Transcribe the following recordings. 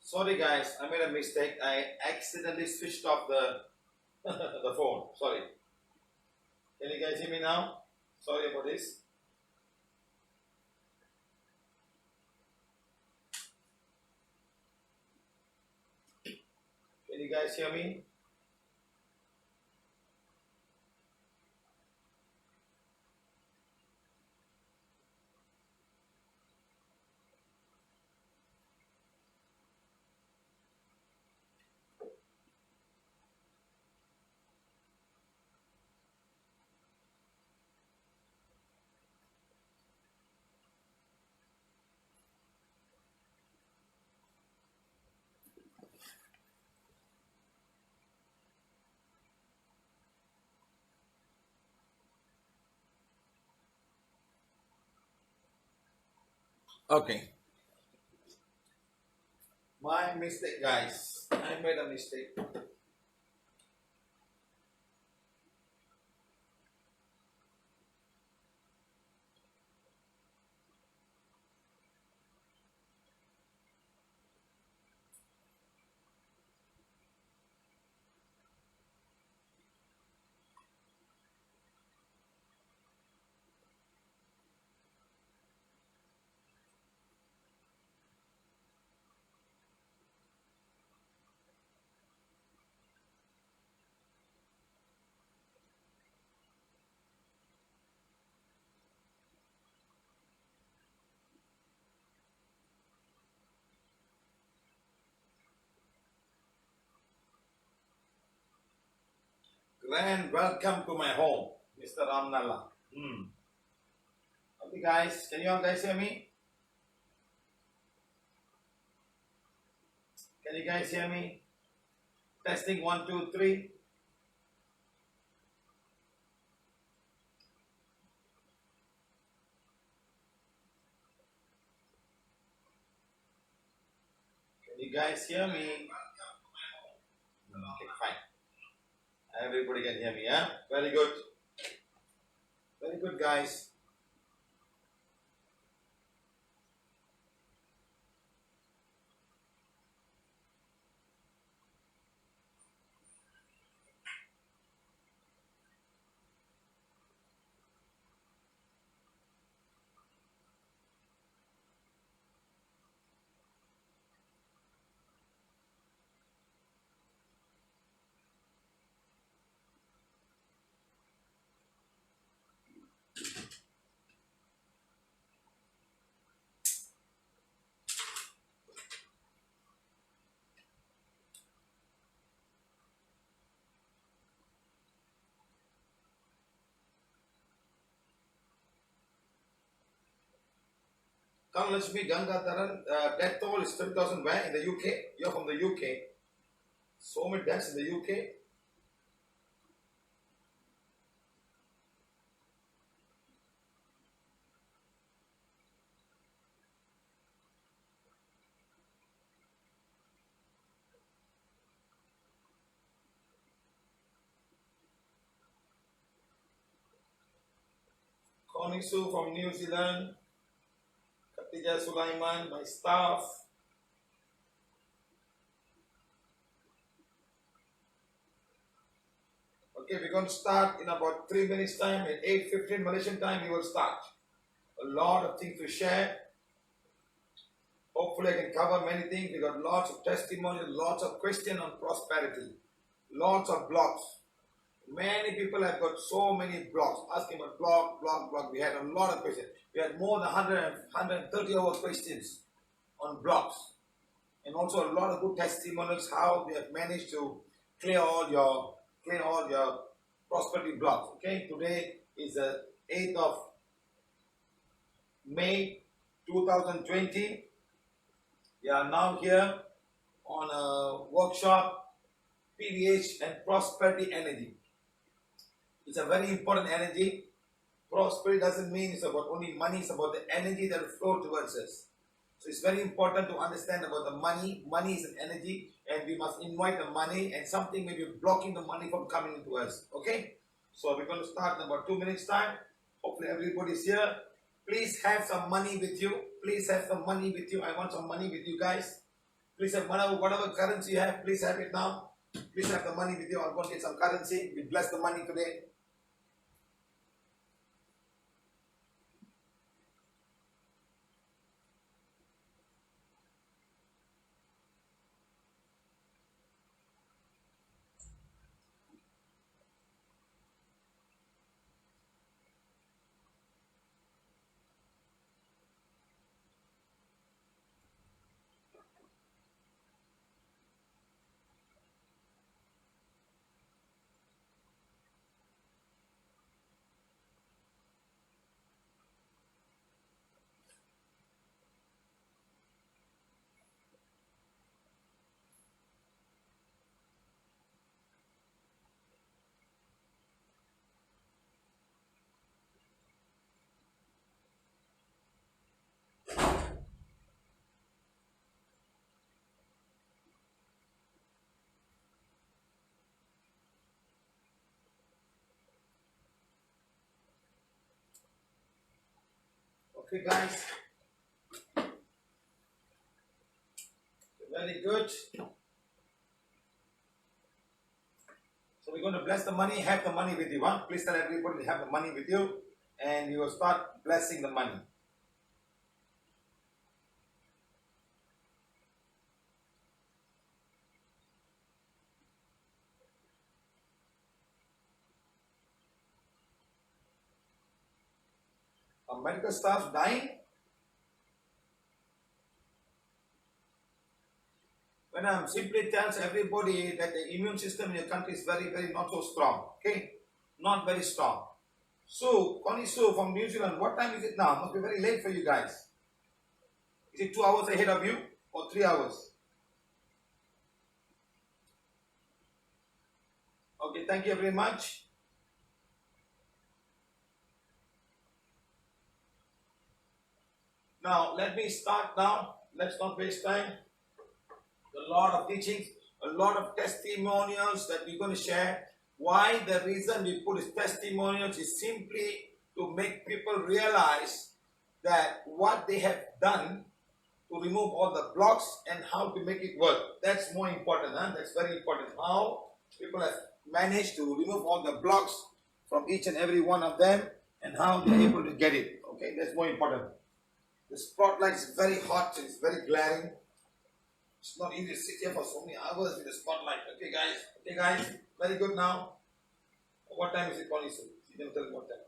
Sorry guys, I made a mistake. I accidentally switched off the the phone. Sorry. Can you guys hear me now? Sorry about this. Can you guys hear me? Okay. My mistake guys. I made a mistake. Grand welcome to my home, Mr. Ramnalla. Okay guys, can you all guys hear me? Can you guys hear me? Testing 1, 2, 3. Can you guys hear me? Okay, fine. Everybody can hear me, yeah? Very good. Very good, guys. Dhanlakshmi Gangadharan, death toll is 30,000 where? In the UK? You're from the UK. So many deaths in the UK. Konisu from New Zealand. Khatija Sulaiman, my staff. Okay, we're going to start in about 3 minutes time. At 8:15 Malaysian time, we will start. A lot of things to share. Hopefully, I can cover many things. We got lots of testimonies, lots of questions on prosperity, lots of blogs. Many people have got so many blogs, asking about blog. We had a lot of questions. We had more than 130 over questions on blogs. And also a lot of good testimonials how we have managed to clear all your prosperity blocks. Okay, today is the 8th of May 2020. We are now here on a workshop, PVH and Prosperity Energy. It's a very important energy. Prosperity doesn't mean it's about only money, it's about the energy that will flow towards us. So it's very important to understand about the money. Money is an energy and we must invite the money, and something may be blocking the money from coming into us. Okay? So we're going to start in about 2 minutes time. Hopefully everybody's here. Please have some money with you. Please have some money with you. I want some money with you guys. Please have whatever currency you have, please have it now. Please have the money with you. I'm going to get some currency. We bless the money today. Okay, guys. Very good. So we're going to bless the money. Have the money with you. Huh? Please tell everybody to have the money with you. And you will start blessing the money. Our medical staff dying. When I'm simply tells everybody that the immune system in your country is very, very not so strong. Okay? Not very strong. So, Connie Sue from New Zealand, what time is it now? Must be very late for you guys. Is it 2 hours ahead of you or 3 hours? Okay, thank you very much. Now, let me start now. Let's not waste time. A lot of teachings, a lot of testimonials that we're going to share. Why? The reason we put is testimonials is simply to make people realize that what they have done to remove all the blocks and how to make it work. That's more important. Huh? That's very important. How people have managed to remove all the blocks from each and every one of them and how they're able to get it. Okay, that's more important. The spotlight is very hot, it's very glaring. It's not easy to sit here for so many hours with the spotlight. Okay, guys, very good now. What time is it, Connie? You can tell me what time.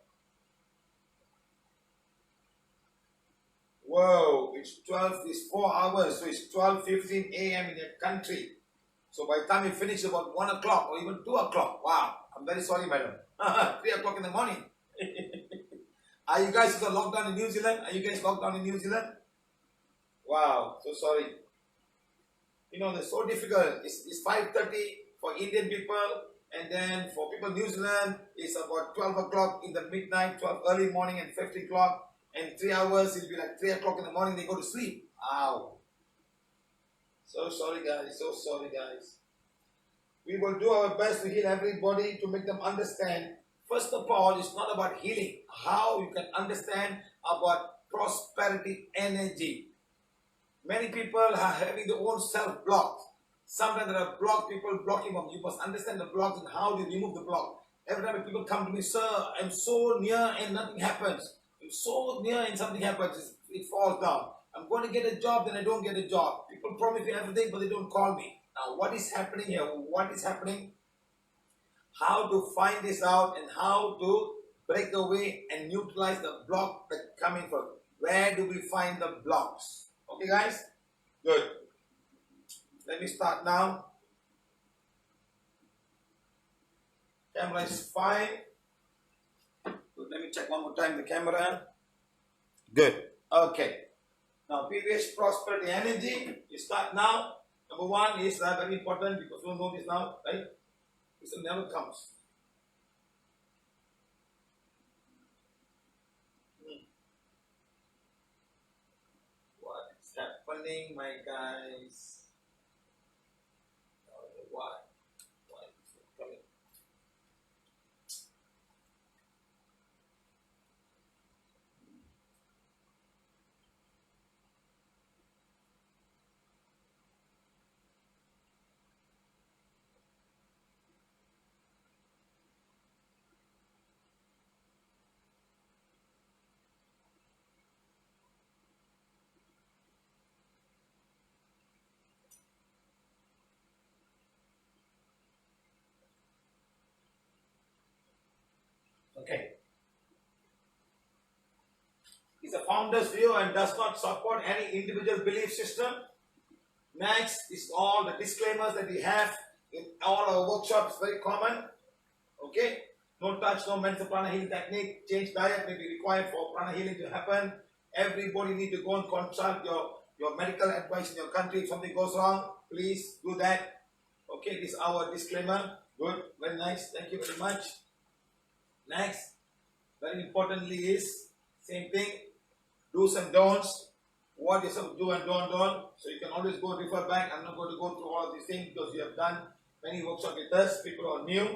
Whoa, it's 4 hours, so it's 12:15 a.m. in your country. So by the time you finish about 1 o'clock or even 2 o'clock, wow, I'm very sorry, madam. 3 o'clock in the morning. Are you guys locked down in New Zealand? Are you guys locked down in New Zealand? Wow, so sorry. You know, it's so difficult. It's 5:30 for Indian people, and then for people in New Zealand, it's about 12 o'clock in the midnight, 12 early morning and 15 o'clock. And 3 hours, it'll be like 3 o'clock in the morning, they go to sleep. Wow. So sorry, guys. So sorry, guys. We will do our best to heal everybody, to make them understand. First of all, it's not about healing. How you can understand about prosperity energy. Many people are having their own self-blocks. Sometimes there are blocks, people blocking them. You must understand the blocks and how they remove the block. Every time people come to me, sir, I'm so near and nothing happens. I'm so near and something happens. It falls down. I'm going to get a job, then I don't get a job. People promise me everything, but they don't call me. Now, what is happening here? What is happening? How to find this out and how to break away and neutralize the block that's coming from. Where do we find the blocks? Okay, guys? Good. Let me start now. Camera is fine. Good. Let me check one more time the camera. Good. Okay. Now, PVH Prosperity Energy. You start now. Number one is very important because you don't know this now, right? It never comes. What is happening, my guys? Why? Why is it coming? It's a founder's view and does not support any individual belief system. Next is all the disclaimers that we have in all our workshops, very common. Okay? No touch, no mental prana healing technique. Change diet may be required for prana healing to happen. Everybody need to go and consult your medical advice in your country. If something goes wrong, please do that. Okay, this is our disclaimer. Good, very nice. Thank you very much. Next, very importantly is same thing. Do's and don'ts. What is a do and don't. So you can always go refer back. I'm not going to go through all of these things because you have done many workshops with us. People are new.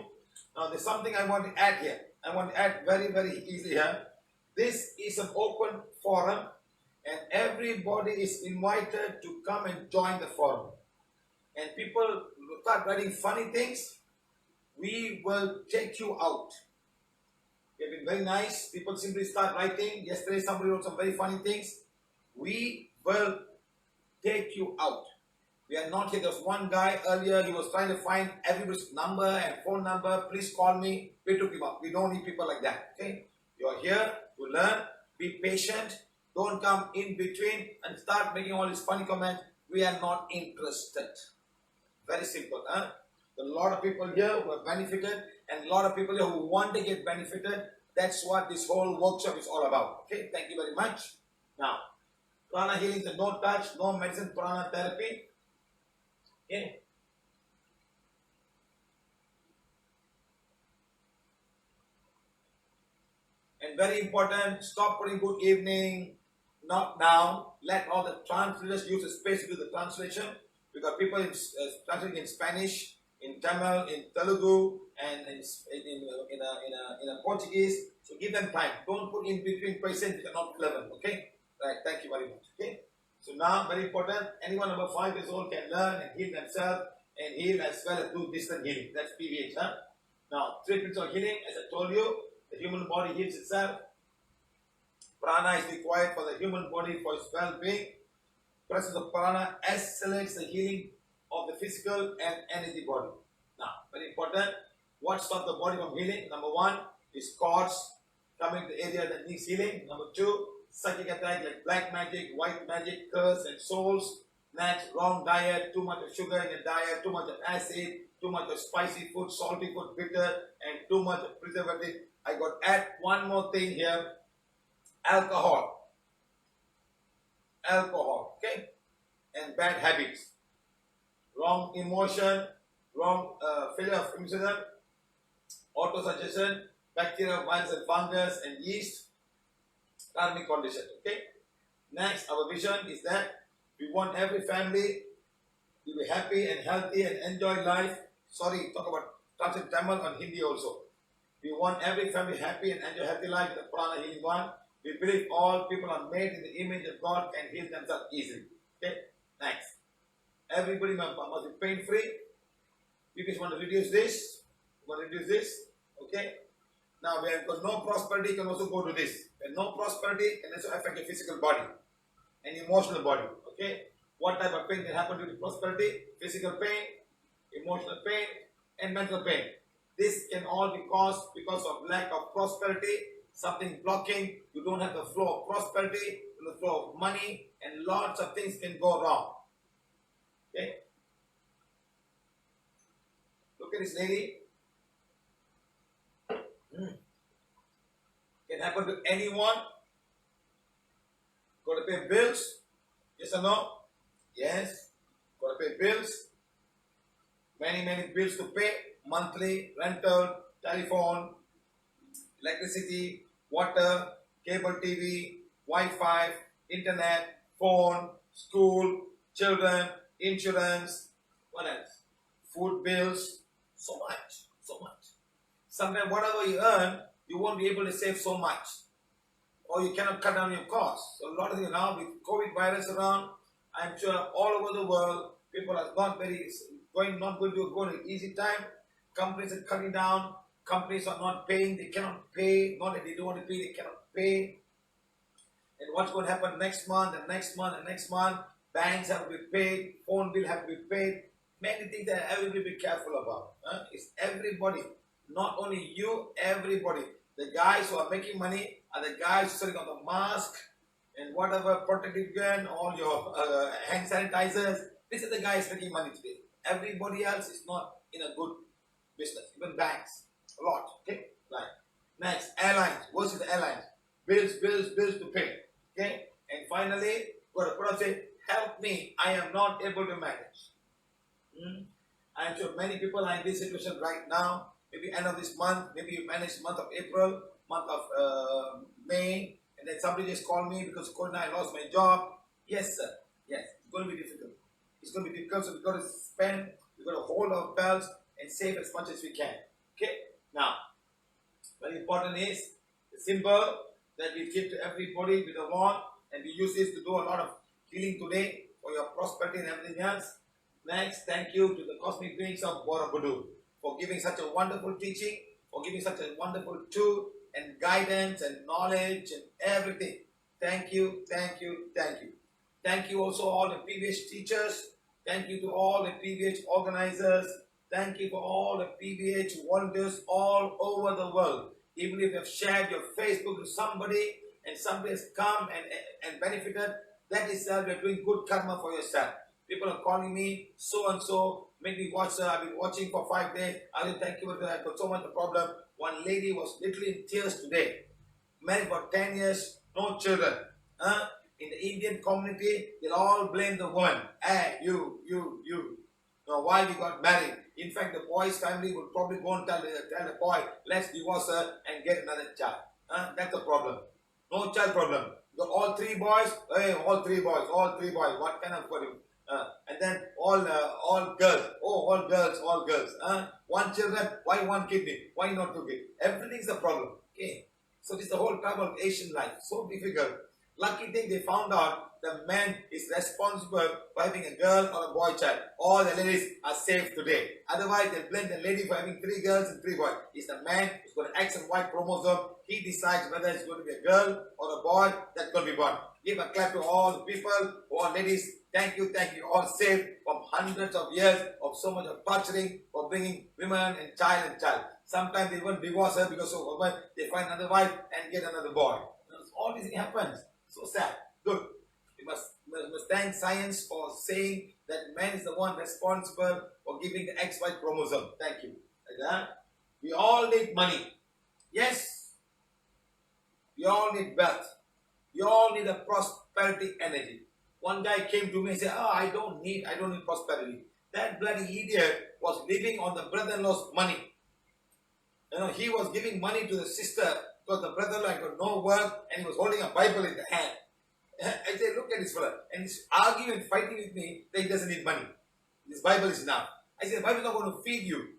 Now there's something I want to add here. I want to add very, very easily here. This is an open forum and everybody is invited to come and join the forum. And people start writing funny things, we will take you out. We have been very nice. People simply start writing. Yesterday somebody wrote some very funny things. We will take you out. We are not here. There was one guy earlier, he was trying to find everybody's number and phone number. Please call me. We took him out. We don't need people like that. Okay? You are here to learn. Be patient. Don't come in between and start making all these funny comments. We are not interested. Very simple. Huh? There are a lot of people here who have benefited and a lot of people here who want to get benefited. That's what this whole workshop is all about. Okay? Thank you very much. Now, prana healing is a no touch, no medicine, prana therapy. Okay. And very important, stop putting good evening, not now. Let all the translators use the space to do the translation. Because people translating in Spanish, in Tamil, in Telugu, and in a Portuguese. So give them time. Don't put in between present which are not relevant. Okay? Right. Thank you very much. Okay? So now, very important, anyone over 5 years old can learn and heal themselves and heal as well as do distant healing. That's PVH. Huh? Now, 3 principles of healing, as I told you, the human body heals itself. Prana is required for the human body for its well-being. Presence of prana accelerates the healing of the physical and energy body. Now, very important, what stops the body from healing? Number 1 is cords coming to the area that needs healing. Number 2, psychic attack like black magic, white magic, curse and souls. Next, wrong diet, too much of sugar in your diet, too much of acid, too much of spicy food, salty food, bitter, and too much of preservative. I got to add one more thing here, alcohol. Alcohol, okay? And bad habits. Wrong emotion, wrong failure of immune, autosuggestion, bacteria, virus and fungus, and yeast. Karmic condition. Okay. Next, our vision is that we want every family to be happy and healthy and enjoy life. Sorry, talk about translate Tamil and Hindi also. We want every family happy and enjoy healthy life with the prana healing one. We believe all people are made in the image of God can heal themselves easily. Okay. Next, everybody must be pain free. You guys want to reduce this? Want to reduce this? Okay. Now, we have got no prosperity, can also go to this. And no prosperity can also affect your physical body and emotional body. Okay? What type of pain can happen due to prosperity? Physical pain, emotional pain, and mental pain. This can all be caused because of lack of prosperity, something blocking. You don't have the flow of prosperity, the flow of money, and lots of things can go wrong. Okay? Look at this lady. Can happen to anyone. Got to pay bills? Yes or no? Yes. Got to pay bills. Many bills to pay. Monthly, rental, telephone, electricity, water, cable TV, Wi-Fi, internet, phone, school, children, insurance, what else? Food bills. So much. Sometimes whatever you earn, you won't be able to save so much. Or you cannot cut down your costs. So a lot of things now with COVID virus around, I'm sure all over the world, people are not going to go an easy time. Companies are cutting down. Companies are not paying. They cannot pay. Not that they don't want to pay, they cannot pay. And what's going to happen next month and next month and next month? Banks have to be paid. Phone bill have to be paid. Many things that everybody be careful about. It's everybody. Not only you, everybody. The guys who are making money are the guys selling on the mask, and whatever protective gear, all your hand sanitizers. This is the guys making money today. Everybody else is not in a good business. Even banks, a lot. Okay, right. Next, airlines. What's the airlines? Bills, bills, bills to pay. Okay, and finally, got a product say, help me. I am not able to manage. I am sure many people are in this situation right now. Maybe end of this month, maybe you manage month of April, month of May, and then somebody just called me because I lost my job. Yes, sir. Yes, it's going to be difficult. It's going to be difficult, so we've got to spend, we've got to hold our belts and save as much as we can. Okay? Now, very important is the symbol that we give to everybody with a wand, and we use this to do a lot of healing today for your prosperity and everything else. Next, thank you to the cosmic beings of Borobudur for giving such a wonderful teaching, for giving such a wonderful tool and guidance and knowledge and everything. Thank you, thank you, thank you. Thank you also all the PVH teachers. Thank you to all the PVH organizers. Thank you for all the PVH volunteers all over the world. Even if you have shared your Facebook to somebody and somebody has come and benefited, that itself you're doing good karma for yourself. People are calling me, so and so, make me watch, I've been watching for 5 days. I will thank you because I've got so much of problem. One lady was literally in tears today. Married for 10 years, no children. In the Indian community, they'll all blame the woman. Hey, you. Now, why we got married? In fact, the boy's family would probably go and tell the boy, let's divorce her and get another child. That's the problem. No child problem. You got all 3 boys. Hey, all three boys. What kind of problem? And then all girls. Oh, all girls. One children. Why one kidney? Why not 2 kids? Everything's a problem. Okay. So this is the whole trouble of Asian life. So difficult. Lucky thing they found out the man is responsible for having a girl or a boy child. All the ladies are safe today. Otherwise, they'll blame the lady for having 3 girls and 3 boys. It's the man who's got an X and Y chromosome. He decides whether it's going to be a girl or a boy that's going to be born. Give a clap to all the people, all ladies. Thank you, all saved from hundreds of years of so much of torturing for bringing women and child. Sometimes they won't divorce her because of a woman. They find another wife and get another boy. All this happens. So sad. Good. We must thank science for saying that man is the one responsible for giving the XY chromosome. Thank you. We all need money. Yes. We all need wealth. We all need a prosperity energy. One guy came to me and said, I don't need prosperity. That bloody idiot was living on the brother-in-law's money. He was giving money to the sister because the brother-in-law had got no work and he was holding a Bible in the hand. I said, look at this fella. And he's arguing and fighting with me that he doesn't need money. This Bible is enough. I said, the Bible is not going to feed you.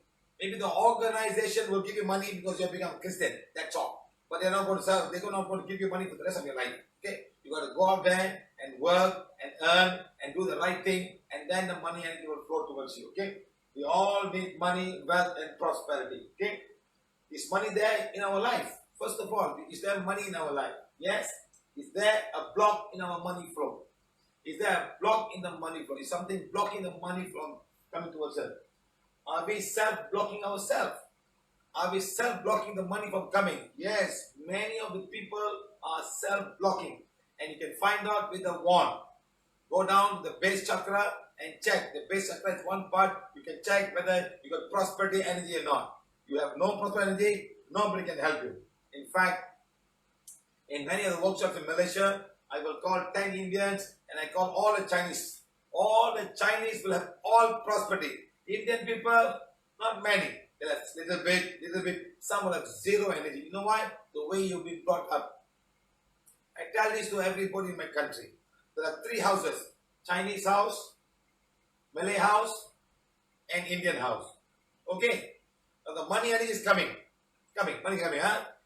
Maybe the organization will give you money because you have become a Christian. That's all. But they're not going to serve. They're not going to give you money for the rest of your life. Okay? You got to go out there and work and earn and do the right thing, and then the money and it will flow towards you. Okay? We all need money, wealth, and prosperity. Okay? Is money there in our life? First of all, is there money in our life? Yes. Is there a block in our money flow? Is there a block in the money flow? Is something blocking the money from coming towards us? Are we self-blocking ourselves? Are we self-blocking the money from coming? Yes, many of the people are self-blocking. And you can find out with the wand. Go down to the base chakra and check. The base chakra is one part. You can check whether you got prosperity energy or not. You have no prosperity energy, nobody can help you. In fact, in many of the workshops in Malaysia, I will call 10 Indians and I call all the Chinese. All the Chinese will have all prosperity. Indian people, not many. They'll have little bit. Some will have zero energy. You know why? The way you've been brought up. I tell this to everybody in my country. There are 3 houses. Chinese house, Malay house, and Indian house. Okay? Now the money energy is coming. Money coming,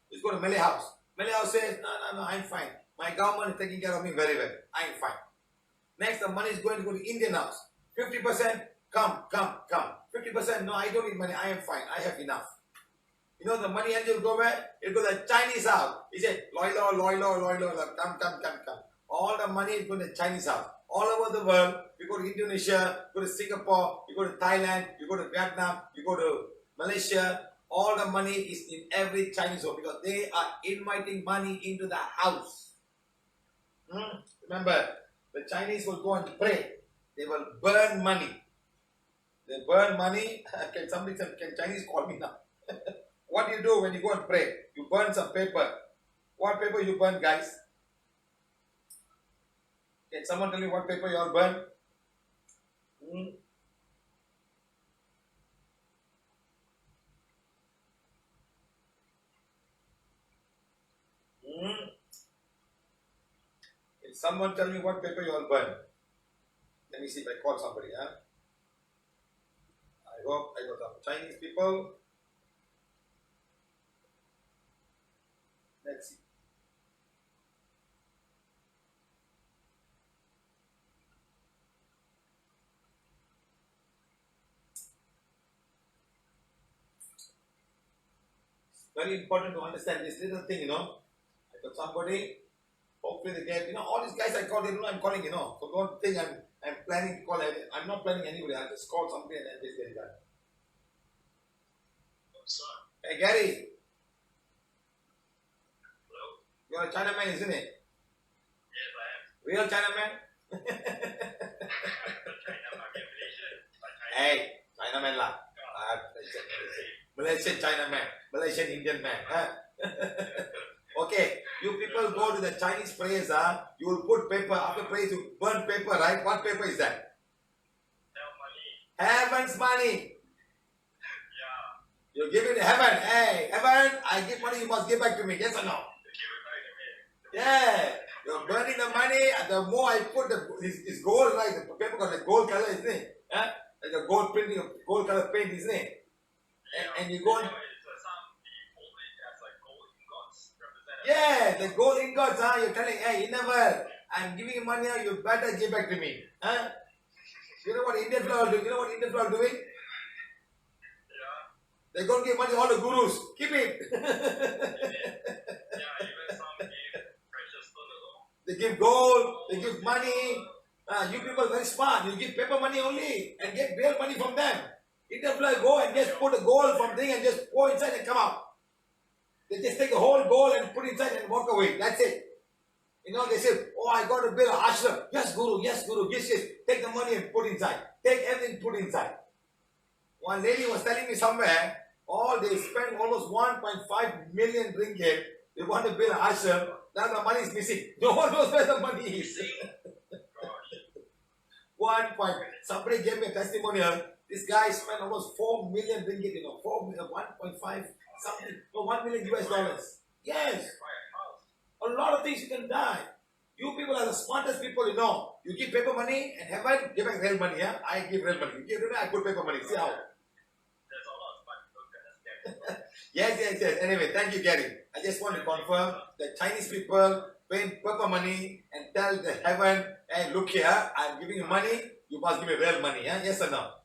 It's going to Malay house. Malay house says, no, I'm fine. My government is taking care of me very well. I'm fine. Next, the money is going to go to Indian house. 50%, come. 50%, no, I don't need money. I am fine. I have enough. The money energy will go where? It will go to the Chinese house. He said, loy, come. All the money is going to the Chinese house. All over the world, you go to Indonesia, you go to Singapore, you go to Thailand, you go to Vietnam, you go to Malaysia. All the money is in every Chinese home because they are inviting money into the house. Remember, the Chinese will go and pray. They will burn money. They burn money. Can Chinese call me now? What do you do when you go and pray? You burn some paper. What paper you burn, guys? Can someone tell me what paper you all burn? Can someone tell me what paper you all burn? Let me see if I call somebody. I hope I got some Chinese people. Let's see. Very important to understand this little thing, I got somebody, hopefully they get, all these guys I call, they know I'm calling, So don't think I'm planning to call, I'm not planning anybody, I'll just call somebody and then just get it done. Hey Gary. Hello? You're a Chinaman, isn't it? Yes, I am. Real Chinaman? Hey, Chinaman lah. Malaysian Chinaman. Malaysian Indian man. Okay, you people go to the Chinese prayers, you will put paper, after prayers you burn paper, right? What paper is that? Heaven's money. You give it to heaven. Hey, heaven, I give money, you must give back to me. Yes or no? Yeah. You're burning the money, and the more I put it's gold, right? The paper got the gold color, isn't it? Like the gold printing, gold color paint, isn't it? And you go and yeah, the gold ingots, you're telling, hey, I'm giving you money, you better give back to me. You know what Indian people are doing? Yeah. They're going to give money to all the gurus. Keep it. Even some give precious stone. They give gold, they give money. You people are very smart. You give paper money only and get real money from them. Indian people go and just put the gold from thing and just pour inside and come out. They just take the whole gold and put inside and walk away. That's it. They say, oh, I got to build an ashram. Yes, Guru. Yes. Take the money and put inside. Take everything, put inside. One lady was telling me somewhere, they spend almost 1.5 million ringgit. They want to build an ashram. Now the money is missing. No one knows where the money is. Somebody gave me a testimonial. This guy spent almost 4 million ringgit, 1.5 something, no, $1 million US. Yes. A lot of things you can die. You people are the smartest people you know. You give paper money and heaven, give back real money, yeah? I give real money. You give real money, I put paper money. See how? There's a lot of smart people. Yes. Anyway, thank you, Gary. I just want to confirm that Chinese people pay paper money and tell the heaven, hey, look here, I'm giving you money, you must give me real money, yeah? Yes or no?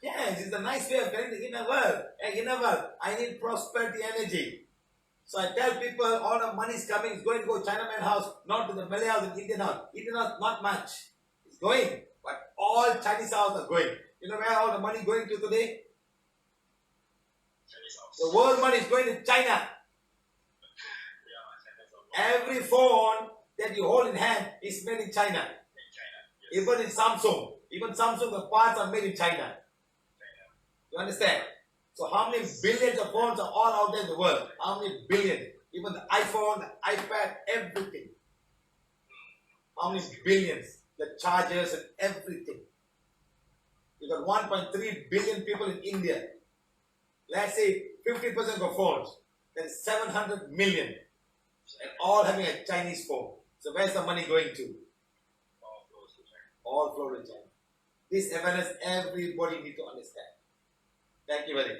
Yes, it's a nice way of getting the inner world. Hey, inner world, I need prosperity energy. So I tell people all the money is coming, it's going to go Chinaman house, not to the Malay house and Indian house. Indian house, not much. It's going, but all Chinese houses are going. You know where all the money is going to today? Chinese house. The world money is going to China. Every phone that you hold in hand is made in China. Yes. Even in Samsung. Even Samsung, the parts are made in China. You understand? So how many billions of phones are all out there in the world? How many billions? Even the iPhone, the iPad, everything. How many billions? The chargers and everything. You got 1.3 billion people in India. Let's say 50% of phones. That is 700 million. And all having a Chinese phone. So where's the money going to? All flow to China. This awareness everybody needs to understand. Thank you very much.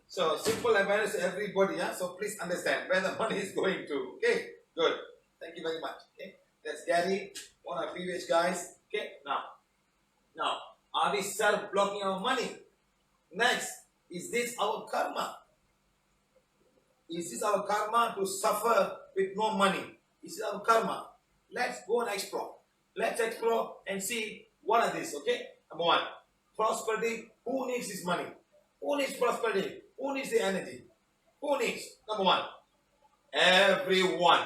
So simple awareness to everybody, yeah? So please understand where the money is going to. Okay, good. Thank you very much. Okay, that's Gary, one of our PVH guys. Okay, now, are we self-blocking our money? Next, is this our karma? Is this our karma to suffer with no money? Is this our karma? Let's go and explore. Let's explore and see what are these, okay? Number one, prosperity. Who needs this money? Who needs prosperity? Who needs the energy? Who needs? Number one. Everyone.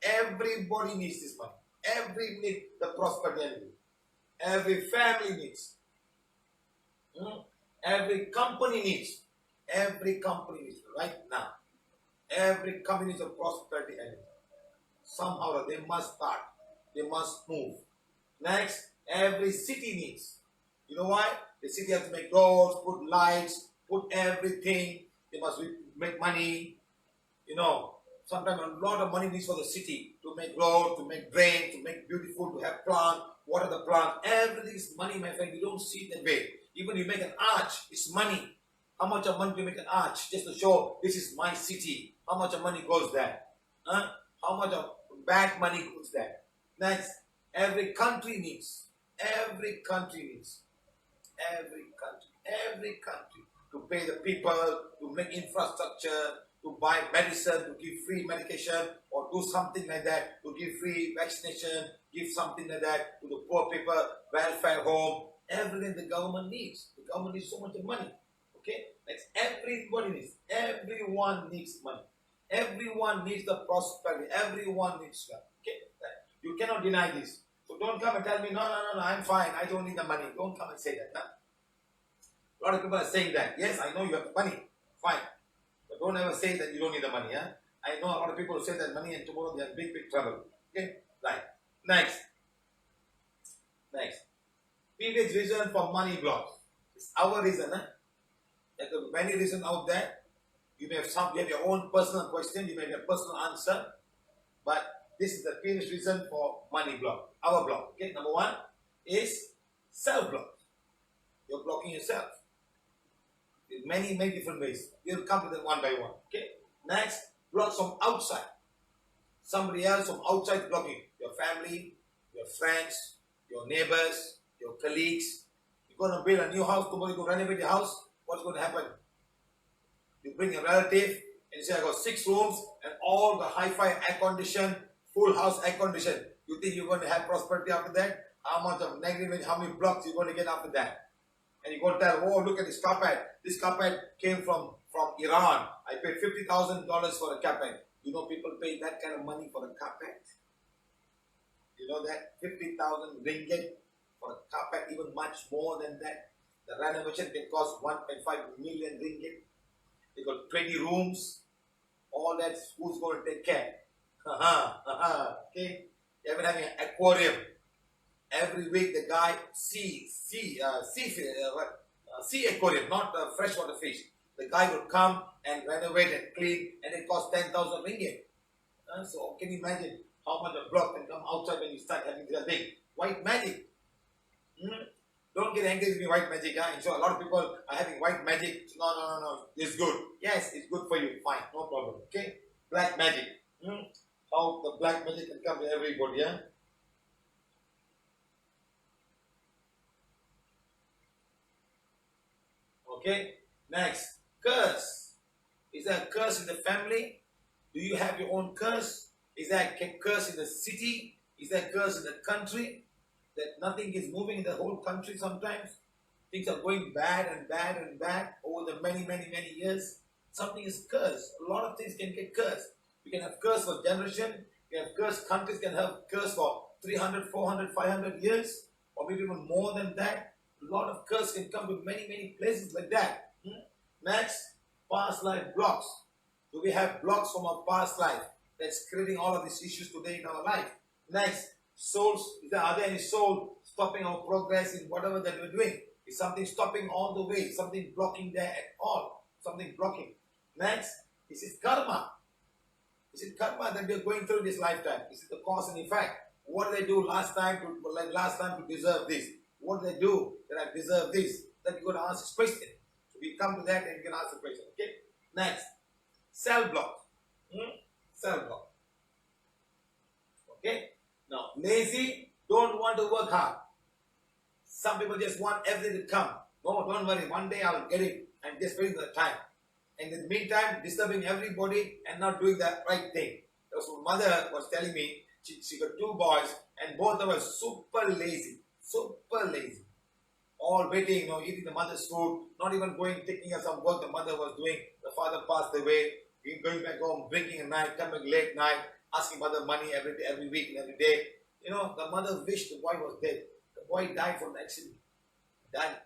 Everybody needs this money. Every need the prosperity energy. Every family needs. Every company needs. Every company needs right now. Every company needs a prosperity energy. Somehow they must start. They must move. Next, every city needs. You know why? The city has to make roads, put lights, put everything. They must make money. You know, sometimes a lot of money needs for the city to make road, to make drain, to make beautiful, to have plant, water the plant. Everything is money, my friend. You don't see it that way. Even you make an arch, it's money. How much of money do you make an arch just to show this is my city? How much of money goes there? Huh? How much of bad money goes there? Next, every country needs. Every country needs. Every country to pay the people, to make infrastructure, to buy medicine, to give free medication, or do something like that, to give free vaccination, give something like that to the poor people, welfare home. Everything the government needs. The government needs so much money. Okay? That's everybody needs. Everyone needs money. Everyone needs the prosperity. Everyone needs that. Okay? You cannot deny this. So don't come and tell me, no, I'm fine. I don't need the money. Don't come and say that. Huh? A lot of people are saying that. Yes, I know you have the money. Fine. But don't ever say that you don't need the money. Huh? I know a lot of people who say that money and tomorrow they have big trouble. Okay? Right. Next. PVH reason for money blocks. It's our reason. Huh? There are many reasons out there. You may have you have your own personal question. You may have a personal answer. But this is the PVH reason for money block. Our block. Okay? Number one is self-block. You're blocking yourself. In many different ways. We'll come to them one by one. Okay? Next, blocks from outside. Somebody else from outside blocking. Your family, your friends, your neighbors, your colleagues. You're going to build a new house, tomorrow you're going to renovate your house. What's going to happen? You bring a relative and you say, I got 6 rooms and all the hi-fi air condition, full house air condition. You think you're going to have prosperity after that? How much of negative, how many blocks you're going to get after that? And you're going to tell, oh, look at this carpet. This carpet came from Iran. I paid $50,000 for a carpet. You know people pay that kind of money for a carpet? You know that? 50,000 ringgit for a carpet, even much more than that. The renovation can cost 1.5 million ringgit. They got 20 rooms. All that, who's going to take care? Okay? They're even having an aquarium. Every week the guy sea aquarium, not freshwater fish. The guy would come and renovate and clean, and it costs 10,000 ringgit. So can you imagine how much a block can come outside when you start having this thing? White magic. Don't get angry with me, white magic. I'm sure a lot of people are having white magic. No. It's good. Yes, it's good for you. Fine, no problem. Okay? Black magic. How the black magic can come to everybody, yeah? Okay? Next. Curse. Is there a curse in the family? Do you have your own curse? Is there a curse in the city? Is there a curse in the country? That nothing is moving in the whole country sometimes. Things are going bad over the many years. Something is cursed. A lot of things can get cursed. We can have curse for generation. We have cursed countries can have curse for 300, 400, 500 years. Or maybe even more than that. A lot of curse can come to many places like that. Next, past life blocks. Do we have blocks from our past life that's creating all of these issues today in our life? Next, souls. Are there any soul stopping our progress in whatever that we're doing? Is something stopping all the way? Something blocking there at all? Something blocking. Next, is it karma? Is it karma that we're going through this lifetime? Is it the cause and effect? What did I do last time to deserve this? What did I do that I deserve this? Then you're going to ask this question. So we come to that and you can ask the question. Okay? Next, cell block. Cell block. Okay? Now, lazy, don't want to work hard. Some people just want everything to come. No, don't worry. One day I'll get it. I'm just waiting for the time. And in the meantime, disturbing everybody and not doing the right thing. So mother was telling me, she got 2 boys and both of us super lazy. Super lazy. All waiting, eating the mother's food, not even going, taking us some work the mother was doing. The father passed away. going back home, drinking at night, coming late night, asking mother money every day, every week and every day. You know, the mother wished the boy was dead. The boy died from the accident. Died.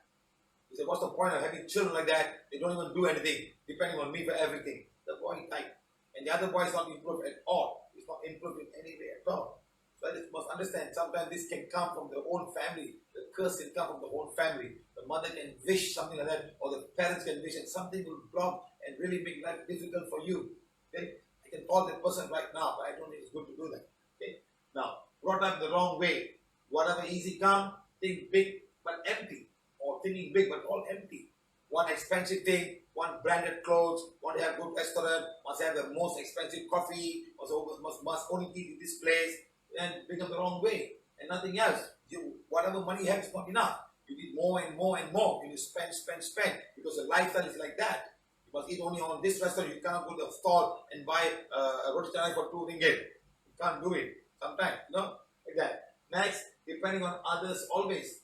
He said, what's the point of having children like that? They don't even do anything, depending on me for everything. The boy died. And the other boy is not improved at all. He's not improved in any way at all. So you must understand, sometimes this can come from their own family. The curse can come from the own family. The mother can wish something like that, or the parents can wish, and something will block and really make life difficult for you. Okay? I can call that person right now, but I don't think it's good to do that. Okay? Now, brought up the wrong way. Whatever easy come, think big but empty. Or thinking big but all empty. One expensive thing, one branded clothes, want to have good restaurant, must have the most expensive coffee, must only eat in this place, and become the wrong way. And nothing else. Whatever money you have is not enough. You need more and more and more. You spend. Because the lifestyle is like that. You must eat only on this restaurant. You cannot go to the store and buy a roti canai for 2 ringgit. You can't do it. Sometimes, like that. Next, depending on others always.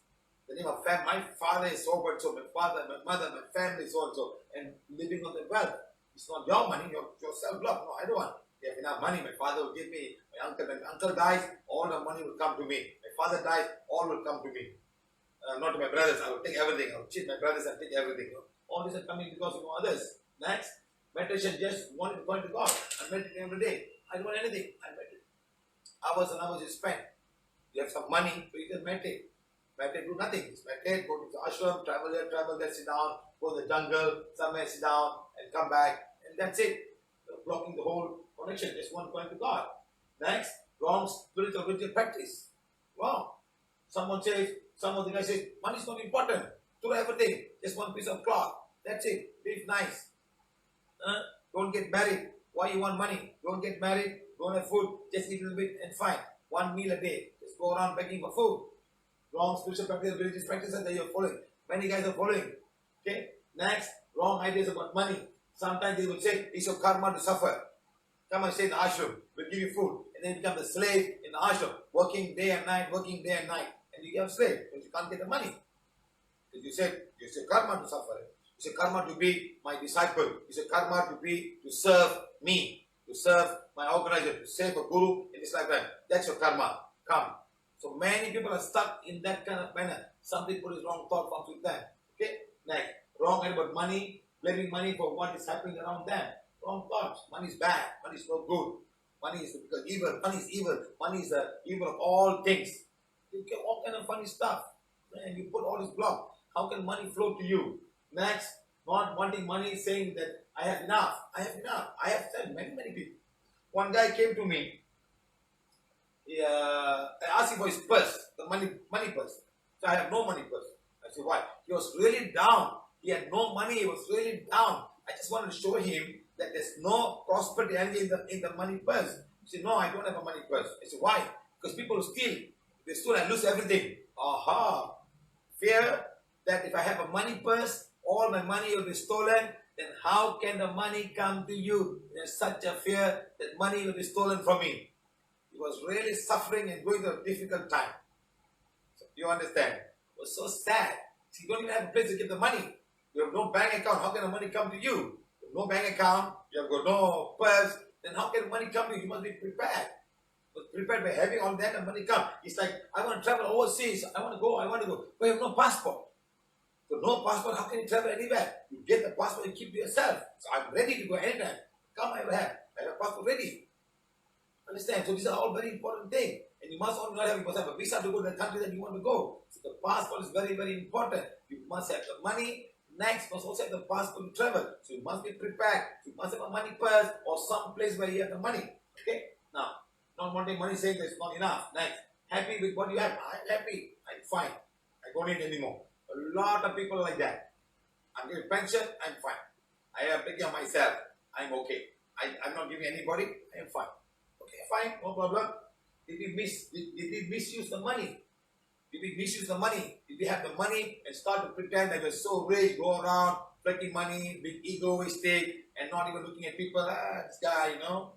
The name of family, my father is so and so, my father, my mother, my family is so and so, and living on the wealth. It's not your money, your self-love. No, I don't want. You have enough money, my father will give me. My uncle dies, all the money will come to me. My father dies, all will come to me. Not to my brothers, I will take everything. I will cheat my brothers and take everything. All this is coming because of others. Next, meditation, just want to go to God. I meditate every day. I don't want anything. I meditate. Hours and hours you spend. You have some money, so you can meditate. Meditate, do nothing. Just meditate, go to the ashram, travel there, sit down, go to the jungle, somewhere sit down, and come back, and that's it. You're blocking the whole connection. Just one going to God. Next, wrong spiritual religion practice. Wrong. Some of the guys say, money is not important. Do everything. Just one piece of cloth. That's it. Live nice. Don't get married. Why you want money? Don't get married. Don't have food. Just eat a little bit and fine. One meal a day. Just go around begging for food. Wrong spiritual practice, religious practices that you're following. Many guys are following. Okay? Next, wrong ideas about money. Sometimes they will say, it's your karma to suffer. Come and stay in the ashram. We'll give you food. And then you become the slave in the ashram. Working day and night. And you become slave because you can't get the money. Because you said, it's your karma to suffer. It's your karma to be my disciple. It's your karma to serve me. To serve my organizer. To serve a guru in this lifetime. That's your karma. Come. So many people are stuck in that kind of manner. Some people is wrong thought comes with them. Okay? Next, wrong idea about money, blaming money for what is happening around them. Wrong thoughts. Money is bad. Money is no good. Money is because evil. Money is evil. Money is the evil of all things. You get all kind of funny stuff. And you put all this block. How can money flow to you? Next, not wanting money, saying that I have enough. I have enough. I have said many people. One guy came to me. I asked him for his purse, the money purse. So I have no money purse. I said, why? He was really down. He had no money. He was really down. I just wanted to show him that there's no prosperity energy in the money purse. He said, no, I don't have a money purse. I said, why? Because people steal. They steal and lose everything. Aha. Fear that if I have a money purse, all my money will be stolen. Then how can the money come to you? There's such a fear that money will be stolen from me. He was really suffering and going through a difficult time. So, you understand? It was so sad. So you don't even have a place to get the money. You have no bank account. How can the money come to you? You have no bank account. You have got no purse. Then how can the money come to you? You must be prepared. But prepared by having all that and money come. It's like, I want to travel overseas. I want to go. But you have no passport. So no passport, how can you travel anywhere? You get the passport and keep to yourself. So I'm ready to go anytime. Come, I have a passport ready. Understand? So these are all very important things. And you must you must have a visa to go to the country that you want to go. So the passport is very, very important. You must have the money. Next, you must also have the passport to travel. So you must be prepared. You must have a money purse or some place where you have the money. Okay? Now, not wanting money saying that's not enough. Next, happy with what you have. I'm happy. I'm fine. I don't need anymore. A lot of people like that. I'm getting pension. I'm fine. I am taking care of myself. I'm okay. I'm not giving anybody. I am fine. Okay, fine, no problem. Did we misuse the money? Did we misuse the money? Did we have the money and start to pretend that we're so rich, go around, collecting money, being egoistic, and not even looking at people, this guy, go.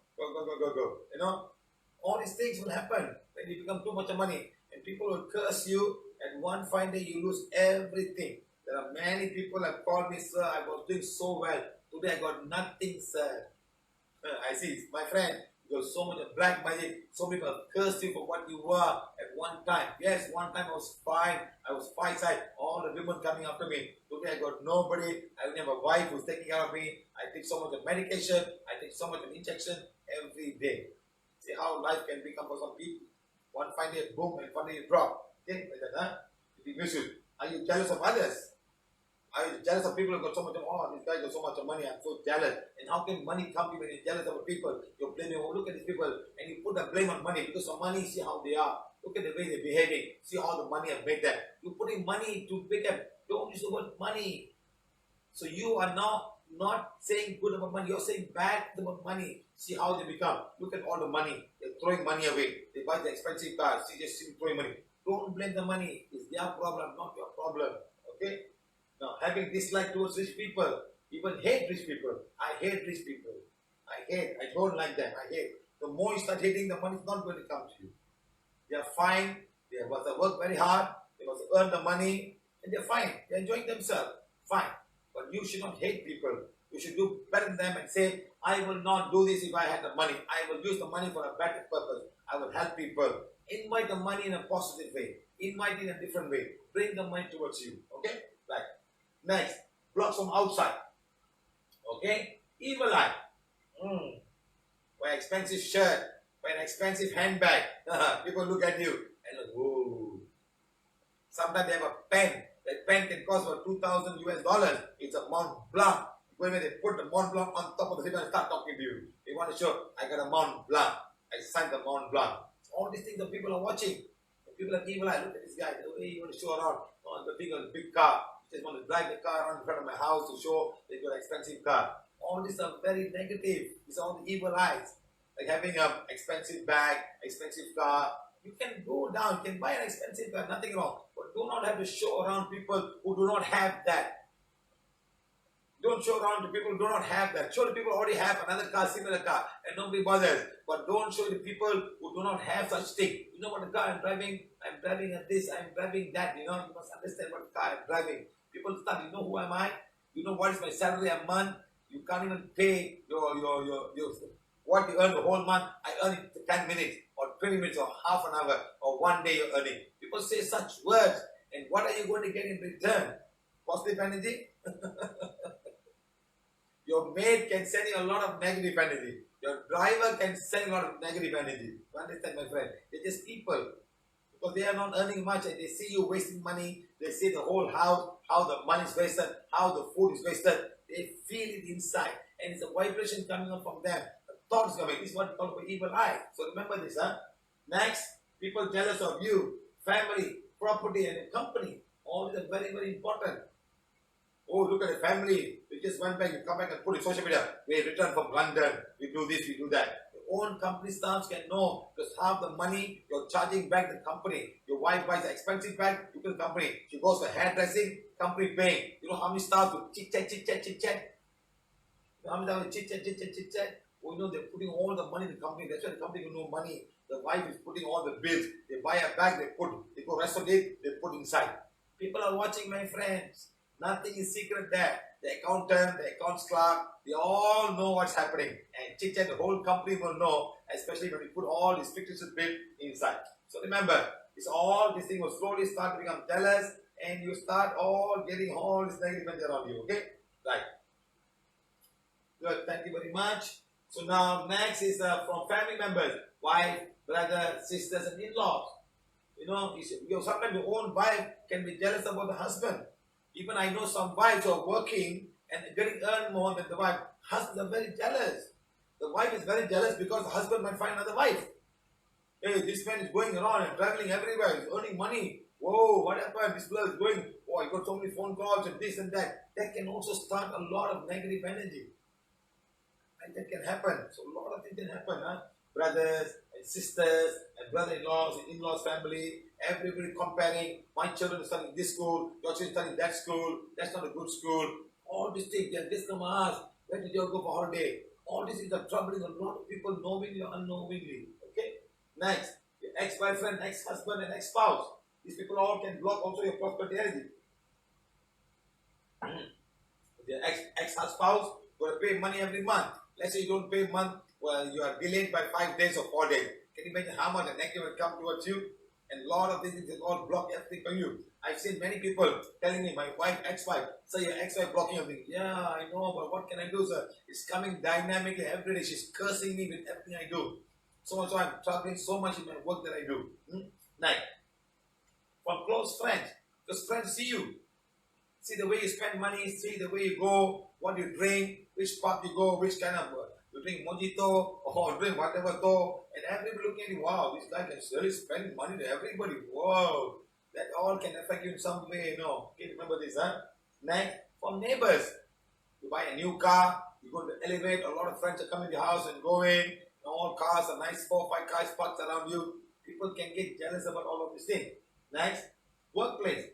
All these things will happen when you become too much of money. And people will curse you, and one fine day you lose everything. There are many people have called me, sir, I was doing so well. Today I got nothing, sir. I see, my friend, there's so much of black magic. So many people cursed you for what you were at one time. Yes, one time I was fine. I was fine side. All the women coming after me. Today I got nobody. I only have a wife who's taking care of me. I take so much of medication. I take so much of injection every day. See how life can become for some people. One fine day, boom, and one day you drop. Okay, like that, huh? Be visual. Are you jealous of others? Are you jealous of people who got so much of, oh, this guy got so much of money, I'm so jealous. And how can money come to you when you're jealous of people? You're blaming, oh, look at these people, and you put the blame on money because of money, see how they are. Look at the way they're behaving. See how the money has made them. You're putting money to make them. Don't use the word money. So you are now not saying good about money, you're saying bad about money. See how they become. Look at all the money. They're throwing money away. They buy the expensive cars. See, just throwing money. Don't blame the money. It's their problem, not your problem. Okay? Now, having dislike towards rich people, even hate rich people. I hate rich people. I don't like them. I hate. The more you start hating, the money is not going to come to you. They are fine. They must have worked very hard. They must have earned the money. And they're fine. They're enjoying themselves. Fine. But you should not hate people. You should do better than them and say, I will not do this if I had the money. I will use the money for a better purpose. I will help people. Invite the money in a positive way. Invite it in a different way. Bring the money towards you. Okay? Right. Next. Blocks from outside. Okay? Evil eye. Wear expensive shirt. Wear an expensive handbag. People look at you and look, whoa. Sometimes they have a pen. That pen can cost about $2,000 US. It's a Mont Blanc. When they put the Mont Blanc on top of the table and start talking to you. They want to show, I got a Mont Blanc. I signed the Mont Blanc. All these things the people are watching. The people are evil eye. Look at this guy. The way he want to show around. Oh, the big car. He just want to drive the car around in front of my house to show they got an expensive car. All these are very negative. These are all the evil eyes. Like having an expensive bag, expensive car. You can go down, you can buy an expensive car, nothing wrong. But do not have to show around people who do not have that. Don't show around to people who do not have that. Show the people who already have another car, similar car, and nobody bothers. But don't show the people who do not have such thing. You know what the car I'm driving at this, I'm driving that. You know, you must understand what car I'm driving. People start, you know who am I? You know what is my salary a month? You can't even pay your what you earn the whole month. I earn it for 10 minutes or 20 minutes or half an hour or one day you're earning. People say such words, and what are you going to get in return? Positive energy? Your maid can send you a lot of negative energy. Your driver can send a lot of negative energy. You understand, my friend? They're just people. Because they are not earning much and they see you wasting money. They see the whole house, how the money is wasted, how the food is wasted. They feel it inside. And it's a vibration coming up from them. The thoughts coming. This is what we call evil eye. So remember this, huh? Next, people jealous of you, family, property, and company. All these are very, very important. Oh, look at the family. We just went back, you come back and put it social media. We return from London. We do this, we do that. Your own company staff can know because half the money you're charging back the company. Your wife buys an expensive bag, you put the company. She goes for hairdressing, company paying. You know how many staff do chit chat? You know how many staff do chit chat? Oh, you know, they're putting all the money in the company. That's why the company will know money. The wife is putting all the bills. They buy a bag, they go rest of it, they put inside. People are watching, my friends. Nothing is secret there. The accountant, the accounts clerk, they all know what's happening. And chit-chat, the whole company will know, especially when you put all these fictitious bits inside. So remember, this thing will slowly start to become jealous and you start all getting all this negative energy around you. Okay? Right. Good. Thank you very much. So now next is from family members, wife, brother, sisters, and in-laws. You know, sometimes your own wife can be jealous about the husband. Even I know some wives who are working and getting earned more than the wife. Husbands are very jealous. The wife is very jealous because the husband might find another wife. Hey, this man is going around and traveling everywhere. He's earning money. Whoa, what happened? This blood is going. Oh, I got so many phone calls and this and that. That can also start a lot of negative energy. And that can happen. So a lot of things can happen. Huh? Brothers and sisters and brother-in-laws and in-laws family. Everybody comparing. My children are studying this school. Your children studying that school. That's not a good school. All these things. They just come and ask, where did you go for holiday? All these things are troubling a lot of people knowingly or unknowingly. Okay? Next. Your ex-boyfriend, ex-husband and ex-spouse. These people all can block also your prosperity energy. Your ex-spouse got to pay money every month. Let's say you don't pay a month, well, you are delayed by 5 days or 4 days. Can you imagine how much the negative will come towards you? And a lot of these things will all block everything for you. I've seen many people telling me, my wife, ex-wife, sir, your ex-wife blocking everything. Yeah, I know, but what can I do, sir? It's coming dynamically every day. She's cursing me with everything I do. So I'm struggling so much in my work that I do. Now, from close friends, because friends see you. See the way you spend money, see the way you go, what you drink, which pub you go, which kind of, you drink mojito or drink whatever go, and everybody looking at you, wow, this guy can really spend money to everybody. Whoa, that all can affect you in some way, Okay, remember this, huh? Next, from neighbors. You buy a new car, you go to the elevator, a lot of friends are coming to the house and going, all cars are nice, 4 5 cars parked around you. People can get jealous about all of these things. Next, workplace.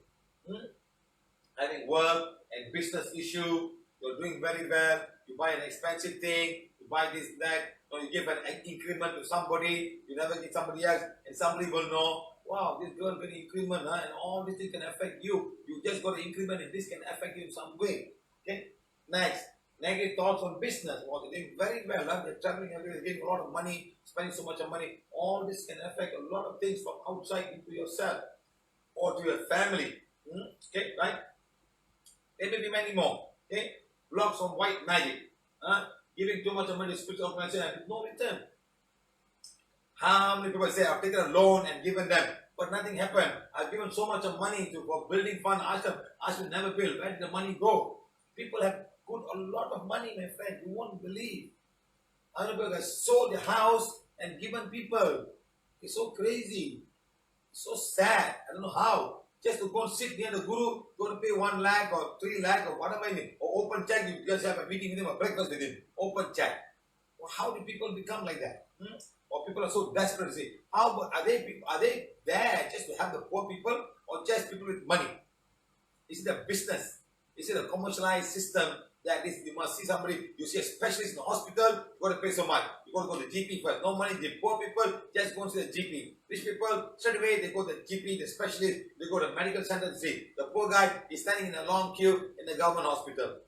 Having work and business issue, you're doing very well, you buy an expensive thing, you buy this, that, or you give an increment to somebody, you never give somebody else, and somebody will know, wow, this girl got an increment, and all this thing can affect you. You just got an increment and this can affect you in some way. Okay? Next, negative thoughts on business. Well, they're doing very well, they're traveling everywhere, getting a lot of money, spending so much of money. All this can affect a lot of things from outside into yourself or to your family. Okay, right? There may be many more. Okay? Blocks on white magic. Giving too much money to spiritual organization and no return. How many people say, I've taken a loan and given them, but nothing happened. I've given so much of money for building fund. I should never build. Where did the money go? People have put a lot of money, my friend. You won't believe. Other people have sold the house and given people. It's so crazy. It's so sad. I don't know how. Just to go and sit near the Guru, go to pay 1 lakh or 3 lakh or whatever you need. Or open check, you just have a meeting with him or breakfast with him. Open check. Well, how do people become like that? Or people are so desperate to say, are they there just to have the poor people or just people with money? Is it a business? Is it a commercialized system that is, you must see somebody, you see a specialist in the hospital, you got to pay so much. You got to go to the GP first. No money, the poor people just go and see the GP. Rich people, straight away they go to the GP, the specialist, they go to the medical center to see. The poor guy is standing in a long queue in the government hospital.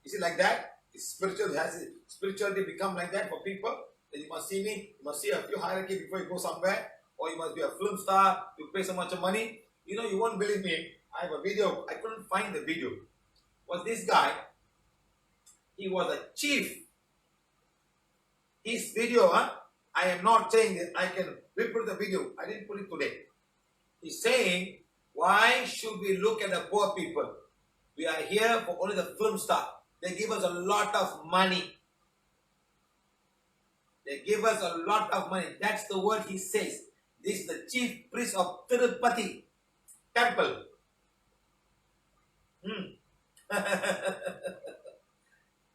Is it like that? Is spirituality become like that for people? Then you must see me, you must see a few hierarchy before you go somewhere, or you must be a film star, you pay so much of money. You won't believe me. I have a video, I couldn't find the video. Was this guy, he was a chief. His video, I am not saying that I can report the video. I didn't put it today. He's saying, why should we look at the poor people? We are here for only the film star. They give us a lot of money. They give us a lot of money. That's the word he says. This is the chief priest of Tirupati temple.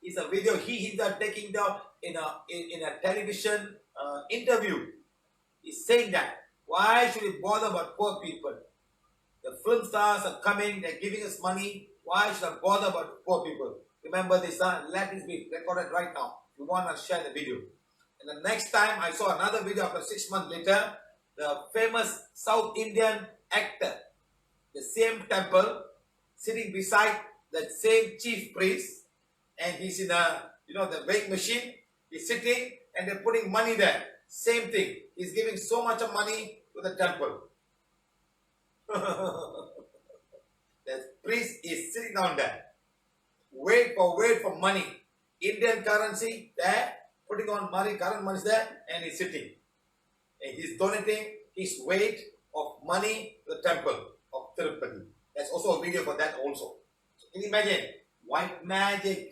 It's a video he's taking down in a television interview. He's saying that. Why should we bother about poor people? The film stars are coming, they're giving us money. Why should I bother about poor people? Remember this, let this be recorded right now. If you want to share the video. And the next time I saw another video after 6 months later, the famous South Indian actor, the same temple, sitting beside that same chief priest, and he's in the weighing machine, he's sitting and they're putting money there. Same thing. He's giving so much of money to the temple. The priest is sitting down there. Wait for money. Indian currency there, putting on money, current money there, and he's sitting. And he's donating his weight of money to the temple of Tirupati. There's also a video for that also. So can you imagine? White magic.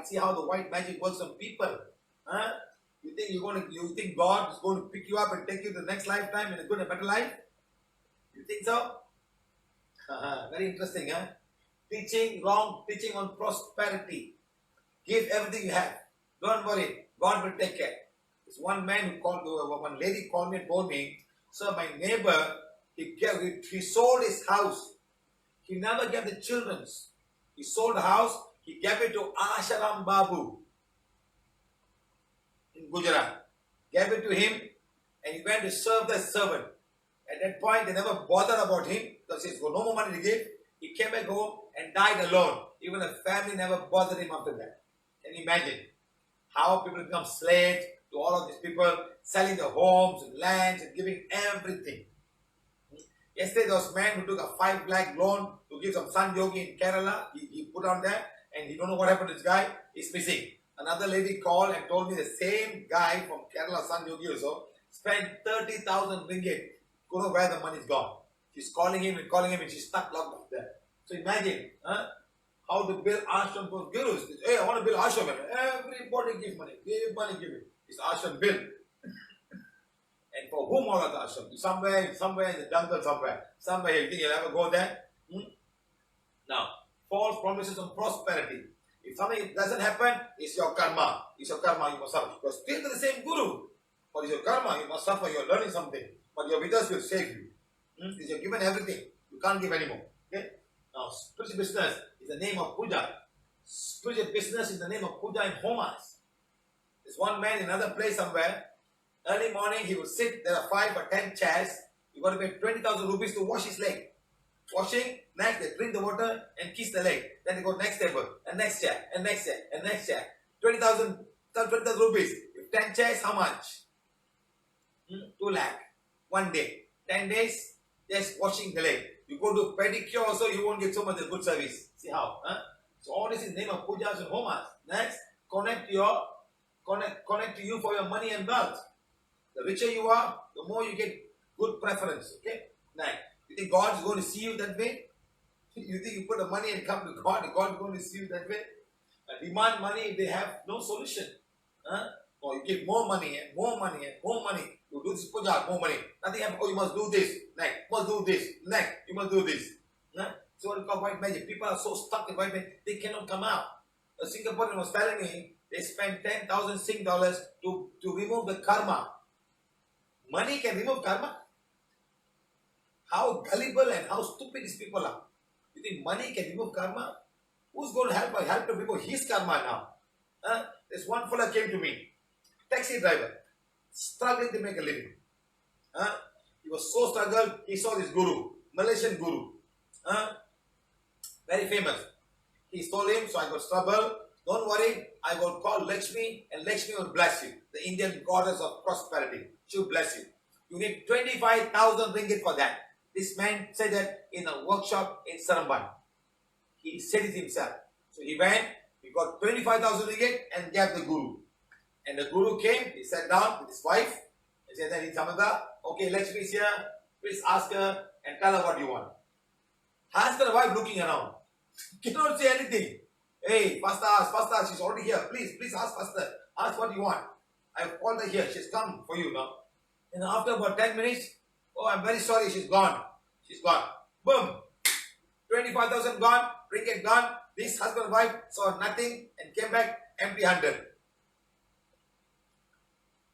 See how the white magic works on people. You think God is going to pick you up and take you to the next lifetime in a good and better life? You think so? Very interesting, Teaching on prosperity. Give everything you have. Don't worry. God will take care. There's one lady called me and told me, sir, my neighbor, he sold his house. He never gave the children's. He sold the house. He gave it to Asharam Babu in Gujarat. Gave it to him and he went to serve the servant. At that point, they never bothered about him because he's got no more money to give. He came back home and died alone. Even the family never bothered him after that. Can you imagine how people become slaves to all of these people, selling their homes and lands and giving everything? Yesterday, there was a man who took a 5 lakh loan to give some Sun Yogi in Kerala. He put on that, and he don't know what happened to this guy. He's missing. Another lady called and told me the same guy from Kerala, Sun Yogi also, spent 30,000 ringgit. Don't know where the money's gone. She's calling him, and she's stuck locked up there. So imagine how to build ashram for gurus. Hey, I want to build ashram. Everybody give money. Give money, give it. It's ashram built. And for whom all of the ashram? Somewhere in the jungle, somewhere. You think you'll ever go there? Now, false promises on prosperity. If something doesn't happen, it's your karma. It's your karma, you must suffer. You're still the same guru. But it's your karma, you must suffer. You're learning something. But your vidas will save you. You're given everything. You can't give anymore. Okay? Now, spiritual business is the name of puja. Spiritual business is the name of puja and homas. There's one man in another place somewhere. Early morning, he would sit. There are 5 or 10 chairs. You got to pay 20,000 rupees to wash his leg. Washing, next they drink the water and kiss the leg. Then they go next table, and next chair, and next chair, and next chair. 20,000 rupees. If 10 chairs, how much? 2 lakh. 1 day. 10 days, just washing the leg. You go to pedicure also, you won't get so much of good service. See how? So all this is the name of pujas and homas. Next, connect to you for your money and wealth. The richer you are, the more you get good preference. Okay? Next. You think God is going to see you that way? You think you put the money and come to God, and God is going to see you that way? Demand money if they have no solution. Or you give more money and more money and more money. You do this puja, more money. Nothing happens. Oh, you must do this. Next, you must do this. Next, you must do this. So what we call white magic. People are so stuck in white magic, they cannot come out. A Singaporean was telling me they spent 10,000 Sing dollars to remove the karma. Money can remove karma? How gullible and how stupid these people are. You think money can remove karma? Who's going to help to remove his karma now? This one fella came to me, taxi driver, struggling to make a living. He was so struggled, he saw this guru, Malaysian guru, very famous. He told him, so I got trouble. Don't worry, I will call Lakshmi and Lakshmi will bless you. The Indian goddess of prosperity. She will bless you. You need 25,000 ringgit for that. This man said that in a workshop in Saramban. He said it himself. So he went, he got 25,000 ringgit and gave the guru. And the guru came, he sat down with his wife and said that in Samatha, okay, Lakshmi is here, please ask her and tell her what you want. Husband and wife looking around. Cannot say anything. Hey, faster, she's already here. Please ask faster. Ask what you want. I've called her here. She's come for you now. And after about 10 minutes, oh, I'm very sorry, she's gone. She's gone. Boom. 25,000 gone, ringgit gone. This husband and wife saw nothing and came back empty-handed.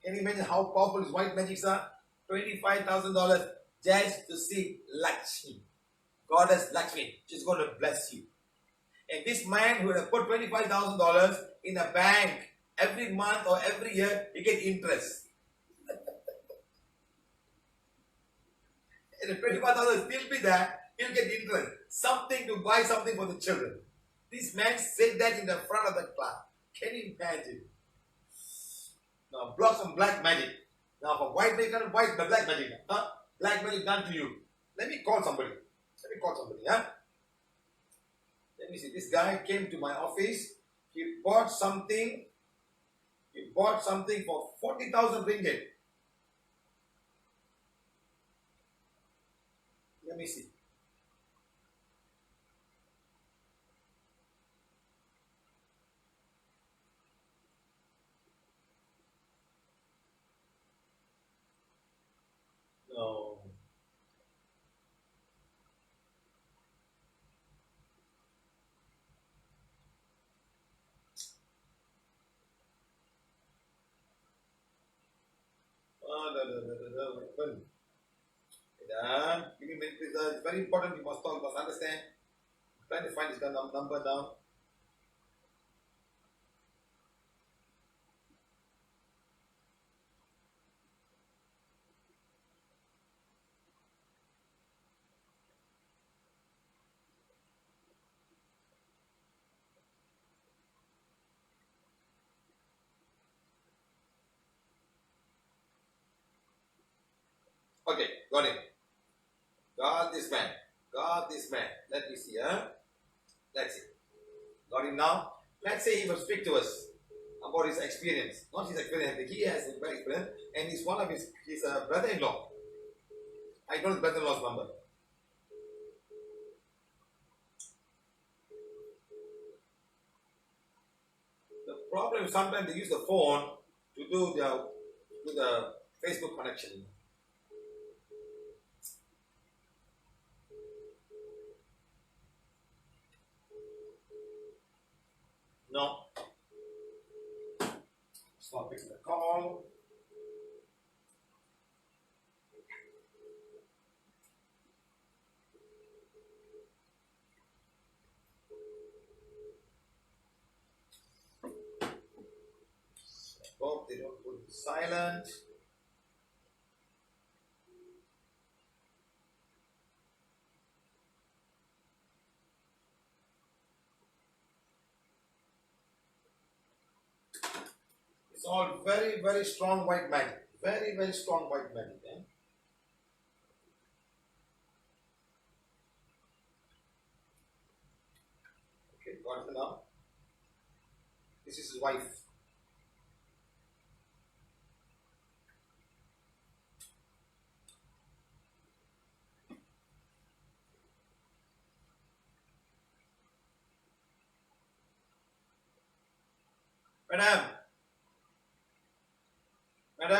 Can you imagine how powerful his white magics are? $25,000 just to see Lakshmi. Goddess Lakshmi. She's going to bless you. And this man who had put $25,000 in a bank every month or every year, he get interest. And the 25,000 still be there, he'll get interest. Something to buy something for the children. This man said that in the front of the class. Can you imagine? Now, block some black magic. Now, for white magic, black magic. Black magic done to you. Let me call somebody. Let me see. This guy came to my office. He bought something. For 40,000 ringgit. Let me see. No. No. Give me a minute, please. It's very important. You must talk. You must understand. I'm trying to find this number down. Okay, got it. Got this man. Got this man. Let me see, huh? Let's see. Got him now? Let's say he will speak to us about his experience. Not his experience, but he has a very experience, and he's one of his brother-in-law. I don't know brother-in-law's number. The problem is sometimes they use the phone to do the Facebook connection. No. Stop picking the call. Hope they don't put it silent. It's all very, very strong white magic. Very, very strong white magic. Eh? Okay, got it now. This is his wife. Madam. Madam.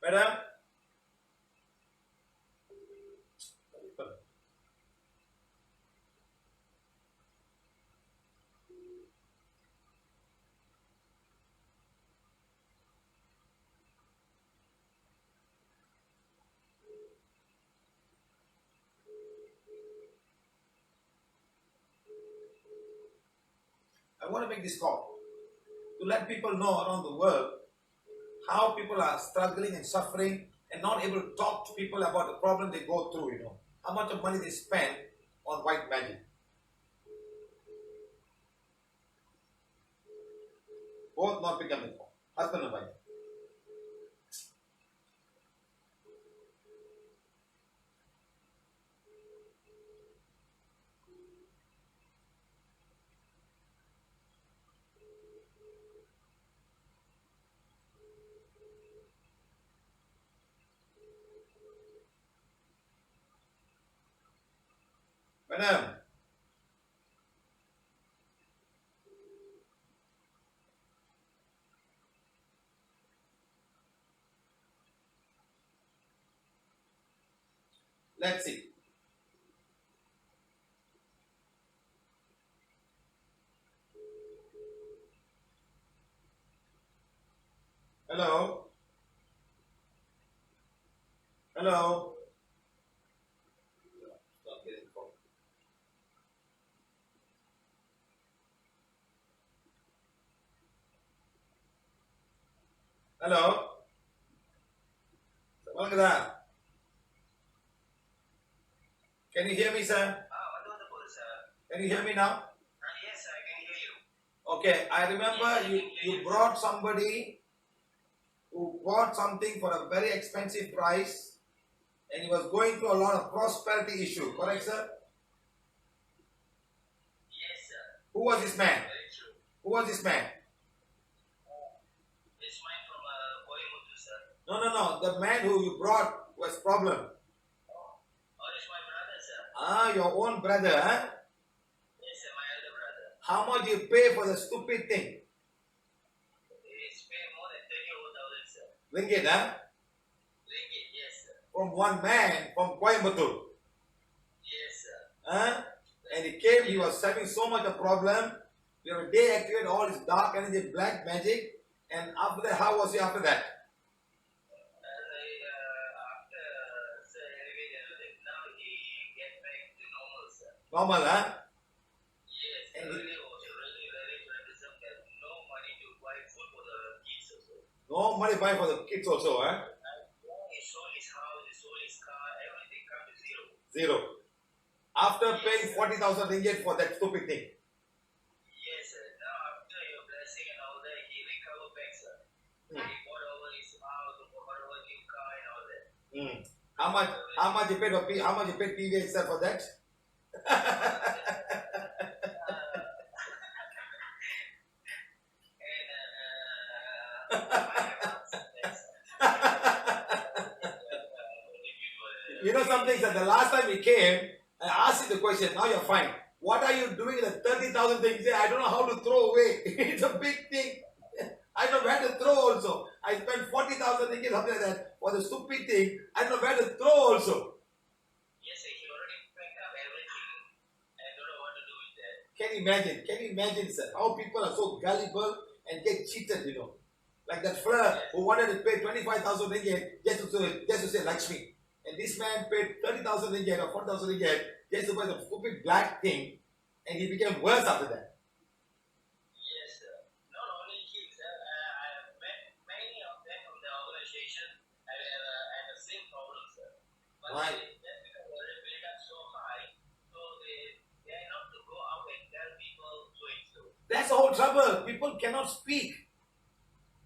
Madam. I want to make this call to let people know around the world how people are struggling and suffering and not able to talk to people about the problem they go through, how much of money they spend on white magic. Both not becoming husband and wife. Madam. Let's see. Hello? Hello? Stop getting the phone. Hello? Can you hear me, sir? Can you hear me now? Yes, I can hear you. Okay, I remember you brought somebody who bought something for a very expensive price and he was going through a lot of prosperity issue, correct, sir? Yes, sir. Who was this man? Very true. Who was this man? It's mine from Coimbatore, sir. No. The man who you brought was problem. Oh, it's my brother, sir. Ah, your own brother, huh? Yes, sir, my elder brother. How much you pay for the stupid thing? He's paid more than 34,000, sir. Ringgit, huh? Ringgit, yes, sir. From one man from Coimbatore. Yes, sir. Huh? And he came, he was having so much a problem. They activated all his dark energy, black magic. And after that, how was he after that? After Normal, huh? Yes, And really very troublesome. There's no money to buy food for the kids also. no money buy for the kids also, huh? He sold his house, he sold his car, everything come to zero. Zero. After paying 40,000 ringgit for that stupid thing. Yes, sir. Now after your blessing and all that, he recovered back, sir. He bought over his house, bought over new car and all that. How much you paid for how much you paid PVH sir for that? You know something, sir? The last time he came, I asked him the question, now you're fine. What are you doing with the 30,000 things? He said, I don't know how to throw away. It's a big thing. I don't know where to throw also. I spent 40,000 ringgit, something like that, for the stupid thing. I don't know where to throw also. Yes, sir, he already packed up everything. I don't know what to do with that. Can you imagine, sir, how people are so gullible and get cheated, you know. Like that fella who wanted to pay 25,000 ringgit just to say Lakshmi. And this man paid 30,000 ringgit or 4,000 ringgit just to buy the stupid black thing, and he became worse after that. Yes, sir. Not only kids, I have met many of them from the organization and the same problem, sir. But Right. that's because they build up so high, so they are not to go out and tell people so and so. That's the whole trouble. People cannot speak.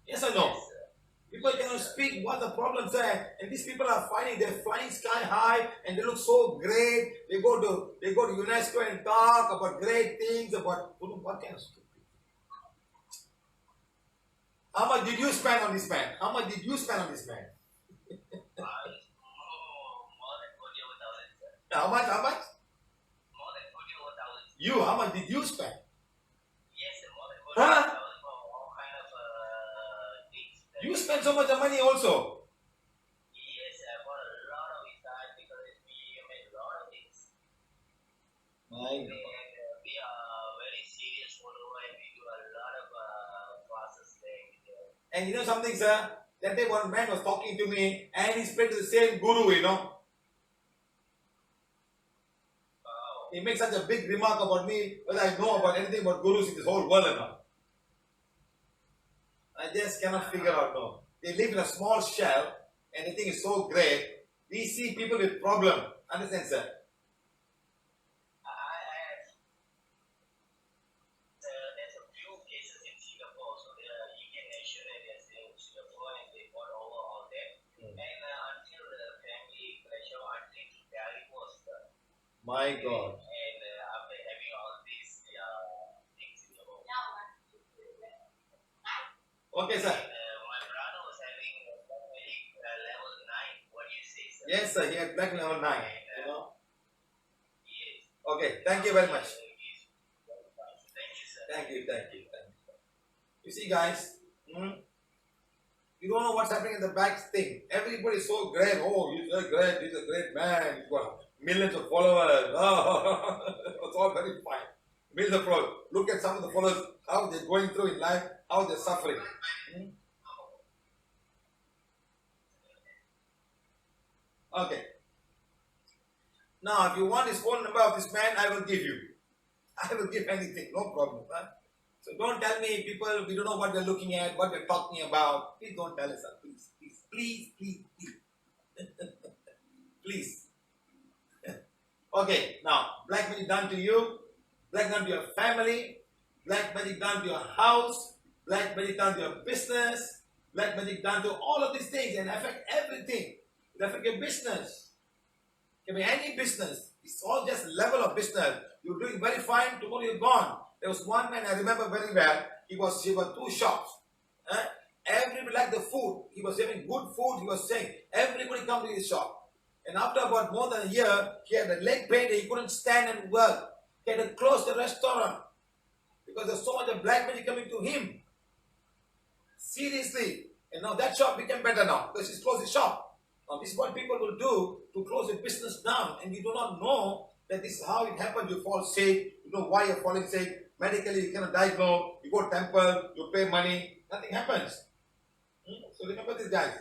Yes or no? Yes, sir. People cannot speak what the problems are, and these people are finding they're flying sky high and they look so great. They go to UNESCO and talk about great things about what kind of stupid. How much did you spend on this man? How much did you spend on this man? More than 41,000, sir. How much? More than 41,000. You, how much did you spend? Yes, sir. More than Huh? 41,000 for all kind of things. You spend so much money also. Yes, I bought a lot of his time because we made a lot of things. My And we are very serious follower and we do a lot of classes there. And you know something, sir? That day one man was talking to me and he spoke to the same guru, you know. Wow. He makes such a big remark about me, whether I know about anything about gurus in this whole world or not. I just cannot figure out, no. They live in a small shell and they think it's so great. We see people with problem. Understand, sir? There's a few cases in Singapore, so they are Indian nation and they're staying in Singapore and they bought over all that. And until the family pressure, until their divorce. My God. And after having all these things in the home. Okay, sir. My brother was having level 9. What do you say, sir? Yes, sir. He had black level 9. You know. Yes. Okay. Thank you very much. Thank you, sir. Thank you. You see, guys, you don't know what's happening in the back thing. Everybody's so great. Oh, he's a great man. He's got millions of followers. Oh, it's all very fine. Millions of followers. Look at some of the followers, how they're going through in life, how they're suffering. Okay. Now, if you want his phone number of this man, I will give you. I will give anything, no problem. Huh? So don't tell me, people, we don't know what they're looking at, what they're talking about. Please don't tell us that. Please. Please. Okay, now, black magic done to you, black done to your family, black magic done to your house, black magic done to your business, black magic done to all of these things and affect everything. It affects your business. It can be any business. It's all just level of business. You're doing very fine, tomorrow you're gone. There was one man I remember very well. He was 2 shops. Everybody liked the food. He was having good food. He was saying, everybody come to his shop. And after about more than a year, he had a leg pain. He couldn't stand and work. He had to close the restaurant because there's so much of black magic coming to him. Seriously. And now that shop became better now because he's closed his shop. Now this is what people will do to close your business down. And you do not know that this is how it happens. You fall sick. You know why you're falling sick. Medically, you cannot diagnose. You go to temple. You pay money. Nothing happens. So remember this, guys.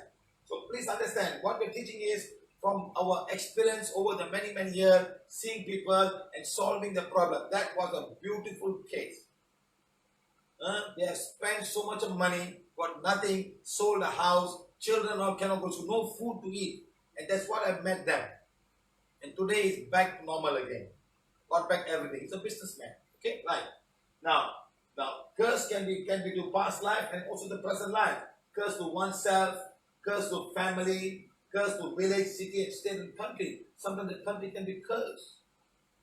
So please understand, what we're teaching is from our experience over the many, many years, seeing people and solving the problem. That was a beautiful case. They have spent so much of money, got nothing, sold a house, children all cannot go, so no food to eat. And that's what I met them. And today is back to normal again. Got back everything. He's a businessman. Okay, right. Now, curse can be to past life and also the present life. Curse to oneself, curse to family, curse to village, city, and state and country. Sometimes the country can be cursed.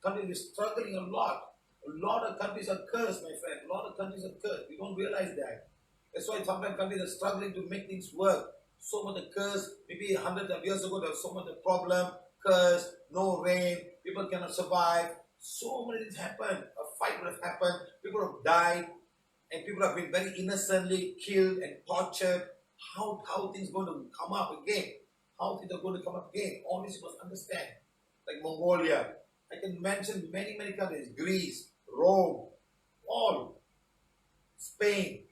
Country is struggling a lot. A lot of countries are cursed, my friend. A lot of countries are cursed. We don't realize that. That's why sometimes countries are struggling to make things work. So much of curse. Maybe hundreds of years ago there was so much of problem. Curse, no rain, people cannot survive. So many things happen. A fight would have happened. People have died, and people have been very innocently killed and tortured. How things going to come up again? How things are going to come up again? All this you must understand. Like Mongolia, I can mention many countries: Greece, Rome, all, Spain.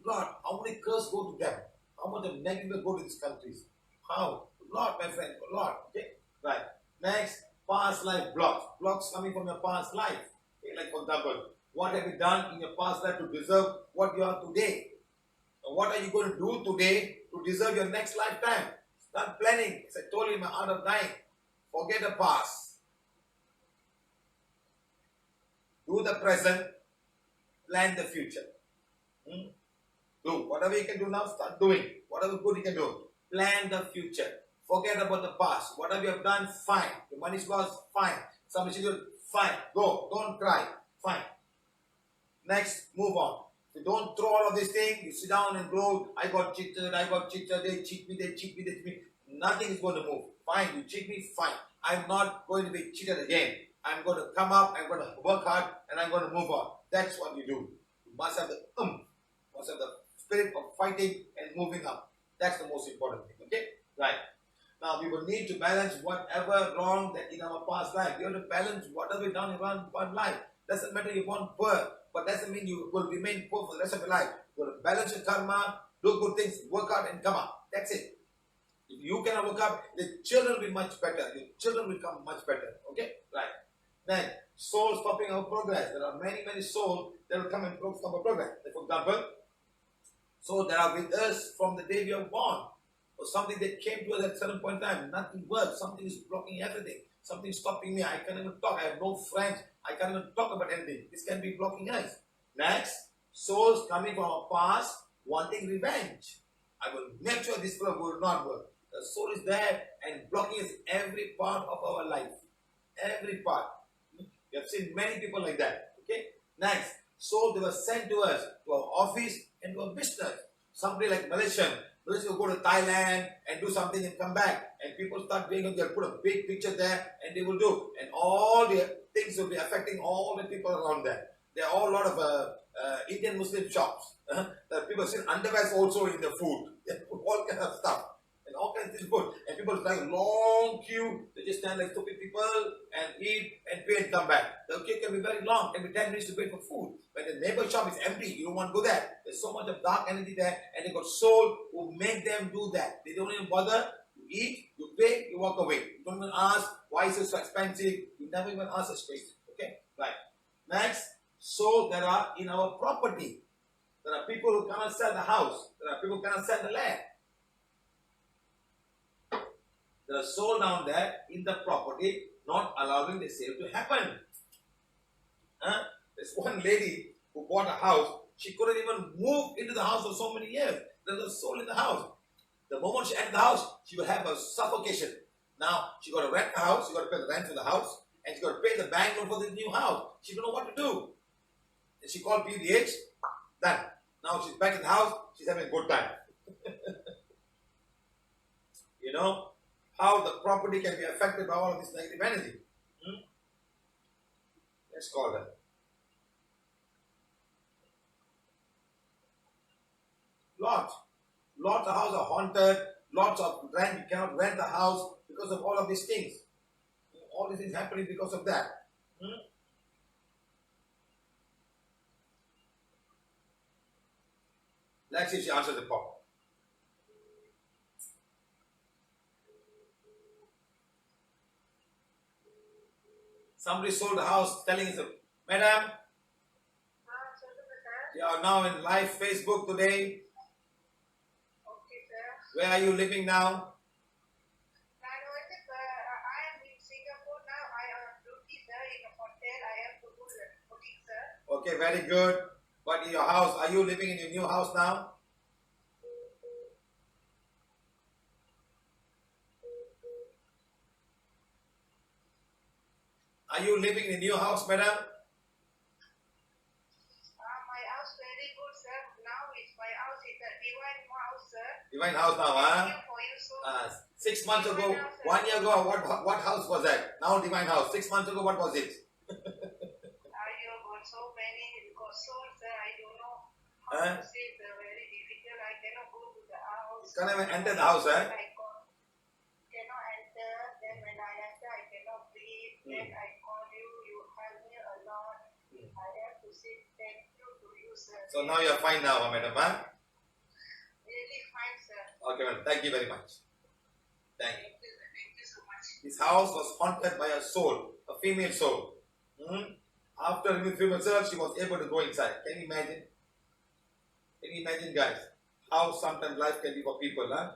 Lord, how many curse go to them? How much of negative go to these countries? How? Lord, my friend, Lord. Okay, right. Next, past life blocks. Blocks coming from your past life. Okay, like for example, what have you done in your past life to deserve what you are today? And what are you going to do today to deserve your next lifetime? Start planning. As I told you in my art of dying, forget the past. Do the present, plan the future. Do whatever you can do now, start doing. Whatever good you can do. Plan the future. Forget about the past. Whatever you have done, fine. Your money's lost, fine. Somebody should do, fine. Go. Don't cry. Fine. Next, move on. You don't throw all of these things. You sit down and grow. I got cheated. They cheat me. Nothing is going to move. Fine. You cheat me, fine. I'm not going to be cheated again. I'm going to come up, I'm going to work hard, and I'm going to move on. That's what you do. You must have the must have the spirit of fighting and moving up. That's the most important thing. Okay? Right. Now, we will need to balance whatever wrong that in our past life. We have to balance whatever we've done in one life. Doesn't matter if you're born poor, but doesn't mean you will remain poor for the rest of your life. You have to balance your karma, do good things, work hard, and come up. That's it. If you cannot work up, the children will be much better. Your children will come much better. Okay? Right. Then, souls stopping our progress. There are many souls that will come and stop our progress. Like for example, souls that are with us from the day we are born. Or something that came to us at a certain point in time. Nothing works. Something is blocking everything. Something is stopping me. I can't even talk. I have no friends. I can't even talk about anything. This can be blocking us. Next, souls coming from our past wanting revenge. I will make sure this program will not work. The soul is there and blocking us every part of our life. Every part. We have seen many people like that. Okay? Next, so they were sent to us, to our office and to our business. Somebody like Malaysian will go to Thailand and do something and come back. And people start doing it, they'll put a big picture there and they will do. And all the things will be affecting all the people around there. There are all a lot of Indian Muslim shops. There are people selling underwears also in the food. They put all kinds of stuff. And all kinds of food. And people stand long queue. They just stand like stupid people and eat and pay and come back. The queue can be very long. Can be 10 minutes to pay for food. When the neighbor shop is empty, you don't want to go there. There's so much of dark energy there. And they got soul who make them do that. They don't even bother. You eat, you pay, you walk away. You don't even ask why is it so expensive. You never even ask such questions. Okay? Right. Next, souls that are in our property. There are people who cannot sell the house. There are people who cannot sell the land. There are souls down there in the property not allowing the sale to happen. There's one lady who bought a house. She couldn't even move into the house for so many years. There's a soul in the house. The moment she entered the house, she will have a suffocation. Now, she got to rent the house. She got to pay the rent for the house. And she got to pay the bank loan for the new house. She don't know what to do. And she called PVH. Done. Now she's back in the house. She's having a good time. You know how the property can be affected by all of this negative energy. Let's call that. Lots of houses are haunted. Lots of rent. You cannot rent the house because of all of these things. All these things happening because of that. Let's see if she answers the call. Somebody sold a house telling us, Madam, you are now in live Facebook today. Okay, sir. Where are you living now? I am in Singapore now. I am on duty, sir, in a hotel. I have to do the booking, sir. Okay, very good. But in your house, are you living in your new house now? Are you living in a new house, madam? My house very good, sir. Now it's my house is a divine house, sir. Divine house now, huh? Thank you for you so 6 months ago, 1 year ago, what house was that? Now divine house. 6 months ago, what was it? You got so many souls, sir. I don't know how Huh? to say it. Very difficult. I cannot go to the house. You can't even enter the house, eh? I cannot enter. Then when I enter, I cannot breathe. Then I call you. You help me a lot. I have to say thank you to you, sir. So now you are fine now, madam, huh? Really fine, sir. Okay, madam. Thank you very much. Thank you. Thank you so much. His house was haunted by a soul, a female soul. After removing female soul, she was able to go inside. Can you imagine? Can you imagine, guys, how sometimes life can be for people, huh?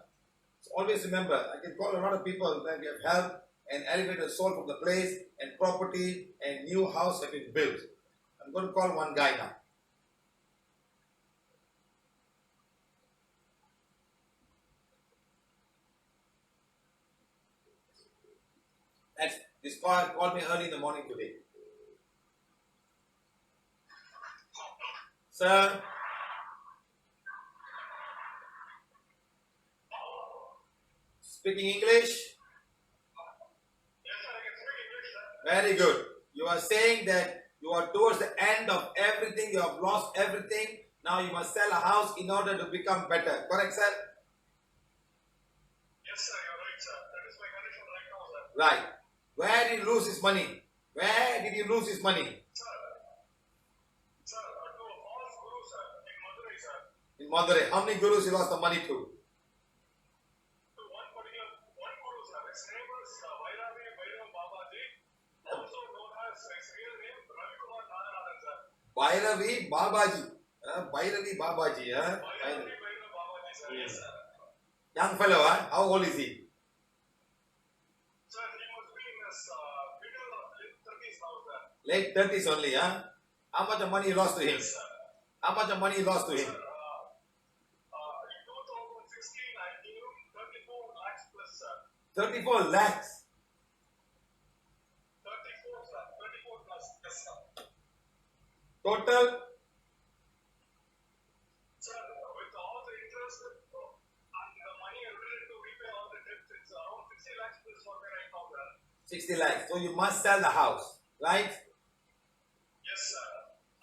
So always remember, I can call a lot of people when we have helped and elevated soul from the place and property and new house have been built. I'm going to call one guy now. This guy called me early in the morning today. Sir, speaking English? Yes, sir, I can speak English, sir. Very good. You are saying that you are towards the end of everything, you have lost everything. Now you must sell a house in order to become better. Correct, sir? Yes, sir, you're right, sir. That is my condition right now, sir. Right. Where did he lose his money? Where did he lose his money? Sir, to a false guru, sir, in Madurai, sir. In Madurai. How many gurus he lost the money to? To one guru, sir. His name is Vairavi Bhairav Babaji, also known as his real name, Ravikumar Naganathan, sir. Bhairavi Babaji. Bhairavi Babaji. Vairavi Bhairav Babaji, sir. Yes, sir. Young fellow, how old is he? Sir, he must be in his middle of late 30s now, sir. Late 30s only, huh? How much of money you lost to him? Yes, sir. How much of money you lost to him? Sir, in 2016, I gave him 34 lakhs plus, sir. 34 lakhs. 34, sir. 34 plus, yes, sir. Total? Sir, with all the interest and the money available to repay all the debts, it's around 60 lakhs plus for me right now, sir. 60 lakhs. So you must sell the house, right? Yes, sir.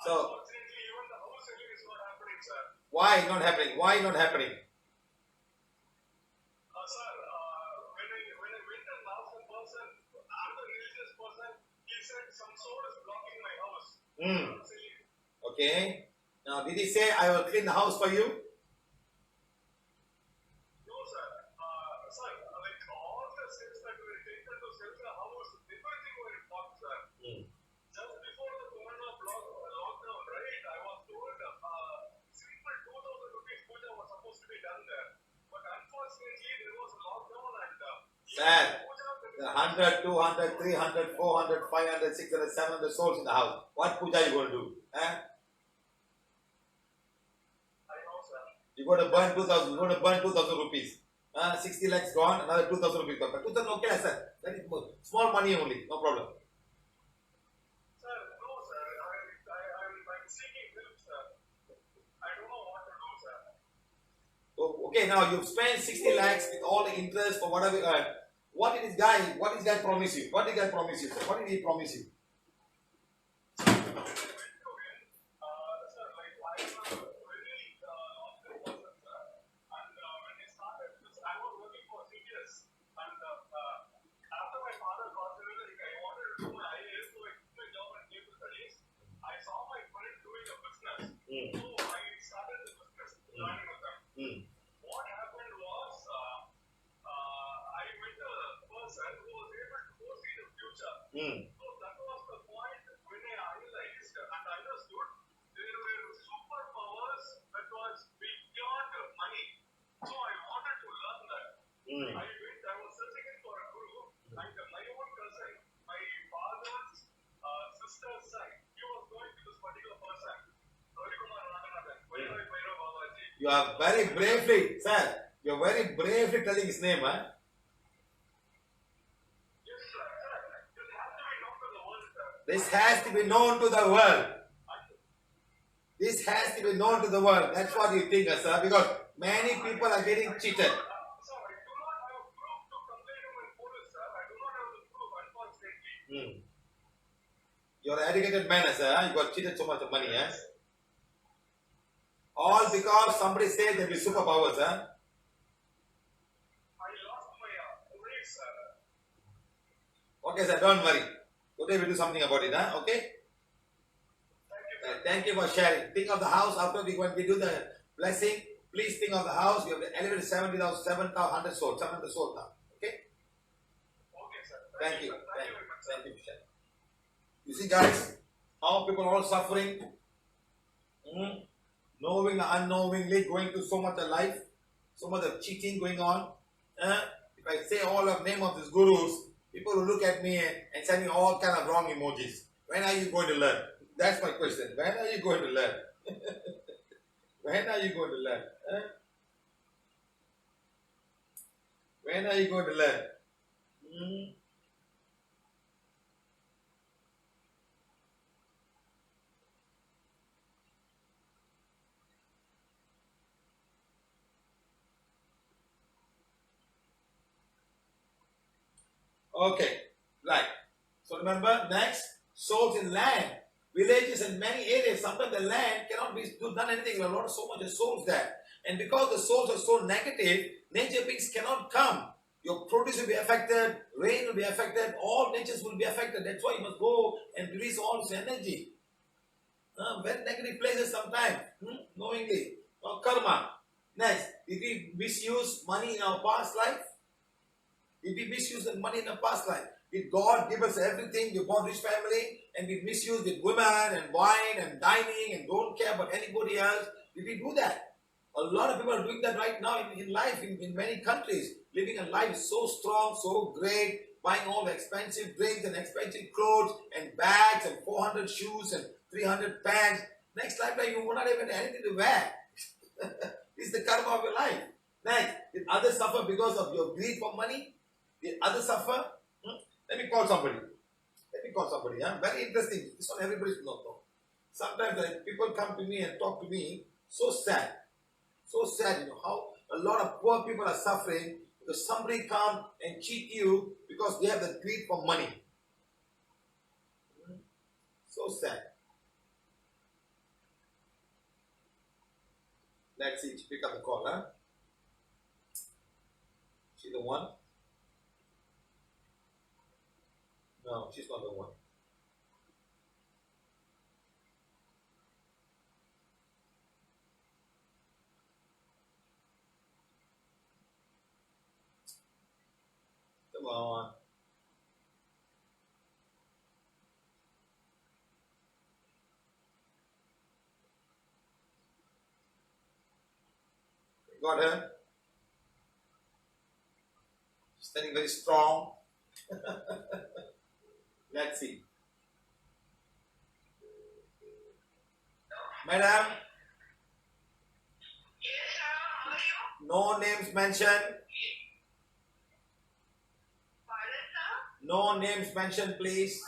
So- Unfortunately, even the house selling is not happening, sir. Why not happening? Why not happening? Sir, when I went and asked the person, another religious person, he said some soul is blocking my house. Not selling. Okay. Now, did he say, I will clean the house for you? No, sir. Sir, like all the steps that were taken to sell the house, everything were blocked, sir. Just before the Corona lockdown, right, I was told simple 2,000 rupees puja was supposed to be done there. But unfortunately, there was a lockdown and Sir, puja, there are 100, 200, 300, 400, 500, 600, 700 souls in the house. What puja you going to do? I know, sir. You got to burn 2,000. You got to burn 2,000 rupees. 60 lakhs gone, another 2,000 rupees gone. But 2,000 okay, sir. That is small money only. No problem. Sir, no, sir. I'm seeking help, sir. I don't know what to do, sir. So, okay, now you've spent 60 lakhs with all the interest for whatever you earn. What did this guy promise you? What did God promise you, sir? What did he promise you? Sir, like I am a very long-term person, sir. And when I started this, I was working for 6 years. And after my father got married, I wanted to do my IAS, so I quit my job and came to studies. I saw my friend doing a business, so I started the business, joining with them. What happened was, I met a person who was able to foresee the future. So that was You are very bravely, sir. You are very bravely telling his name, huh? This has to be known to the world. This has to be known to the world. That's what you think, sir. Because many people are getting cheated. You're an educated man, sir. You got cheated so much of money, eh? All because somebody said there will be superpowers, huh? Okay, sir, don't worry. Today we'll do something about it, huh? Okay? Thank you for sharing. Think of the house after when we do the blessing. Please think of the house. We have elevated 70,000, 7,100 souls, 700 souls now. Okay? Okay, sir. Thank you. Thank you for sharing. You see, guys, how people are all suffering, knowing or unknowingly, going through so much of life, so much of cheating going on. If I say all of name of these gurus, people will look at me and send me all kind of wrong emojis. When are you going to learn? That's my question. When are you going to learn? When are you going to learn? When are you going to learn? Okay, right. So remember, next, souls in land, villages and many areas. Sometimes the land cannot be done anything. There are so much of souls there. And because the souls are so negative, nature beings cannot come. Your produce will be affected, rain will be affected, all natures will be affected. That's why you must go and release all this energy. Very negative places sometimes, knowingly. Karma. Next, did we misuse money in our past life? Did we misuse the money in the past life? Did God give us everything? We bought rich family and we misused it, women and wine and dining and don't care about anybody else. Did we do that? A lot of people are doing that right now in life, in many countries. Living a life so strong, so great, buying all the expensive drinks and expensive clothes and bags and 400 shoes and 300 pants. Next lifetime you will not even have anything to wear. This is the karma of your life. Next, did others suffer because of your greed for money? Did others suffer? Let me call somebody. Very interesting. This one everybody should know. Sometimes people come to me and talk to me, so sad. So sad, how a lot of poor people are suffering because somebody come and cheat you because they have the greed for money. So sad. Let's see, pick up the call, huh? She the one? No, she's not the one. Come on. Got her? Standing very strong. Let's see. Madam? Yes, sir. How are you? No names mentioned. Pardon, sir? No names mentioned, please.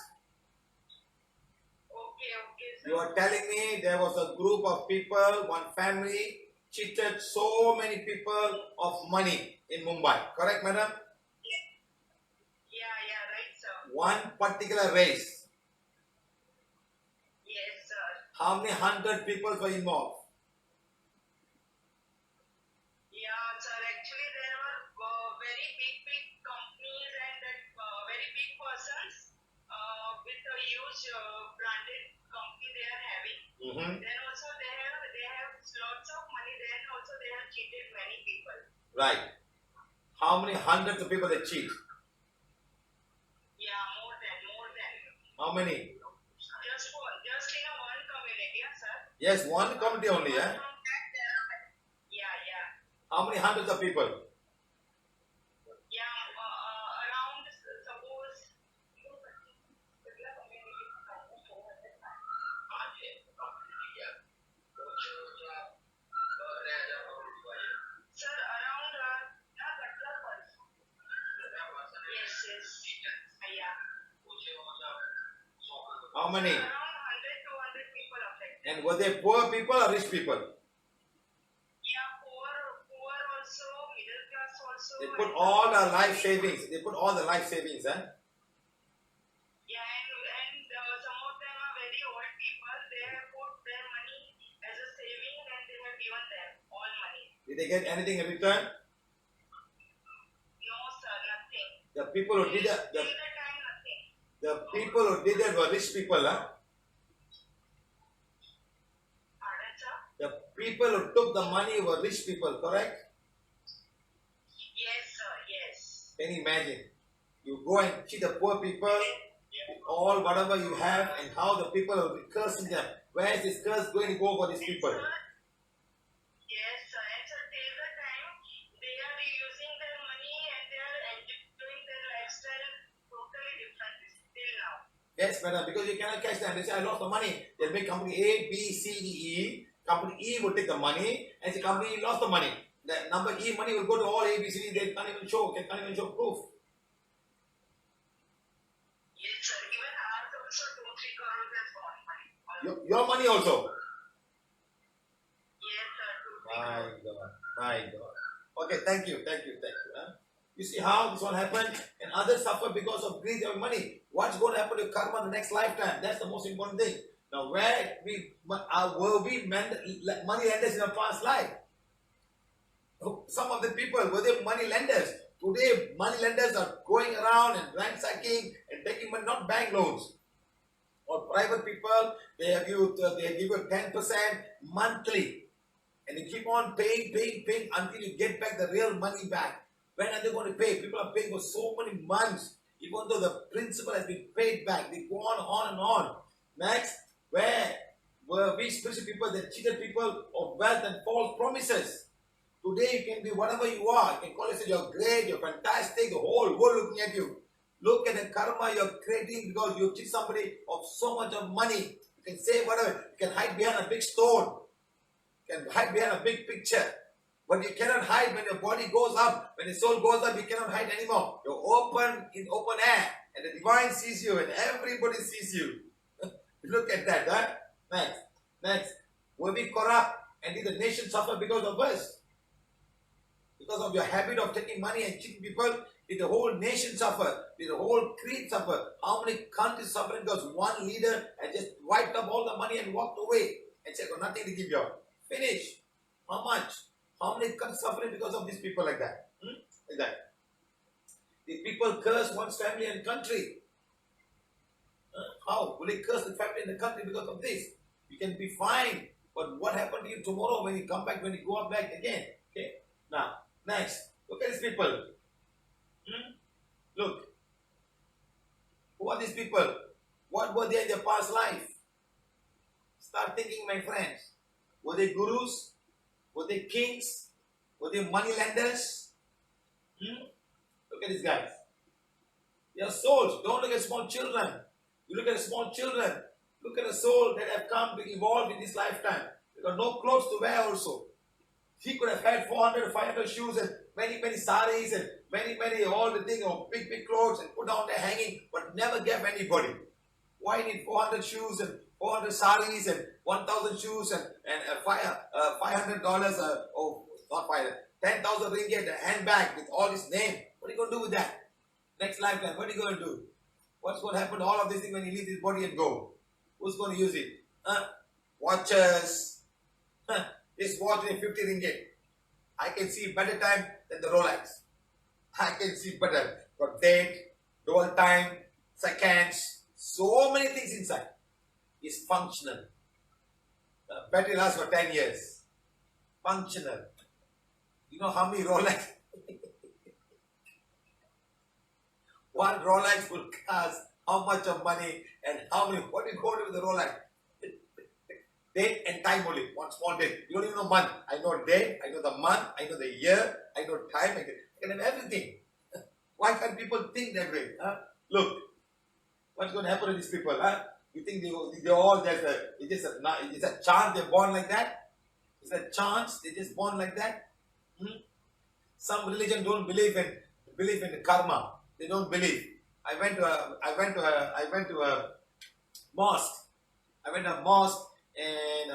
Okay, sir. You are telling me there was a group of people, one family, cheated so many people of money in Mumbai. Correct, madam? Yeah, right, sir. One particular race. Yes, sir. How many hundred people were involved? Yeah, sir. Actually, there were very big companies and very big persons with a huge branded company they are having. Then also they have lots of money. Then also they have cheated many people. Right. How many hundreds of people they cheat? Yeah, more than. How many? Just in a one community, sir. Yes, one community only, eh? Yeah. How many hundreds of people? Yeah, around suppose. many? Around 100 to 100 people affected. And were they poor people or rich people? Yeah, poor also, middle class also. They put and all the some life rich savings. They put all the life savings, eh? Yeah, and some of them are very old people. They have put their money as a saving and they have given them all money. Did they get anything in return? No, sir, nothing. The people who did that, Till the time, nothing. the people who did that were rich people, huh? Pardon, sir? The people who took the money were rich people, correct? Yes, sir, yes. Can you imagine? You go and cheat the poor people, all whatever you have, and how the people will be cursing them. Where is this curse going to go for these people? Yes, sir. And sir, till the time they are using their money and they are enjoying their lifestyle totally different till now. Yes, madam, because you cannot catch them. They say, I lost the money. They'll make company A, B, C, D, E. Company E will take the money, and the company E lost the money. The number E money will go to all A, B, C, D. They can't even show proof. Yes, sir. Even ours also 2-3 crores has gone money. Your money also. Yes, sir. 2-3 My crores. God, my God. Okay, thank you. Huh? You see how this one happened, and others suffer because of greed of money. What's going to happen to karma in the next lifetime? That's the most important thing. Now, were we money lenders in a past life? Some of the people were they money lenders. Today, money lenders are going around and ransacking and taking money, not bank loans. Or private people, they give you 10% monthly. And you keep on paying until you get back the real money back. When are they going to pay? People are paying for so many months. Even though the principal has been paid back, they go on and on. Next, where were we spiritual people that cheated people of wealth and false promises? Today you can be whatever you are. You can call yourself you're great, you're fantastic, the whole world looking at you. Look at the karma you're creating because you cheat somebody of so much of money. You can say whatever. You can hide behind a big stone. You can hide behind a big picture. But you cannot hide when your body goes up. When the soul goes up, you cannot hide anymore. You're open in open air. And the divine sees you and everybody sees you. Look at that, huh? Next. Were we corrupt and did the nation suffer because of us? Because of your habit of taking money and cheating people, did the whole nation suffer? Did the whole creed suffer? How many countries suffering because one leader had just wiped up all the money and walked away and said, "Got nothing to give you." Finish. How much? How many countries suffering because of these people like that? Like that. Did people curse one's family and country? How? Will they curse the family and the country because of this? You can be fine. But what happened to you tomorrow when you come back, when you go up back again? Okay. Now, next. Look at these people. Look. Who are these people? What were they in their past life? Start thinking, my friends. Were they gurus? Were they kings? Were they money lenders? Look at these guys. They are souls. Don't look at small children. You look at small children. Look at a soul that have come to evolve in this lifetime. They got no clothes to wear also. He could have had 400 or 500 shoes and many saris and many all the things of big clothes and put down there hanging, but never gave anybody. Why need 400 shoes and 400 saris and 1,000 shoes and $500 or not 500, 10,000 ringgit a handbag with all his name? What are you going to do with that? Next lifetime, what are you going to do? What's going to happen to all of this thing when you leave this body and go? Who's going to use it? Watches. This watch is 50 ringgit. I can see better time than the Rolex. I can see better. Got date, dual time, seconds, so many things inside. It's functional. Battery lasts for 10 years. Functional. You know how many Rolex? One Rolex will cost how much of money and how many, what do you go to with the Rolex? Date and time only, one small date. You don't even know month. I know date, I know the month, I know the year, I know time, I can have everything. Why can't people think that way? Look, what's going to happen to these people? You think they're all it's just a chance they're born like that? It's a chance they just born like that? Some religion don't believe in the karma. They don't believe. I went to mosque. I went to a mosque in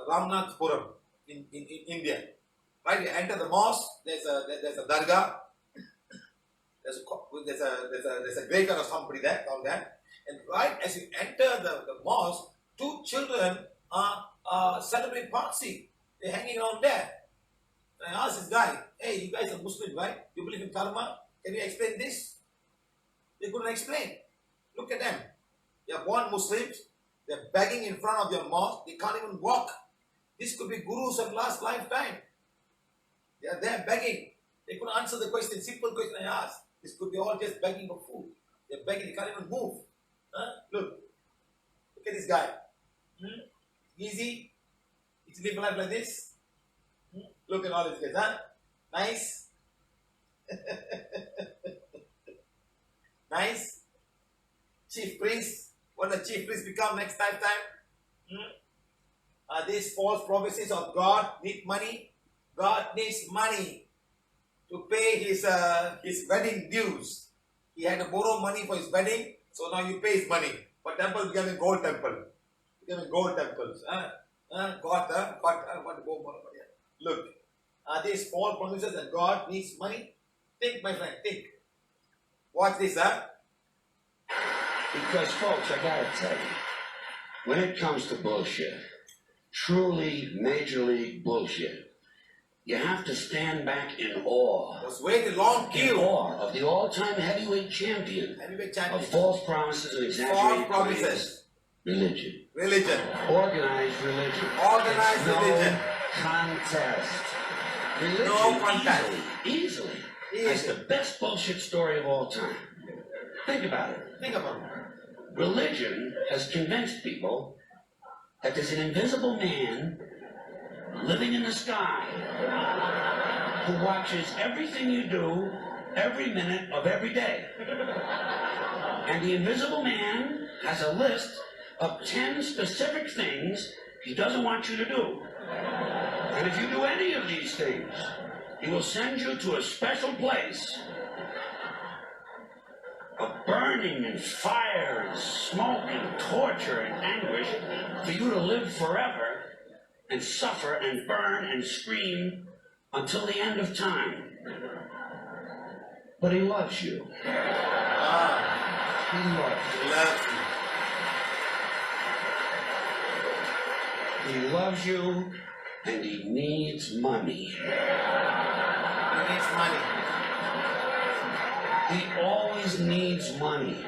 Ramnathpuram in India. Right, you enter the mosque. There's a dargah. There's a graveyard or somebody there down there. And right as you enter the mosque, two children are celebrating Parsi. They're hanging around there. And I asked this guy, hey, you guys are Muslim, right? You believe in karma? Can you explain this? They couldn't explain. Look at them. They are born Muslims. They're begging in front of your mosque. They can't even walk. This could be gurus of last lifetime. They are there begging. They couldn't answer the question, simple question I asked. This could be all just begging for food. They're begging, they can't even move. Huh? Look at this guy. Easy. It's live life like this. Look at all these guys, huh? Nice. Nice. Chief priest. What the chief priest become next lifetime? Are these false prophecies of God need money? God needs money to pay his wedding dues. He had to borrow money for his wedding, so now you pay his money. But temple becoming gold temple. Becoming gold temples. Look, are these false promises that God needs money? Think, my friend, think. Watch this, Because, folks, I gotta tell you, when it comes to bullshit, truly, majorly bullshit, you have to stand back in awe. Was waiting long In queue. awe of the all-time heavyweight champion of false promises and exaggerated claims. Religion. Religion. Organized religion. Organized No religion. contest. Religion No contest. easily has the best bullshit story of all time. Think about it. Think about it. Religion has convinced people that there's an invisible man living in the sky who watches everything you do every minute of every day. And the invisible man has a list of 10 specific things he doesn't want you to do. And if you do any of these things, he will send you to a special place of burning and fire and smoke and torture and anguish for you to live forever and suffer and burn and scream until the end of time. But he loves you. He loves you. He loves you and he needs money. He needs money. He always needs money.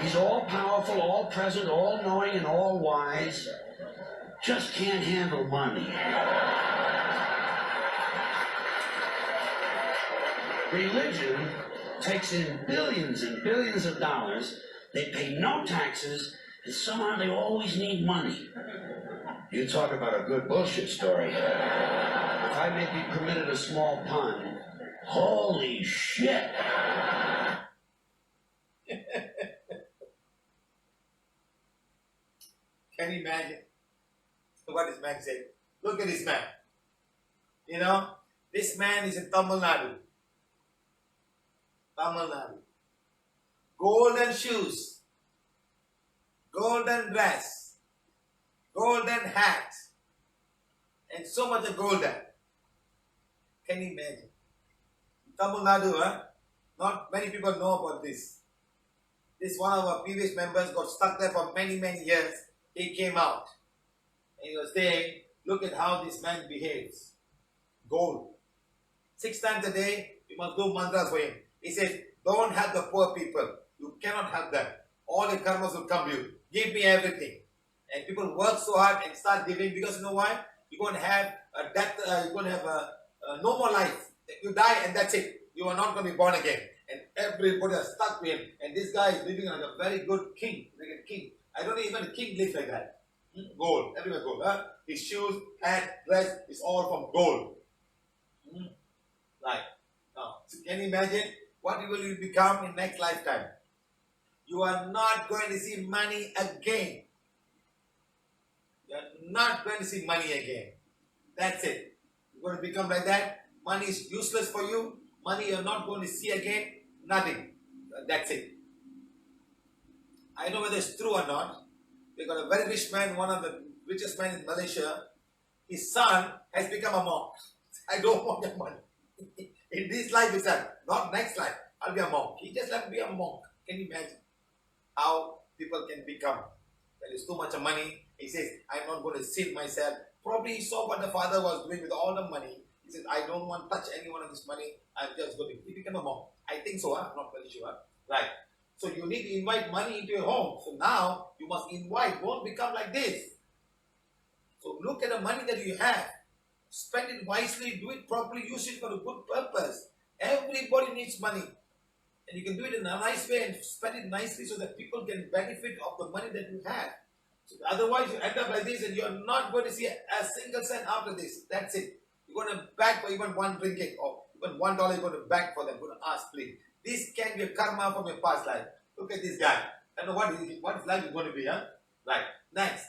He's all powerful, all present, all knowing, and all wise. Just can't handle money. Religion takes in billions and billions of dollars. They pay no taxes, and somehow they always need money. You talk about a good bullshit story. If I may be permitted a small pun, holy shit. Can you imagine what this man said? Look at this man. You know, this man is in Tamil Nadu. Tamil Nadu. Golden shoes, golden dress, golden hat, and so much of golden. Can you imagine? Tamil Nadu, not many people know about this. This one of our previous members got stuck there for many, many years. He came out and he was saying, look at how this man behaves. Gold. 6 times a day, you must do mantras for him. He says, don't help the poor people. You cannot help them. All the karmas will come to you. Give me everything. And people work so hard and start giving because you know why? You're going to have a death, you're going to have a no more life. You die and that's it. You are not going to be born again. And everybody is stuck with him. And this guy is living like a very good king. Like a king. I don't know even a king lives like that. Gold. Everywhere gold. His shoes, hat, dress is all from gold. Right. Now, so can you imagine what will you become in next lifetime? You are not going to see money again. You are not going to see money again. That's it. You're going to become like that. Money is useless for you. Money you're not going to see again. Nothing. That's it. I don't know whether it's true or not. We got a very rich man, one of the richest men in Malaysia. His son has become a monk. I don't want your money. In this life, he said, not next life, I'll be a monk. He just left to be a monk. Can you imagine how people can become? There is too much money. He says, I'm not going to sin myself. Probably he saw what the father was doing with all the money. He says, I don't want to touch any one of this money. I'm just going to. He became a monk. I think so. I'm not very sure. Right. So you need to invite money into your home. So now you must invite. Don't become like this. So look at the money that you have. Spend it wisely. Do it properly. Use it for a good purpose. Everybody needs money. And you can do it in a nice way and spend it nicely so that people can benefit of the money that you have. So otherwise, you end up like this and you're not going to see a single cent after this. That's it. You're going to beg for even one ringgit or even $1 you're going to beg for them. You're going to ask, please. This can be a karma from your past life. Look at this guy. I don't know what his life is going to be. Huh? Right. Next.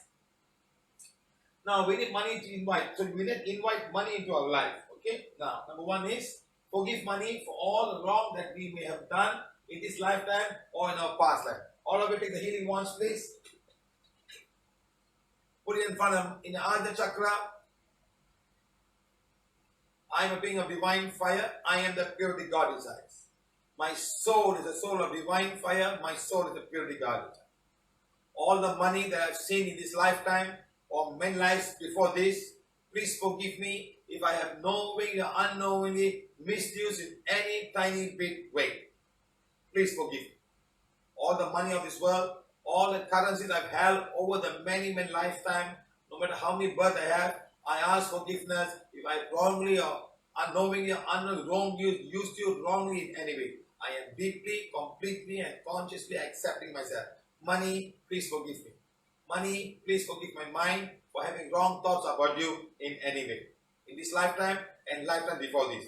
Now, we need money to invite. So, we need to invite money into our life. Okay. Now, number one is forgive money for all the wrong that we may have done in this lifetime or in our past life. All of you take the healing wands, please. Put it in front of in the Ajna Chakra. I am a being of divine fire. I am the purity God inside. My soul is a soul of divine fire. My soul is the purity God inside. All the money that I've seen in this lifetime or many lives before this, please forgive me if I have knowingly or unknowingly misused in any tiny bit way. Please forgive me. All the money of this world, all the currencies I've held over the many lifetimes, no matter how many births I have, I ask forgiveness if I wrongly or unknowingly or unknowingly used you wrongly in any way. I am deeply, completely and consciously accepting myself. Money, please forgive me. Money, please forgive my mind for having wrong thoughts about you in any way. In this lifetime and lifetime before this.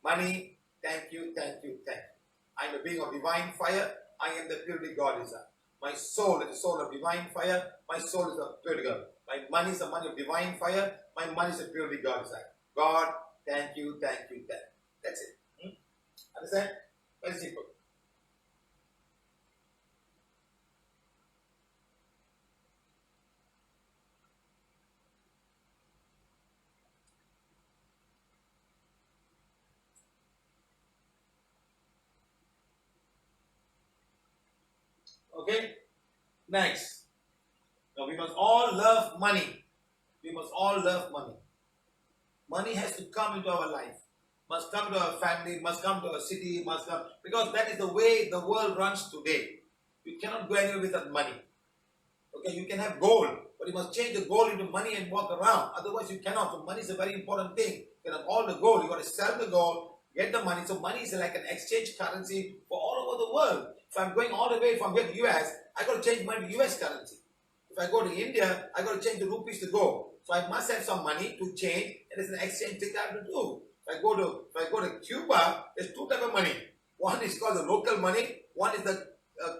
Money, thank you, thank you, thank you. I am a being of divine fire. I am the purity God inside. My soul is the soul of divine fire. My soul is the purity God. My money is the money of divine fire. My money is the purity God inside. God, thank you, thank you, thank you. That's it. Understand? Very simple. Okay? Next. Now we must all love money. We must all love money. Money has to come into our life. Must come to our family, must come to our city, must come. Because that is the way the world runs today. You cannot go anywhere without money. Okay, you can have gold, but you must change the gold into money and walk around. Otherwise you cannot. So money is a very important thing. You can have all the gold. You got to sell the gold, get the money. So money is like an exchange currency for all over the world. If I'm going all the way from here to US, I got to change money to US currency. If I go to India, I got to change the rupees to go. So I must have some money to change, and it's an exchange thing I have to do. If I go to Cuba, there's two types of money. One is called the local money. One is the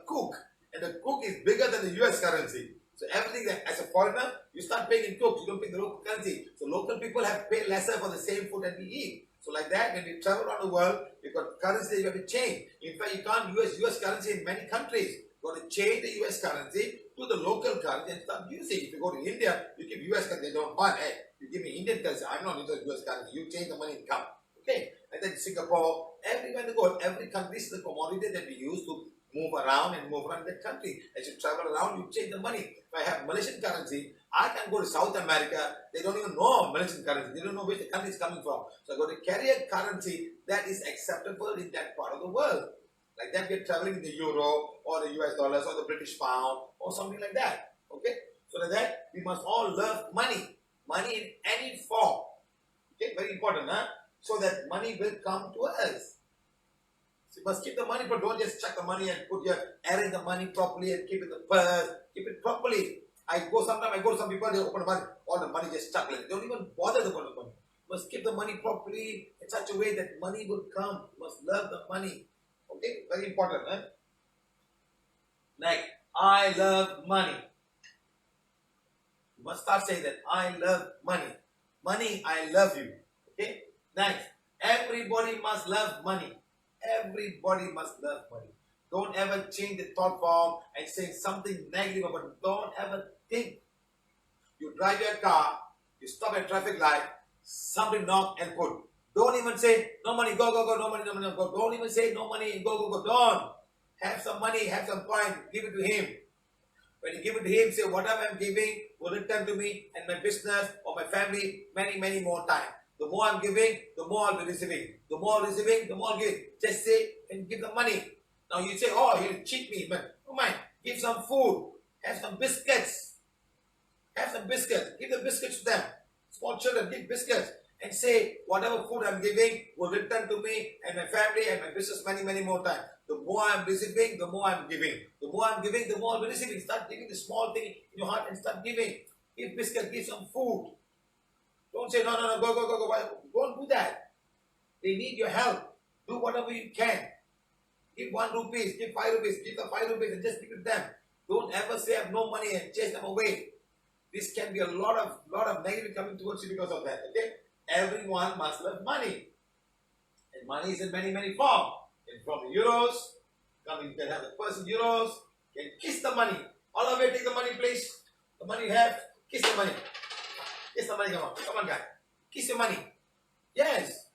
cook, and the cook is bigger than the US currency. So everything that, as a foreigner, you start paying in cooks. You don't pay the local currency. So local people have paid lesser for the same food that we eat. So like that, when we travel around the world, you've got currency that you have to change. In fact, you can't use US currency in many countries. You've got to change the US currency to the local currency and start using. If you go to India, you give US currency, they don't want. Hey, you give me Indian currency, I'm not using US currency. You change the money and come. Okay? And then Singapore, everywhere in the world, every country is the commodity that we use to move around that country. As you travel around, you change the money. If I have Malaysian currency, I can go to South America. They don't even know Malaysian currency. They don't know where the country is coming from. So I got to carry a currency that is acceptable in that part of the world. Like that, we're traveling in the euro or the US dollars or the British pound or something like that. Okay? So like that, we must all love money. Money in any form. Okay? Very important, huh? So that money will come to us. So you must keep the money, but don't just chuck the money and arrange the money properly and keep it in the purse. Keep it properly. Sometimes I go to some people, they open the money, all the money just stuck. They don't even bother to put the money. You must keep the money properly in such a way that money will come. You must love the money. Okay, very important. Huh? Next, I love money. You must start saying that I love money. Money, I love you. Okay, next, everybody must love money. Everybody must love money. Don't ever change the thought form and say something negative about it. Don't ever think. You drive your car, you stop at traffic light, somebody knock and put. Don't even say, no money, go, go, go, no money, no money, go. Don't even say, no money, go, go, go. Don't. Have some money, have some coin, give it to him. When you give it to him, say, whatever I'm giving will return to me and my business or my family many, many more times. The more I'm giving, the more I'll be receiving. The more receiving, the more I'll give. Just say and give the money. Now you say, oh, you cheat me, but don't mind. Give some food, have some biscuits. Have some biscuits. Give the biscuits to them. Small children, give biscuits. And say, whatever food I'm giving will return to me and my family and my business many, many more times. The more I'm receiving, the more I'm giving. The more I'm giving, the more I'll be receiving. Start giving the small thing in your heart and start giving. Give biscuits, give some food. Don't say, no, no, no, go, go, go, go. Don't do that. They need your help. Do whatever you can. Give 1 rupee, give 5 rupees, give the 5 rupees and just give it to them. Don't ever say I have no money and chase them away. This can be a lot of negative coming towards you because of that. Okay? Everyone must love money. And money is in many, many forms. And from euros, you can have the person euros, you can kiss the money. All of you take the money, please. The money you have, kiss the money. Kiss the money, come on. Come on, guy. Kiss your money. Yes.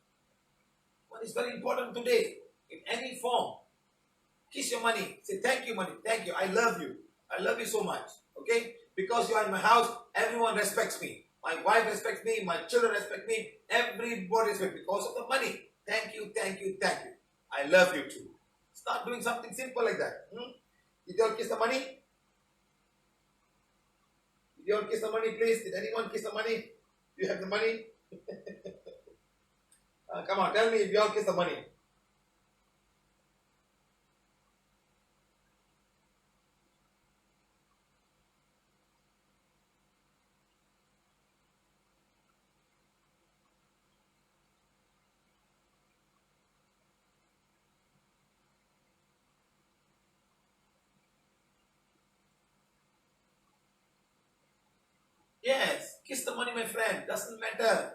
Money is very important today. In any form. Kiss your money. Say, thank you, money. Thank you. I love you. I love you so much. Okay? Because you are in my house, everyone respects me. My wife respects me. My children respect me. Everybody respects me because of the money. Thank you, thank you, thank you. I love you too. Start doing something simple like that. Did you all kiss the money? Did you all kiss the money, please? Did anyone kiss the money? Do you have the money? Come on, tell me if you all kiss the money. Yes, kiss the money, my friend. Doesn't matter.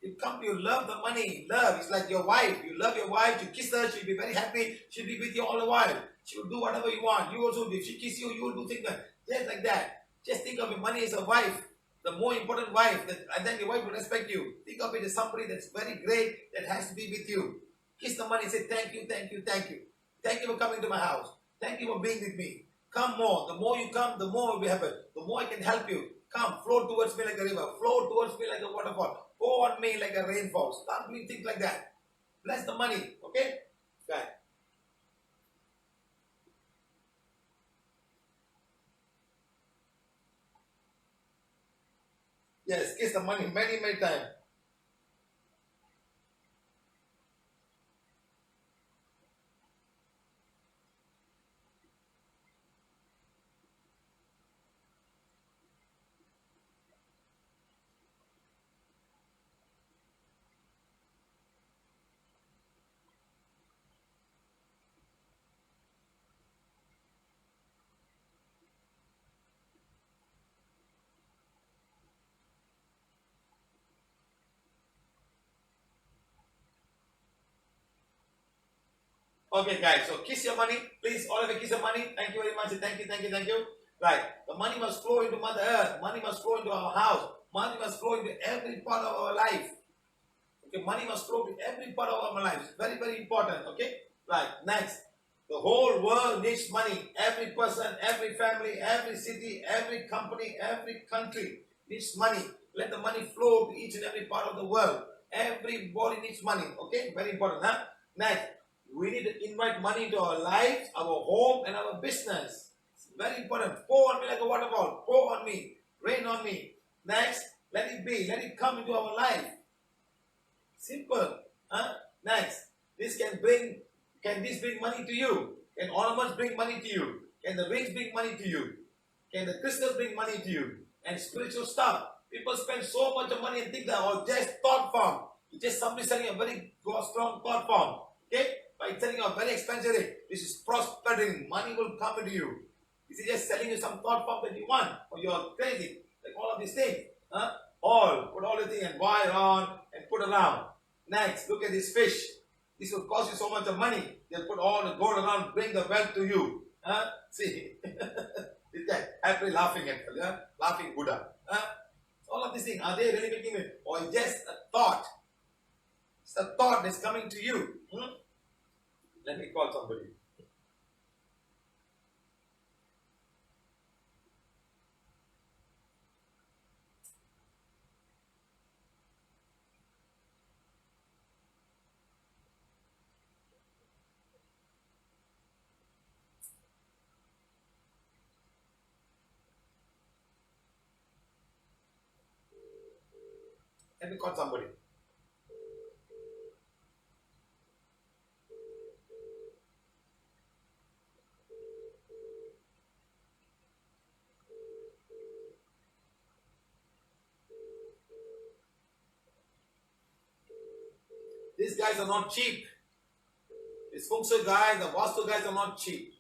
You love the money. Love is like your wife. You love your wife. You kiss her. She'll be very happy. She'll be with you all the while. She will do whatever you want. You also, if she kisses you, you will do things just like that. Just think of your money as a wife. The more important wife. And then your wife will respect you. Think of it as somebody that's very great that has to be with you. Kiss the money. Say thank you, thank you, thank you. Thank you for coming to my house. Thank you for being with me. Come more. The more you come, the more will be happy. The more I can help you. Come, flow towards me like a river. Flow towards me like a waterfall. Go on me like a rainfall. Start doing things like that. Bless the money. Okay? Right. Yes, kiss the money many, many times. Okay, guys, so kiss your money. Please, all of you kiss your money. Thank you very much. Thank you, thank you, thank you. Right. The money must flow into Mother Earth. Money must flow into our house. Money must flow into every part of our life. Okay, money must flow into every part of our life. It's very, very important. Okay? Right. Next. The whole world needs money. Every person, every family, every city, every company, every country needs money. Let the money flow to each and every part of the world. Everybody needs money. Okay? Very important, huh? Next. We need to invite money into our lives, our home, and our business. It's very important. Pour on me like a waterfall. Pour on me. Rain on me. Next, let it be. Let it come into our life. Simple. Huh? Next, can this bring money to you? Can ornaments bring money to you? Can the rings bring money to you? Can the crystals bring money to you? And spiritual stuff. People spend so much of money and think that all just thought form. It's just somebody selling a very strong thought form. Okay? By selling a very expensive rate, this is prospering. Money will come into you. This is just selling you some thought form that you want, or you are crazy, like all of these things. Huh? Put all the things and wire on and put around. Next, look at this fish. This will cost you so much of money. They'll put all the gold around, bring the wealth to you. Huh? See, this guy happily laughing at you, laughing Buddha. Huh? All of these things, are they really making it? Or just a thought? It's a thought that's coming to you. Let me call somebody. Let me call somebody. These guys are not cheap. These Feng Shui guys, the Vastu guys are not cheap.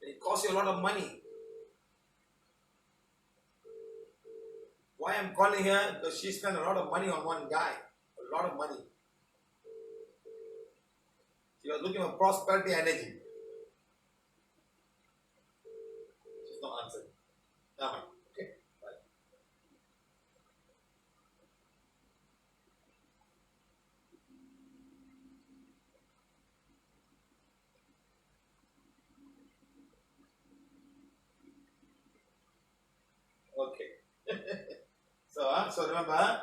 It costs you a lot of money. Why I'm calling her? Because she spent a lot of money on one guy. A lot of money. She was looking for prosperity energy. She's not answering. Never mind. Okay. Bye. Okay. So remember,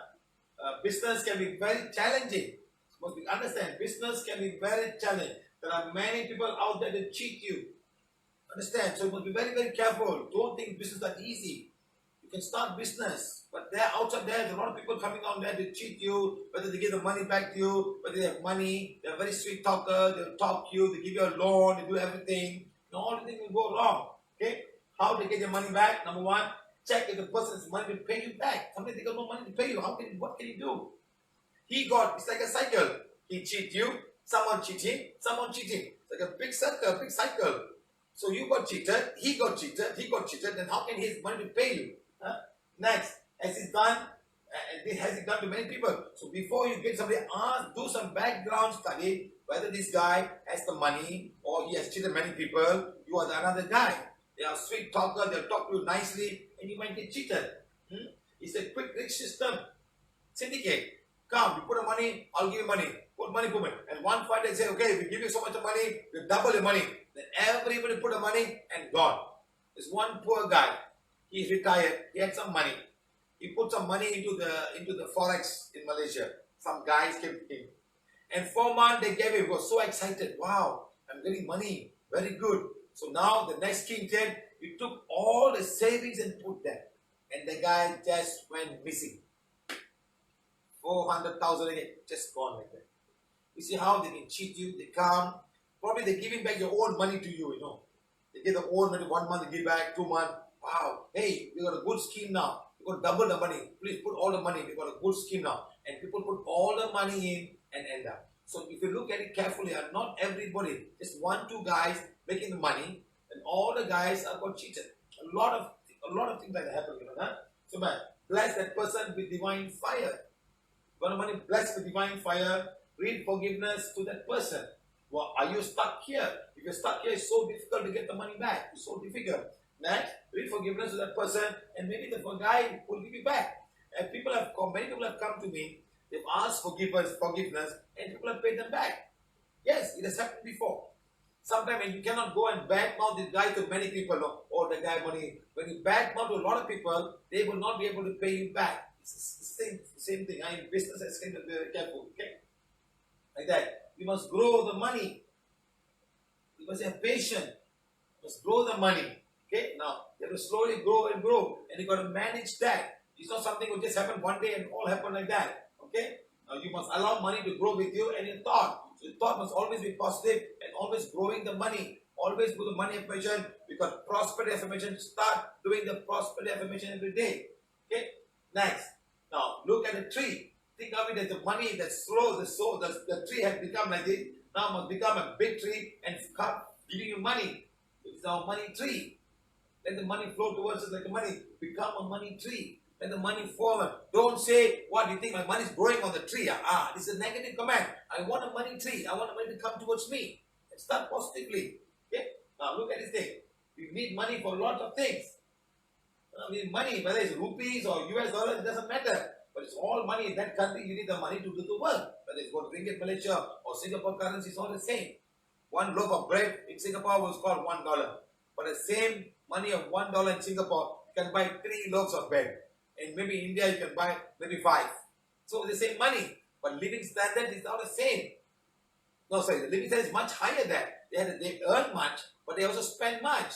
business can be very challenging. Must be understand, business can be very challenging. There are many people out there that cheat you. Understand? So you must be very, very careful. Don't think business is easy. You can start business, but there outside there's a lot of people coming out there to cheat you, whether they give the money back to you, whether they have money, they're very sweet talker, they'll talk to you, they give you a loan, they do everything. All the things will go wrong. Okay? How to get your money back? Number one, check if the person has money to pay you back. Sometimes they got no money to pay you. What can you do? It's like a cycle. He cheat you, someone cheat him, someone cheat him. It's like a big circle, big cycle. So you got cheated, he got cheated, then how can he have money to pay you? Huh? Next, has he done to many people? So before you get somebody, do some background study, whether this guy has the money or he has cheated many people. You are another guy. They are sweet talker, they'll talk to you nicely, and you might get cheated. It's a quick rich system. Syndicate. Come, you put the money, I'll give you money. Put money. And one fight they say, okay, we give you so much of money, we double your money. Then everybody put the money and gone. There's one poor guy. He's retired, he had some money. He put some money into the forex in Malaysia. Some guys came to him. And 4 months they gave him, he was so excited. Wow, I'm getting money. Very good. So now the next king said, he took all the savings and put them. And the guy just went missing. 400,000 again, just gone like that. You see how they can cheat you, they come. Probably they're giving back your own money to you, you know. They give the own money, 1 month they give back, 2 months. Wow, hey, we got a good scheme now. We got double the money. Please put all the money. We got a good scheme now. And people put all the money in and end up. So if you look at it carefully, not everybody, just 1, 2 guys making the money, and all the guys are got cheated. A lot of things like that happen, you know. Huh? So man, bless that person with divine fire. Got money, bless with divine fire. Read forgiveness to that person. Well, are you stuck here? If you're stuck here, it's so difficult to get the money back. It's so difficult. Next, read forgiveness to that person, and maybe the guy will give you back. And many people have come to me. They've asked forgiveness, and people have paid them back. Yes, it has happened before. Sometimes you cannot go and badmouth this guy to many people. No, or the guy money. When you badmouth to a lot of people, they will not be able to pay you back. It's the same thing. In business, I say, be very careful. Okay, like that. You must grow the money. You must have patience. You must grow the money. Okay, now you have to slowly grow and grow, and you got to manage that. It's not something that will just happen one day and all happen like that. Okay, now you must allow money to grow with you and your thought. So your thought must always be positive and always growing the money. Always do the money affirmation, because prosperity affirmation. Start doing the prosperity affirmation every day. Okay, next. Now look at the tree. Think of it as the money that's slow. The tree has become like this. Now must become a big tree and start giving you money. It's our money tree. Let the money flow towards us like the money. Become a money tree. Let the money fall. Don't say, what do you think? My money is growing on the tree. This is a negative comment. I want a money tree. I want the money to come towards me. And start positively. Okay? Now look at this thing. We need money for a lot of things. We need money, whether it's rupees or US dollars, it doesn't matter. But it's all money. In that country, you need the money to do the work. Whether it's going to ringgit Malaysia or Singapore currency, it's all the same. One loaf of bread in Singapore was called $1. For the same money of $1 in Singapore, you can buy 3 loaves of bread. And maybe in India, you can buy maybe 5. So the same money. But living standard is not the same. No, sorry, the living standard is much higher there. They earn much, but they also spend much.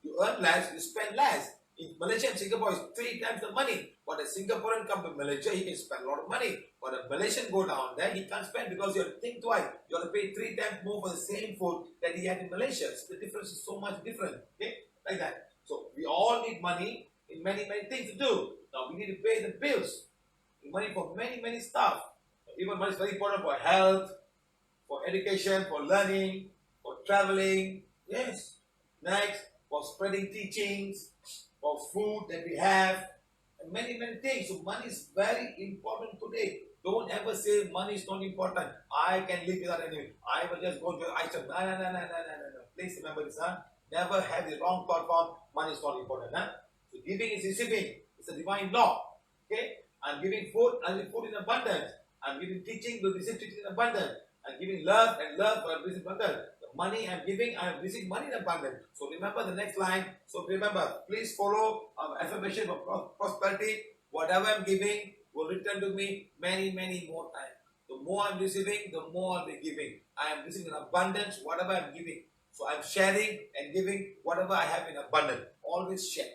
You earn less, you spend less. In Malaysia and Singapore, it's 3 times the money. But a Singaporean come to Malaysia, he can spend a lot of money. But a Malaysian go down there, he can't spend because you have to think twice. You have to pay 3 times more for the same food that he had in Malaysia. So the difference is so much different. Okay? Like that. So we all need money in many, many things to do. Now we need to pay the bills. Money for many, many stuff. Even money is very important for health, for education, for learning, for traveling. Yes. Next, for spreading teachings, for food that we have, and many, many things. So money is very important today. Don't ever say money is not important. I can live without anything. I will just go to the item. No. Please remember this, huh? Never have the wrong thought form. Money is not important, huh? So giving is receiving. It's a divine law. Okay? I'm giving food, I will food in abundance. I'm giving teaching, will receive teaching in abundance. I'm giving love, and love will receive abundance. The money I'm giving, I am receiving money in abundance. So remember the next line. So remember, please follow our affirmation for prosperity. Whatever I'm giving will return to me many, many more times. The more I'm receiving, the more I'll be giving. I am receiving in abundance whatever I'm giving. So I'm sharing and giving whatever I have in abundance. Always share.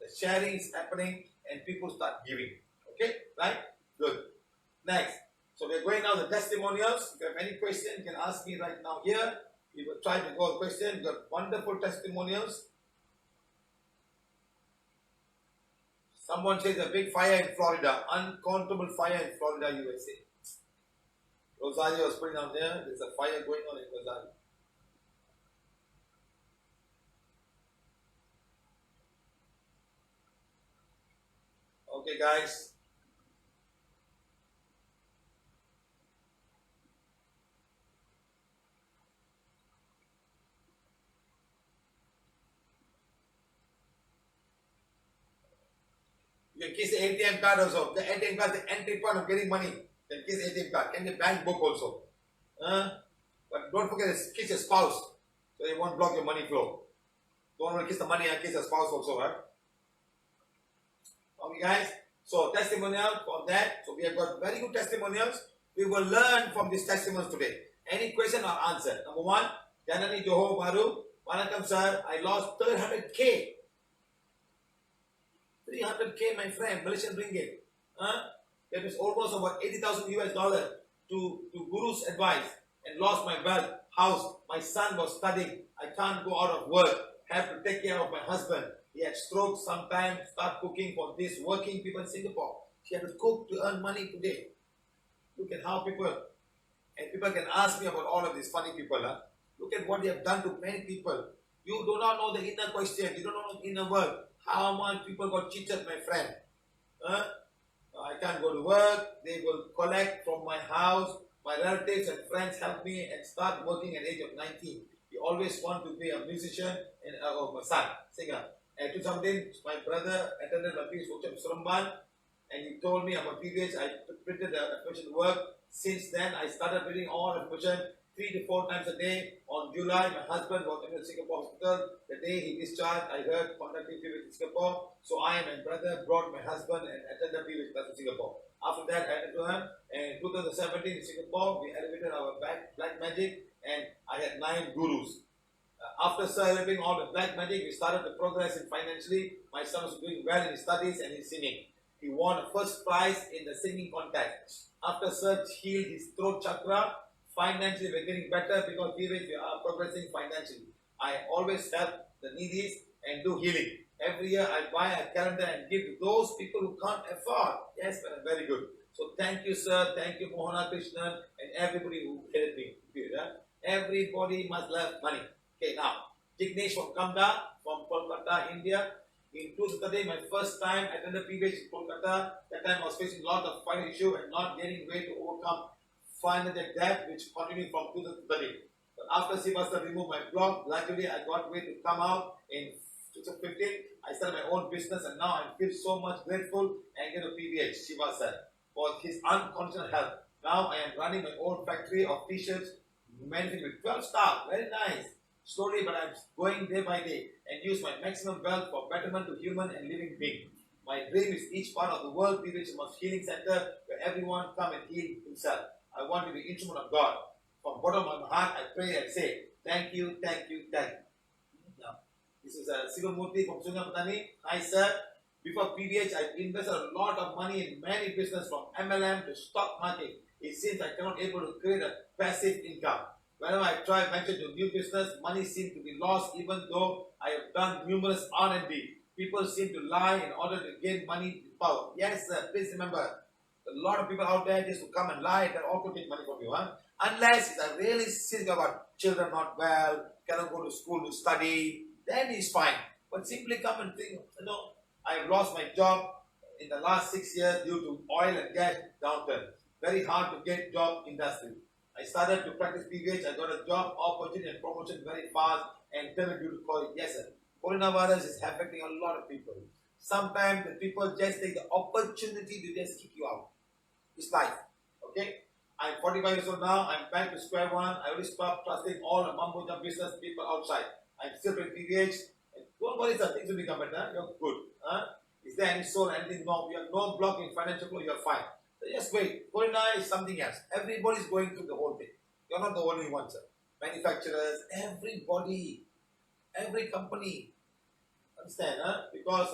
The sharing is happening and people start giving. Okay? Right? Good. Next. So we're going now to the testimonials. If you have any question, you can ask me right now here. We will try to go to question. You got wonderful testimonials. Someone says a big fire in Florida. Uncountable fire in Florida, USA. Rosario was putting on there. There's a fire going on in Rosario. Okay, guys. You can kiss the ATM card also. The ATM card is the entry point of getting money. You can kiss the ATM card. And the bank book also. But don't forget to kiss your spouse. So they won't block your money flow. Don't want to kiss the money and kiss your spouse also. Okay, guys. So testimonial for that. So we have got very good testimonials. We will learn from these testimonials today. Any question or answer? Number 1, Janani Johor Baru. Vanakkam sir, I lost 300k. 300k, my friend, Malaysian ringgit. That is almost about 80,000 US dollars to Guru's advice, and lost my wealth, house. My son was studying. I can't go out of work. Have to take care of my husband. He had stroke sometimes. Start cooking for these working people in Singapore. She had to cook to earn money today. Look at how people, and people can ask me about all of these funny people. Look at what they have done to many people. You do not know the inner question. You don't know the inner world. How much people got cheated, my friend. I can't go to work. They will collect from my house. My relatives and friends help me and start working at the age of 19. He always want to be a musician and my son, singer. And to something, my brother attended my PVH workshop in Surumban, and he told me about PVH. I printed the affirmation work. Since then, I started reading all affirmation 3 to 4 times a day. On July, my husband was in the Singapore hospital. The day he discharged, I heard contacting PVH in Singapore. So I and my brother brought my husband and attended PVH class in Singapore. After that, I went to him. And in 2017 in Singapore, we elevated our black magic, and I had 9 gurus. After celebrating all the black magic, we started to progress in financially. My son was doing well in his studies and his singing. He won a first prize in the singing contest. After Sir healed his throat chakra, financially we're getting better because we are progressing financially. I always help the needies and do healing. Every year I buy a calendar and give to those people who can't afford. Yes, very good. So thank you, sir. Thank you, Mohana Krishnan, and everybody who helped me. Everybody must love money. Okay, now, Jignesh from Kamda, from Kolkata, India. In 2013, my first time I attended PVH in Kolkata. That time I was facing a lot of financial issue and not getting way to overcome financial debt, which continued from 2013. But after Siva removed my blog, luckily I got way to come out in 2015. I started my own business and now I feel so much grateful and get to PVH, Siva said, for his unconditional help. Now I am running my own factory of t-shirts, manufacturing with 12 staff. Very nice. Slowly, but I'm going day by day and use my maximum wealth for betterment to human and living being. My dream is each part of the world be rich healing center where everyone come and heal himself. I want to be instrument of God. From bottom of my heart, I pray and say, thank you, thank you, thank you. Now, this is Siva.P from Sunapatani. Hi, sir. Before PVH, I invested a lot of money in many businesses from MLM to stock market. It seems I cannot able to create a passive income. Whenever I try venture to new business, money seems to be lost even though I have done numerous R&D. People seem to lie in order to gain money power. Yes, sir. Please remember, a lot of people out there just to come and lie and also take money from you. Huh? Unless it's really serious about children not well, cannot go to school to study, then it's fine. But simply come and think, I have lost my job in the last 6 years due to oil and gas downturn. Very hard to get job industry. I started to practice PVH. I got a job opportunity and promotion very fast and turned due to COVID. Yes, sir. Coronavirus is affecting a lot of people. Sometimes the people just take the opportunity to just kick you out. It's life. Okay? I'm 45 years old now. I'm back to square one. I already stopped trusting all the mumbo jumbo business people outside. I'm still doing PVH. Don't worry, sir. Things will become better. You're good. Is there any soul, anything wrong? You have no block in financial flow. You're fine. Just wait. Corona is something else. Everybody's going through the whole thing. You're not the only one, sir. Manufacturers, everybody, every company. Understand, Because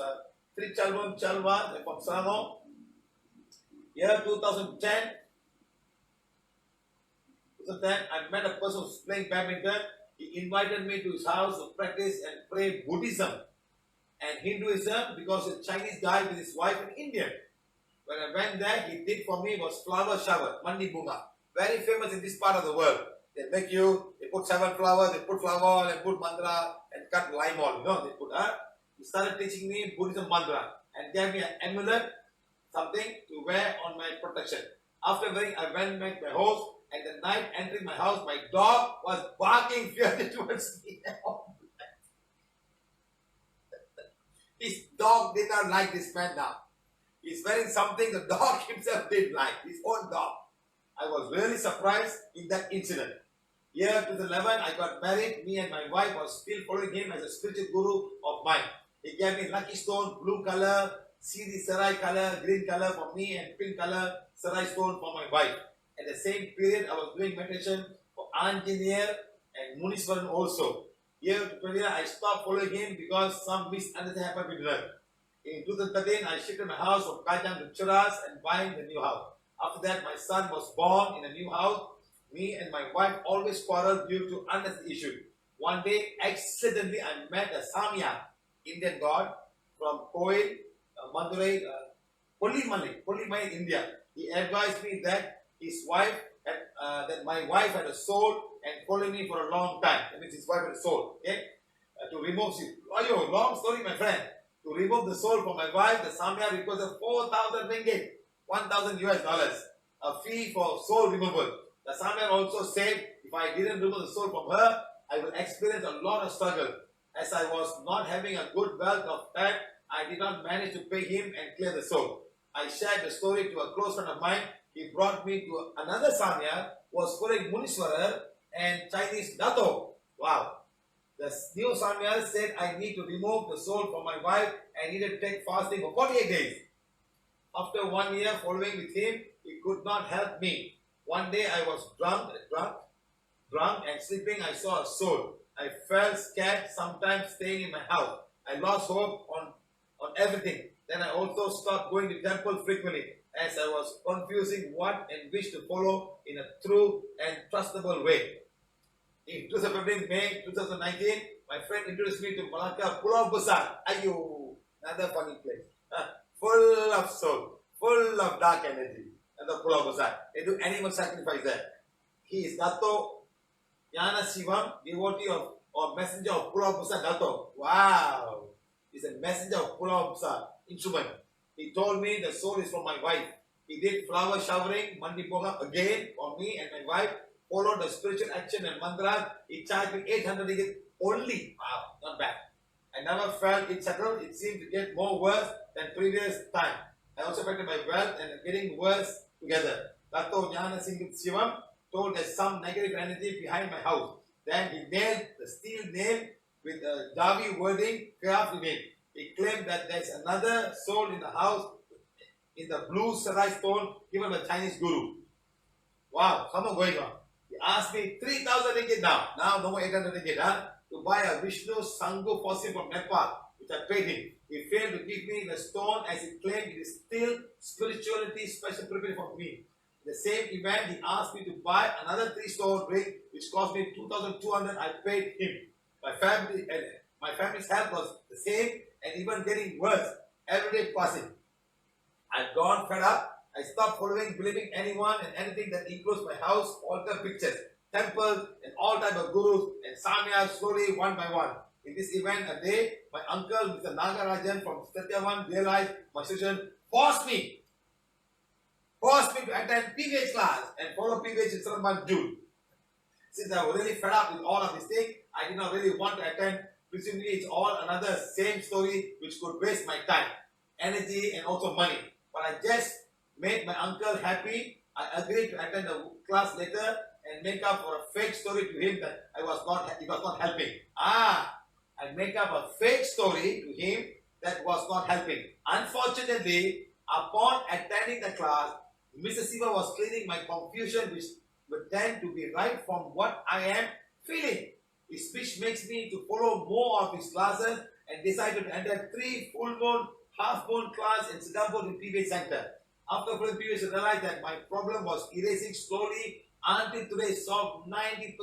three Chalwan from Sarano, year 2010, I met a person who's playing badminton. He invited me to his house to practice and pray Buddhism and Hinduism because he's a Chinese guy with his wife and Indian. When I went there, he did for me was flower shower, Mandi Bunga. Very famous in this part of the world. They put 7 flowers, they put flower, they put mantra, and cut lime on, they put, He started teaching me Buddhism mantra and gave me an amulet, something to wear on my protection. After wearing, I went back to my house, and the night entering my house, my dog was barking fiercely towards me. His dog did not like this man now. He's wearing something the dog himself didn't like, his own dog. I was really surprised in that incident. Year 2011, I got married. Me and my wife was still following him as a spiritual guru of mine. He gave me lucky stone, blue color, CD sarai color, green color for me, and pink color sarai stone for my wife. At the same period, I was doing meditation for engineer and Muniswaran also. Year 2020, I stopped following him because some misunderstanding happened with her. In 2013, I shifted my house from Kajang to Churas and buying the new house. After that, my son was born in a new house. Me and my wife always quarreled due to unnecessary issues. One day, accidentally, I met a Samya, Indian god, from Koil, Madurai, Polymai, India. He advised me that his wife that my wife had a soul and followed me for a long time. That means his wife had a soul. Okay, to remove it. Long story, my friend. To remove the soul from my wife, the Samya requested 4,000 ringgit, $1,000 US, a fee for soul removal. The Samya also said, if I didn't remove the soul from her, I will experience a lot of struggle. As I was not having a good wealth of time, I did not manage to pay him and clear the soul. I shared the story to a close friend of mine. He brought me to another Samya who was following Muniswarar and Chinese Dato. Wow. The new Samya said I need to remove the soul from my wife and needed to take fasting for 48 days. After 1 year following with him, he could not help me. One day I was drunk and sleeping. I saw a soul. I felt scared, sometimes staying in my house. I lost hope on everything. Then I also stopped going to temple frequently as I was confusing what and which to follow in a true and trustable way. In 2015, May 2019, my friend introduced me to Malacca, Pulau Besar. Ayo, another funny place. Full of soul, full of dark energy. Another Pulau Besar. They do animal sacrifice there. He is Dato' Yana Sivam, devotee of or messenger of Pulau Besar Dato'. Wow. is a messenger of Pulau Besar instrument. He told me the soul is from my wife. He did flower showering, mandi boga again for me and my wife. Followed the spiritual action and mantra. He charged me 800 ringgit only. Wow, not bad. I never felt it settled. It seemed to get more worse than previous time. I also affected my wealth and getting worse together. Siva told there's some negative energy behind my house. Then he nailed the steel nail with a Javi wording, craft in it. He claimed that there's another soul in the house in the blue sarai stone given by Chinese guru. Wow, something going on. He asked me 3,000 ringgit now. Now no more 800 ringgit, to buy a Vishnu Sanghu fossil from Nepal, which I paid him. He failed to give me the stone as he claimed it is still spirituality special prepared for me. In the same event, he asked me to buy another 3-stone ring, which cost me 2,200. I paid him. My family's health was the same and even getting worse every day passing. I've gone fed up. I stopped following, believing anyone and anything that includes my house, altar pictures, temples, and all type of gurus and samyas slowly one by one. In this event, a day, my uncle, Mr. Nagarajan from Satyavan, realized my situation forced me to attend PVH class and follow PVH in Sarabhan June. Since I was really fed up with all of these things, I did not really want to attend. Presumably, it's all another same story which could waste my time, energy, and also money. But I just made my uncle happy. I agreed to attend the class later and make up for a fake story to him that he was not helping. I make up a fake story to him that was not helping. Unfortunately, upon attending the class, Mr. Siva was clearing my confusion, which would tend to be right from what I am feeling. His speech makes me to follow more of his classes and decided to enter 3 full moon, half moon class in Singapore in PVH Center. After following PVH, I realized that my problem was erasing slowly until today solved 90%.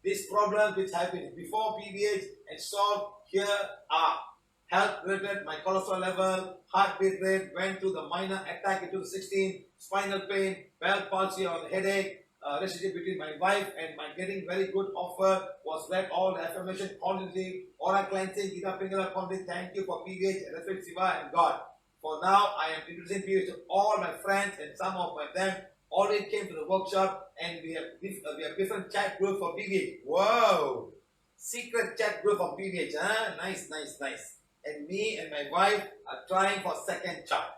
These problems which have been before PVH and solved here are health related, my cholesterol level, heartbeat rate, went through the minor attack in 2016, spinal pain, bell palsy or headache, relationship between my wife and my getting very good offer was read all the affirmations constantly, aura cleansing, Gita Pingala constantly. Thank you for PVH, respect Siva and God. For now, I am introducing PVH to all my friends and some of them already came to the workshop and we have different chat groups for PVH. Whoa! Secret chat group for PVH, huh? Nice. And me and my wife are trying for second child.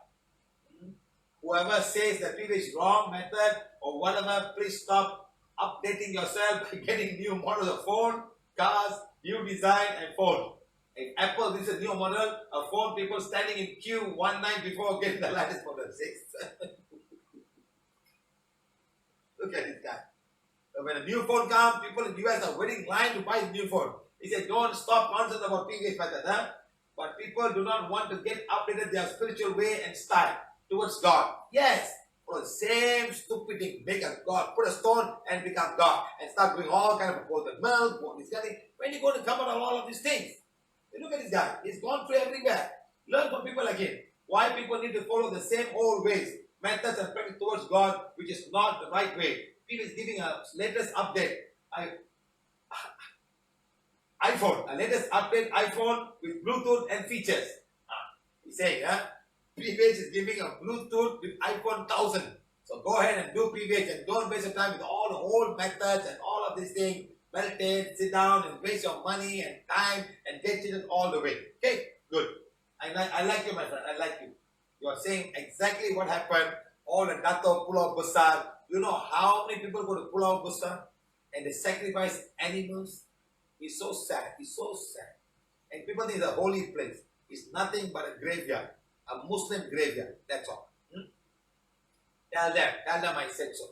Whoever says that PVH is wrong method or whatever, please stop updating yourself by getting new models of phone, cars, new design and phone. If Apple is a new model, a phone, people standing in queue one night before getting the latest model 6. Look at this guy. When a new phone comes, people in the US are waiting in line to buy a new phone. He said, don't stop nonsense about PVH method, huh? But people do not want to get updated their spiritual way and style towards God. Yes, for the same stupid thing, make a God, put a stone and become God, and start doing all kind of golden milk, all this kind of thing. When are you going to come out of all of these things? Look at this guy. He's gone through everywhere. Learn from people like him. Why people need to follow the same old ways, methods and practice towards God, which is not the right way. People is giving a latest update. iPhone, a latest update iPhone with Bluetooth and features. He's saying, PVH is giving a Bluetooth with iPhone 1000. So go ahead and do PVH and don't waste your time with all the old methods and all of these things. Meditate, sit down and waste your money and time and get it all the way. Okay, good. I like you, my friend. I like you. You are saying exactly what happened. All the Dato Pulau Besar. You know how many people go to Pulau Besar and they sacrifice animals? It's so sad. It's so sad. And people think it's a holy place. It's nothing but a graveyard. A Muslim graveyard. That's all. Tell them I said so.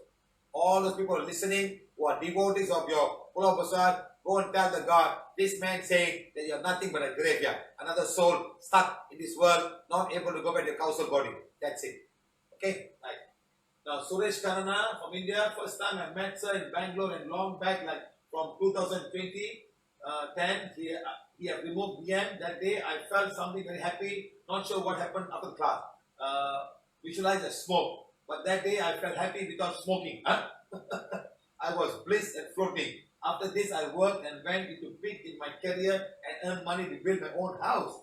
All those people listening who are devotees of your Pulau Besar, go and tell the God, this man saying that you are nothing but a graveyard. Another soul stuck in this world, not able to go back to your council body. That's it. Okay? Right. Now, Suresh Karana from India, first time I met sir in Bangalore and long back, like from 2020, 10, he had removed BM. That day I felt something very happy, not sure what happened after the class. Visualize a smoke. But that day I felt happy without smoking. I was bliss and floating. After this I worked and went into big in my career and earned money to build my own house.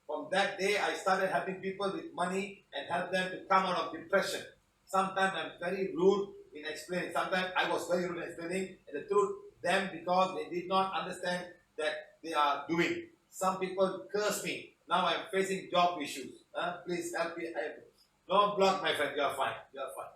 From that day, I started helping people with money and help them to come out of depression. Sometimes I'm very rude in explaining. Sometimes I was very rude in explaining the truth them because they did not understand that they are doing. Some people curse me. Now I'm facing job issues. Please help me. No block, my friend. You are fine. You are fine.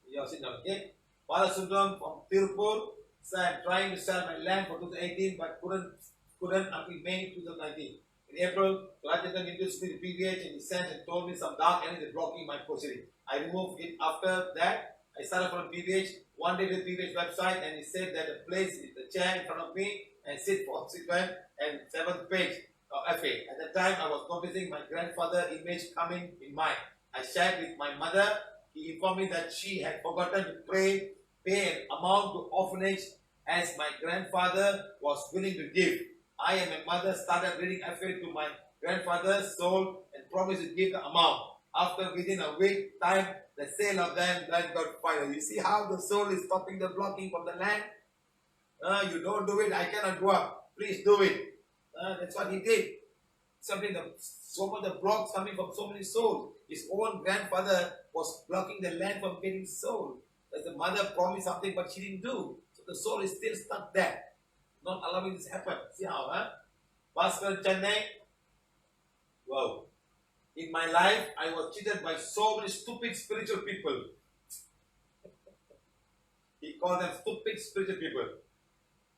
You are sitting down. Okay. Balasundram from Tirupur. So I'm trying to sell my land for 2018 but couldn't until May 2019. In April, Rajakan introduced me to PVH and he sent and told me some dark energy blocking my proceeding. I removed it after that. I started from PVH. One day to the PVH website and he said that the place is the chair in front of me and sit for 6th and 7th page of FA. At the time, I was noticing my grandfather image coming in mind. I shared with my mother. He informed me that she had forgotten to pay an amount to orphanage as my grandfather was willing to give. I and my mother started reading FA to my grandfather's soul and promised to give the amount. After within a week time, the sale of land got final. You see how the soul is stopping the blocking from the land? You don't do it, I cannot go up. Please do it. That's what he did. Something so much the blocks coming from so many souls. His own grandfather was blocking the land from getting sold. As the mother promised something but she didn't do. So the soul is still stuck there. Not allowing this to happen. See how, Bhaskar Chennai. Wow. In my life, I was cheated by so many stupid spiritual people. He called them stupid spiritual people.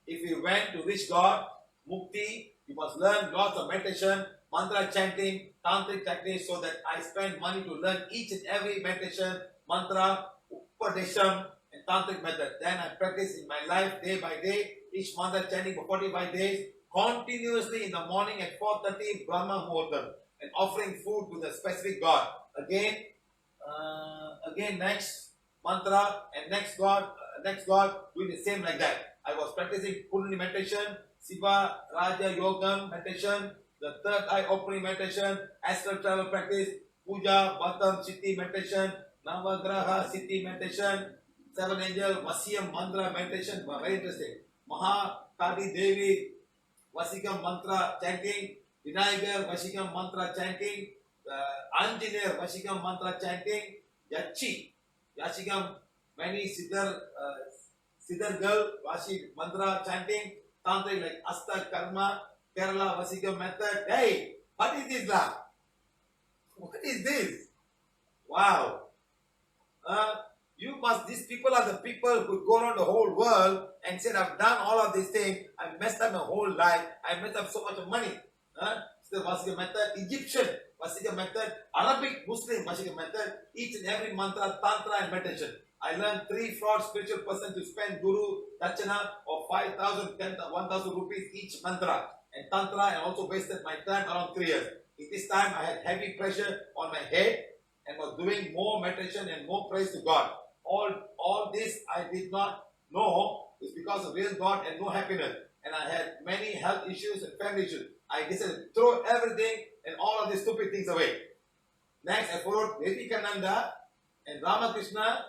If you went to reach God, Mukti, you must learn lots of meditation, mantra chanting, tantric techniques, so that I spend money to learn each and every meditation, mantra, upadesham, and tantric method. Then I practice in my life day by day, each mantra chanting for 45 days, continuously in the morning at 4:30 Brahma Muhurtam, and offering food to the specific God. Again next mantra and next God, doing the same like that. I was practicing Kundalini meditation, Siva Raja Yogam meditation, the third eye opening meditation, astral travel practice, Puja Bhatam Siddhi meditation, Navagraha Siddhi meditation, seven angel Vasyam mantra meditation. Very interesting. Maha Kadi Devi Vasikam mantra chanting, Vinayagar Vasikam mantra chanting, Anjaneer Vasikam mantra chanting, Yachikam many Siddhar girl Vashi mantra chanting, Tantric like Asta Karma, Kerala Vasikam method. Hey, what is this lah? What is this? Wow. These people are the people who go around the whole world and said, I've done all of these things, I messed up my whole life, I messed up so much of money. It's the Vasika method, Egyptian Vasika method, Arabic Muslim Vasika method, each and every mantra, tantra and meditation. I learned 3 fraud spiritual person to spend Guru Dachana of 5,000, 10,000, 1,000 rupees each mantra and tantra, and also wasted my time around 3 years. In this time I had heavy pressure on my head and was doing more meditation and more praise to God. All this I did not know is because of real God and no happiness. And I had many health issues and family issues. I decided to throw everything and all of these stupid things away. Next, I followed Vivekananda and Ramakrishna,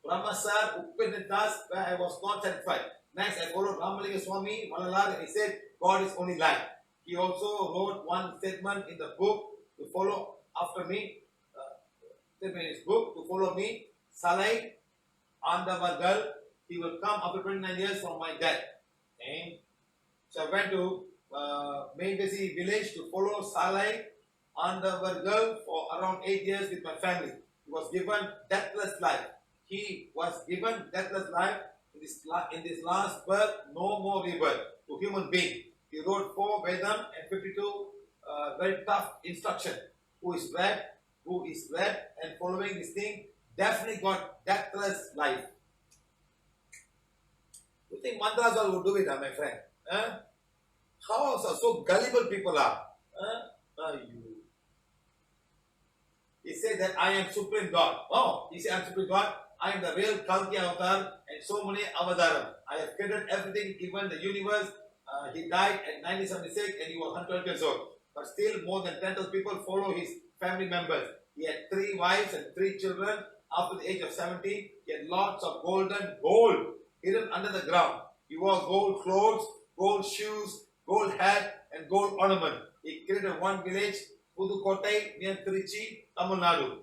Brahmasar, Upinedas, where I was not satisfied. Next, I followed Ramalinga Swami, Malalar, and he said, God is only life. He also wrote one statement in the book to follow after me. Statement in his book to follow me. Salai Andavargal, he will come after 29 years from my death. Okay. So I went to Maindesi village to follow Salai Andavargal for around 8 years with my family. He was given deathless life. He was given deathless life in this last birth, no more rebirth to human being. He wrote 4 Vedam and 52 very tough instruction. Who is read and following this thing definitely got deathless life. You think mantras all would do it, my friend? How so gullible people are? He said that I am Supreme God. Oh, he said I am Supreme God. I am the real Kalki avatar and so many avataram. I have created everything, even the universe. He died at 1976 and he was 112 years old. But still more than 10,000 people follow his family members. He had 3 wives and 3 children. After the age of 70, he had lots of gold hidden under the ground. He wore gold clothes, gold shoes, gold hat, and gold ornament. He created one village Pudukkottai near Trichy, Tamil Nadu.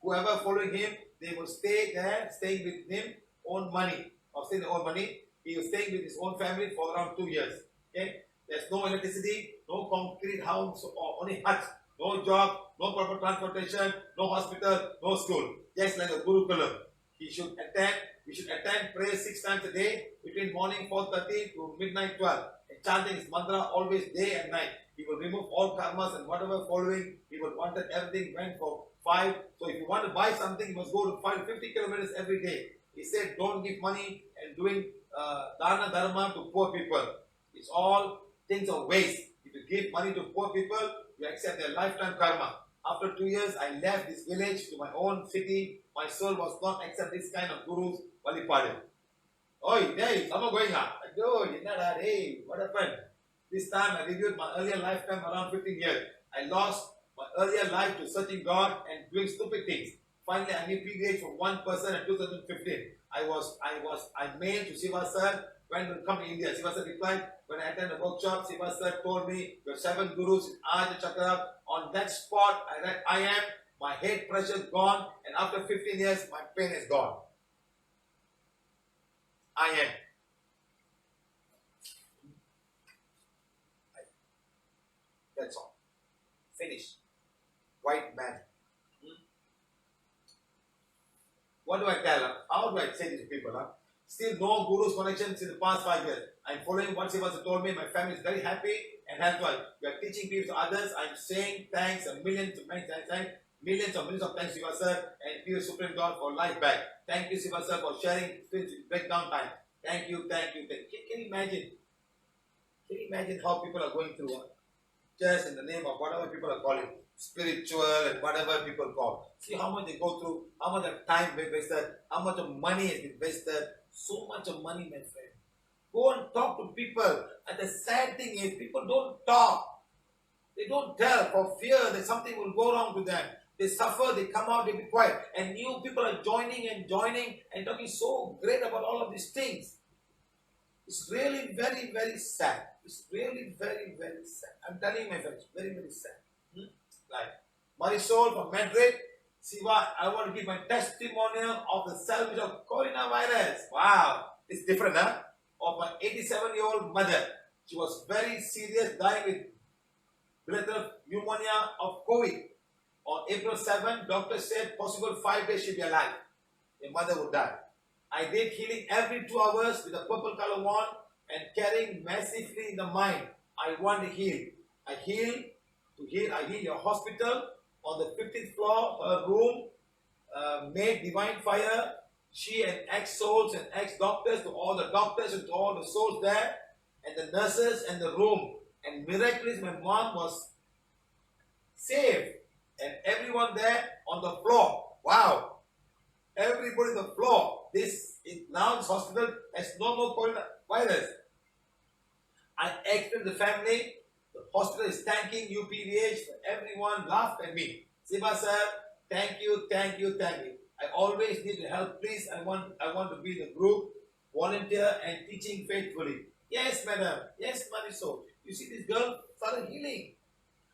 Whoever following him, they will stay there, staying with him, own money, or staying their own money. He was staying with his own family for around 2 years. Okay? There's no electricity, no concrete house, or only huts, no job, no proper transportation, no hospital, no school. Just like a Gurukulam. We should attend prayer 6 times a day, between morning 4:30 to midnight 12. And chanting his mantra always day and night. He will remove all karmas and whatever following, he will wanted everything went for 5. So if you want to buy something, you must go to 50 kilometers every day. He said, don't give money and doing dana dharma to poor people. It's all things of waste. If you give money to poor people, you accept their lifetime karma. After 2 years, I left this village to my own city. My soul was not accept this kind of gurus. Valipadu. Oi, hey, someone going on. Hey, what happened? This time I reviewed my earlier lifetime around 15 years. I lost my earlier life to searching God and doing stupid things. Finally, I knew PVH for one person in 2015. I mailed to Siva sir when we come to India. Siva sir replied, when I attended the workshop, Siva sir told me, you have 7 gurus in Aja Chakra. On that spot, I read, I am, my head pressure gone, and after 15 years, my pain is gone. I am. That's all. Finish. White man. What do I tell her? How do I say this to people? Still no guru's connections in the past 5 years. I'm following what Siva told me. My family is very happy and health-wise. We are teaching people to others. I'm saying thanks a million to many thanks. Millions of thanks, Siva sir, and Pure Supreme God for life back. Thank you, Siva sir, for sharing breakdown time. Thank you. Can you imagine? Can you imagine how people are going through? Just in the name of whatever people are calling spiritual and whatever people call. See how much they go through, how much of time they wasted, how much of money has been wasted. So much of money, my friend. Go and talk to people. And the sad thing is, people don't talk. They don't tell for fear that something will go wrong with them. They suffer, they come out, they be quiet. And new people are joining and talking so great about all of these things. It's really very, very sad. It's really very, very sad. I'm telling you, my friends, very, very sad. Like Marisol from Madrid, Siva, I want to give my testimonial of the salvage of coronavirus. Wow, it's different, huh? Of my 87-year-old mother. She was very serious, dying with breathless pneumonia of COVID. On April 7, doctor said possible 5 days she'll be alive. The mother would die. I did healing every 2 hours with a purple color wand and carrying massively in the mind. I want to heal. I heal your hospital on the 15th floor, her room, made divine fire. She and ex-souls and ex-doctors, to all the doctors and to all the souls there, and the nurses and the room. And miraculously, my mom was saved. And everyone there on the floor. Wow. Everybody on the floor. Now this hospital has no more coronavirus. I explained to the family, the hospital is thanking you, PVH. Everyone laughed at me. Siva sir, thank you. I always need your help. Please, I want to be in the group, volunteer and teaching faithfully. Yes, madam. Yes, Marisol. You see, this girl started healing.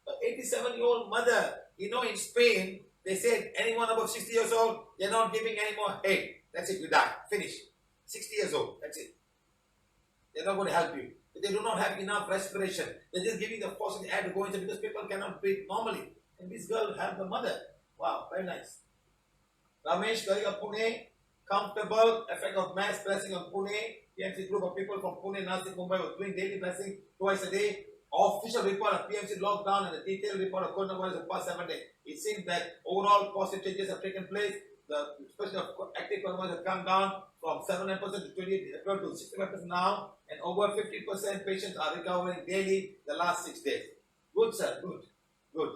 An 87-year-old mother. You know, in Spain, they said anyone above 60 years old, they're not giving any more aid. That's it, you die. Finish. 60 years old. That's it. They're not going to help you. They do not have enough respiration. They're just giving the force in the air to go inside because people cannot breathe normally. And this girl helped the mother. Wow, very nice. Ramesh Gariga Pune, comfortable effect of mass blessing on Pune. PMC group of people from Pune, Nasik, Mumbai was doing daily blessing twice a day. Official report of PMC lockdown and the detailed report of coronavirus the past 7 days. It seems that overall positive changes have taken place. The especially of active coronavirus have come down from 79% to 28% to 65% now, and over 50% patients are recovering daily the last 6 days. Good, sir. Good.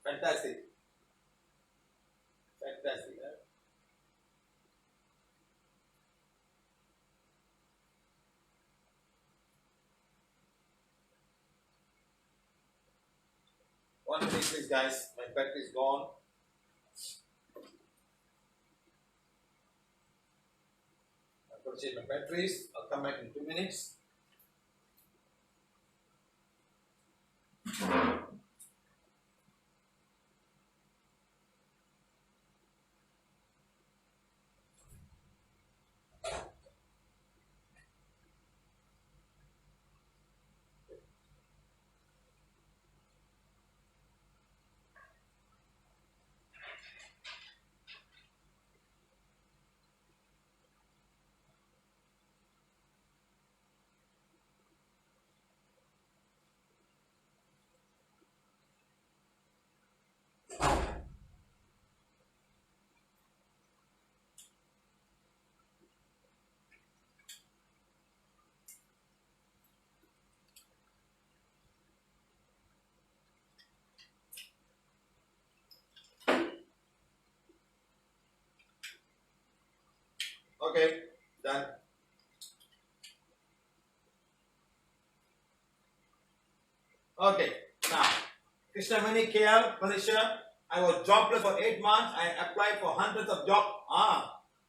Fantastic. One minute, please, guys. My battery is gone. I'm going to change my batteries. I'll come back in 2 minutes. Okay, done. Okay, now, Krishnamani, KL, Malaysia. I was jobless for 8 months. I applied for hundreds of jobs.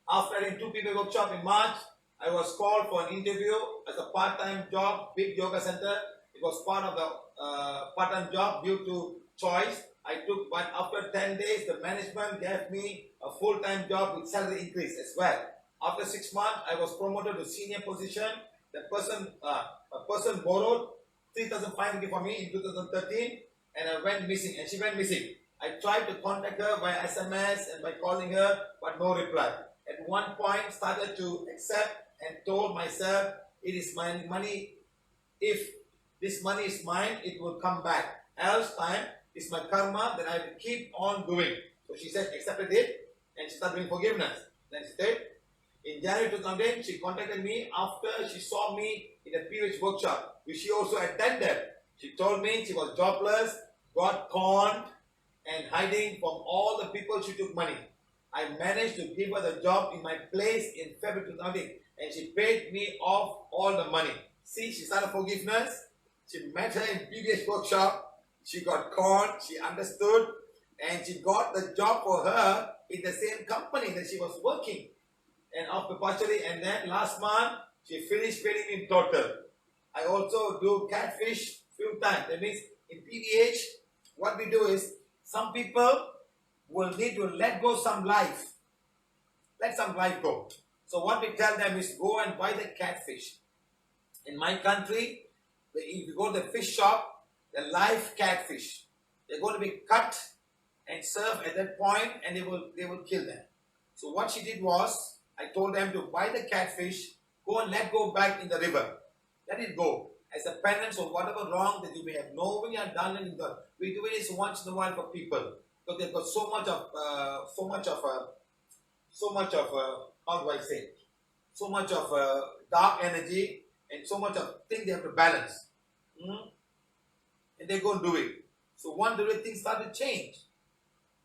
After having 2 people workshop in March, I was called for an interview as a part-time job, big yoga center. It was part of the part-time job due to choice. I took, but after 10 days, the management gave me a full-time job with salary increase as well. After 6 months, I was promoted to senior position. A person borrowed 3,500 for me in 2013, and I went missing, and she went missing. I tried to contact her by SMS and by calling her, but no reply. At one point, started to accept and told myself, it is my money. If this money is mine, it will come back. Else time, it's my karma that I will keep on doing. So she said, accepted it, and she started doing forgiveness. Then she said, in January 2010, she contacted me after she saw me in a PVH workshop, which she also attended. She told me she was jobless, got conned, and hiding from all the people she took money. I managed to give her the job in my place in February 2010, and she paid me off all the money. See, she started forgiveness. She met her in PVH workshop. She got conned, she understood, and she got the job for her in the same company that she was working. And after partially, and then last month, she finished paying me in total. I also do catfish few times. That means in PVH, what we do is, some people will need to let go some life. Let some life go. So what we tell them is, go and buy the catfish. In my country, if you go to the fish shop, the live catfish, they're going to be cut and served at that point, and they will kill them. So what she did was, I told them to buy the catfish, go and let go back in the river. Let it go. As a penance for whatever wrong that you may have knowingly done in the, we do it once in a while for people. Because they've got so much of how do I say it? So much of dark energy and so much of things they have to balance. And they go and do it. So one day things start to change.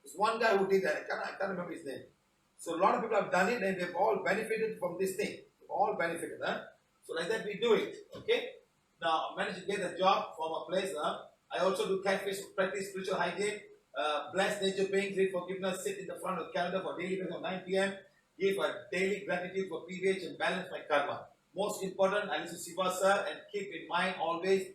There's one guy who did that. I can't remember his name. So a lot of people have done it, and they've all benefited from this thing. They've all benefited. So like that we do it. Okay. Now I managed to get a job from a place. I also do catfish, practice spiritual hygiene, bless nature beings, read forgiveness, sit in the front of the calendar for daily basis of 9 p.m. Give a daily gratitude for PVH and balance my karma. Most important, I listen to Siva sir, and keep in mind always,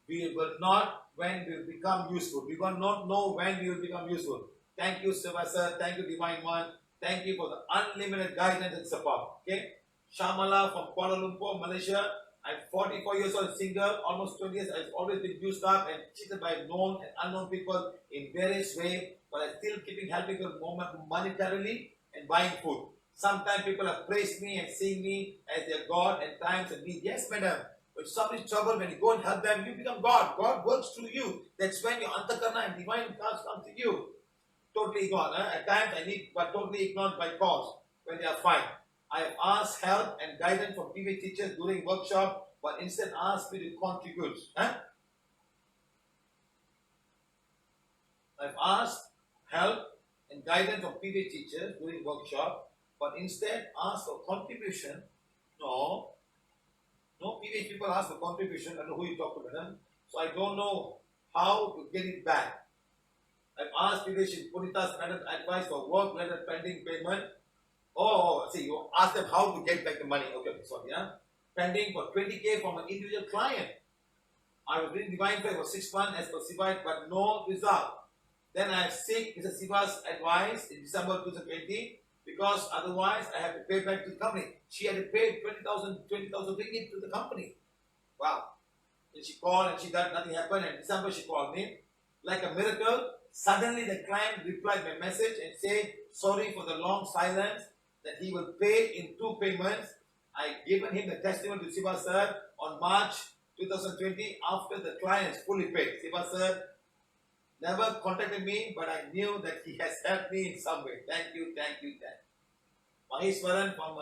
we will not when we will become useful. We will not know when we will become useful. Thank you, Siva sir. Thank you, Divine One. Thank you for the unlimited guidance and support. Okay. Shamala from Kuala Lumpur, Malaysia. I'm 44 years old, single, almost 20 years. I've always been used up and cheated by known and unknown people in various ways, but I'm still keeping helping them monetarily and buying food. Sometimes people have praised me and seen me as their God, and times and me. Yes, madam. When somebody's trouble, when you go and help them, you become God. God works through you. That's when your antakarna and divine cards come to you. Totally ignored. At times I need, but totally ignored by cause when they are fine. I have asked help and guidance from PVH teachers during workshop, but instead asked me to contribute. I've asked help and guidance from PVH teachers during workshop, but instead asked for contribution. No PVH people ask for contribution. I don't know who you talk to them. So I don't know how to get it back. I've asked PVH Punita's advice for work-related pending payment. See, you ask them how to get back the money. Okay, sorry, pending for 20K from an individual client. I was doing divine faith for 6 months as per Siva, but no result. Then I have seek Mr. Siva's advice in December 2020, because otherwise I have to pay back to the company. She had to pay 20,000 ringgit to the company. Wow. Then she called and she got nothing happened. In December she called me. Like a miracle, suddenly the client replied my message and said, sorry for the long silence, that he will pay in 2 payments. I given him the testimony to Siva sir on March 2020 after the clients fully paid. Siva sir never contacted me, but I knew that he has helped me in some way. Thank you. Maheshwaran from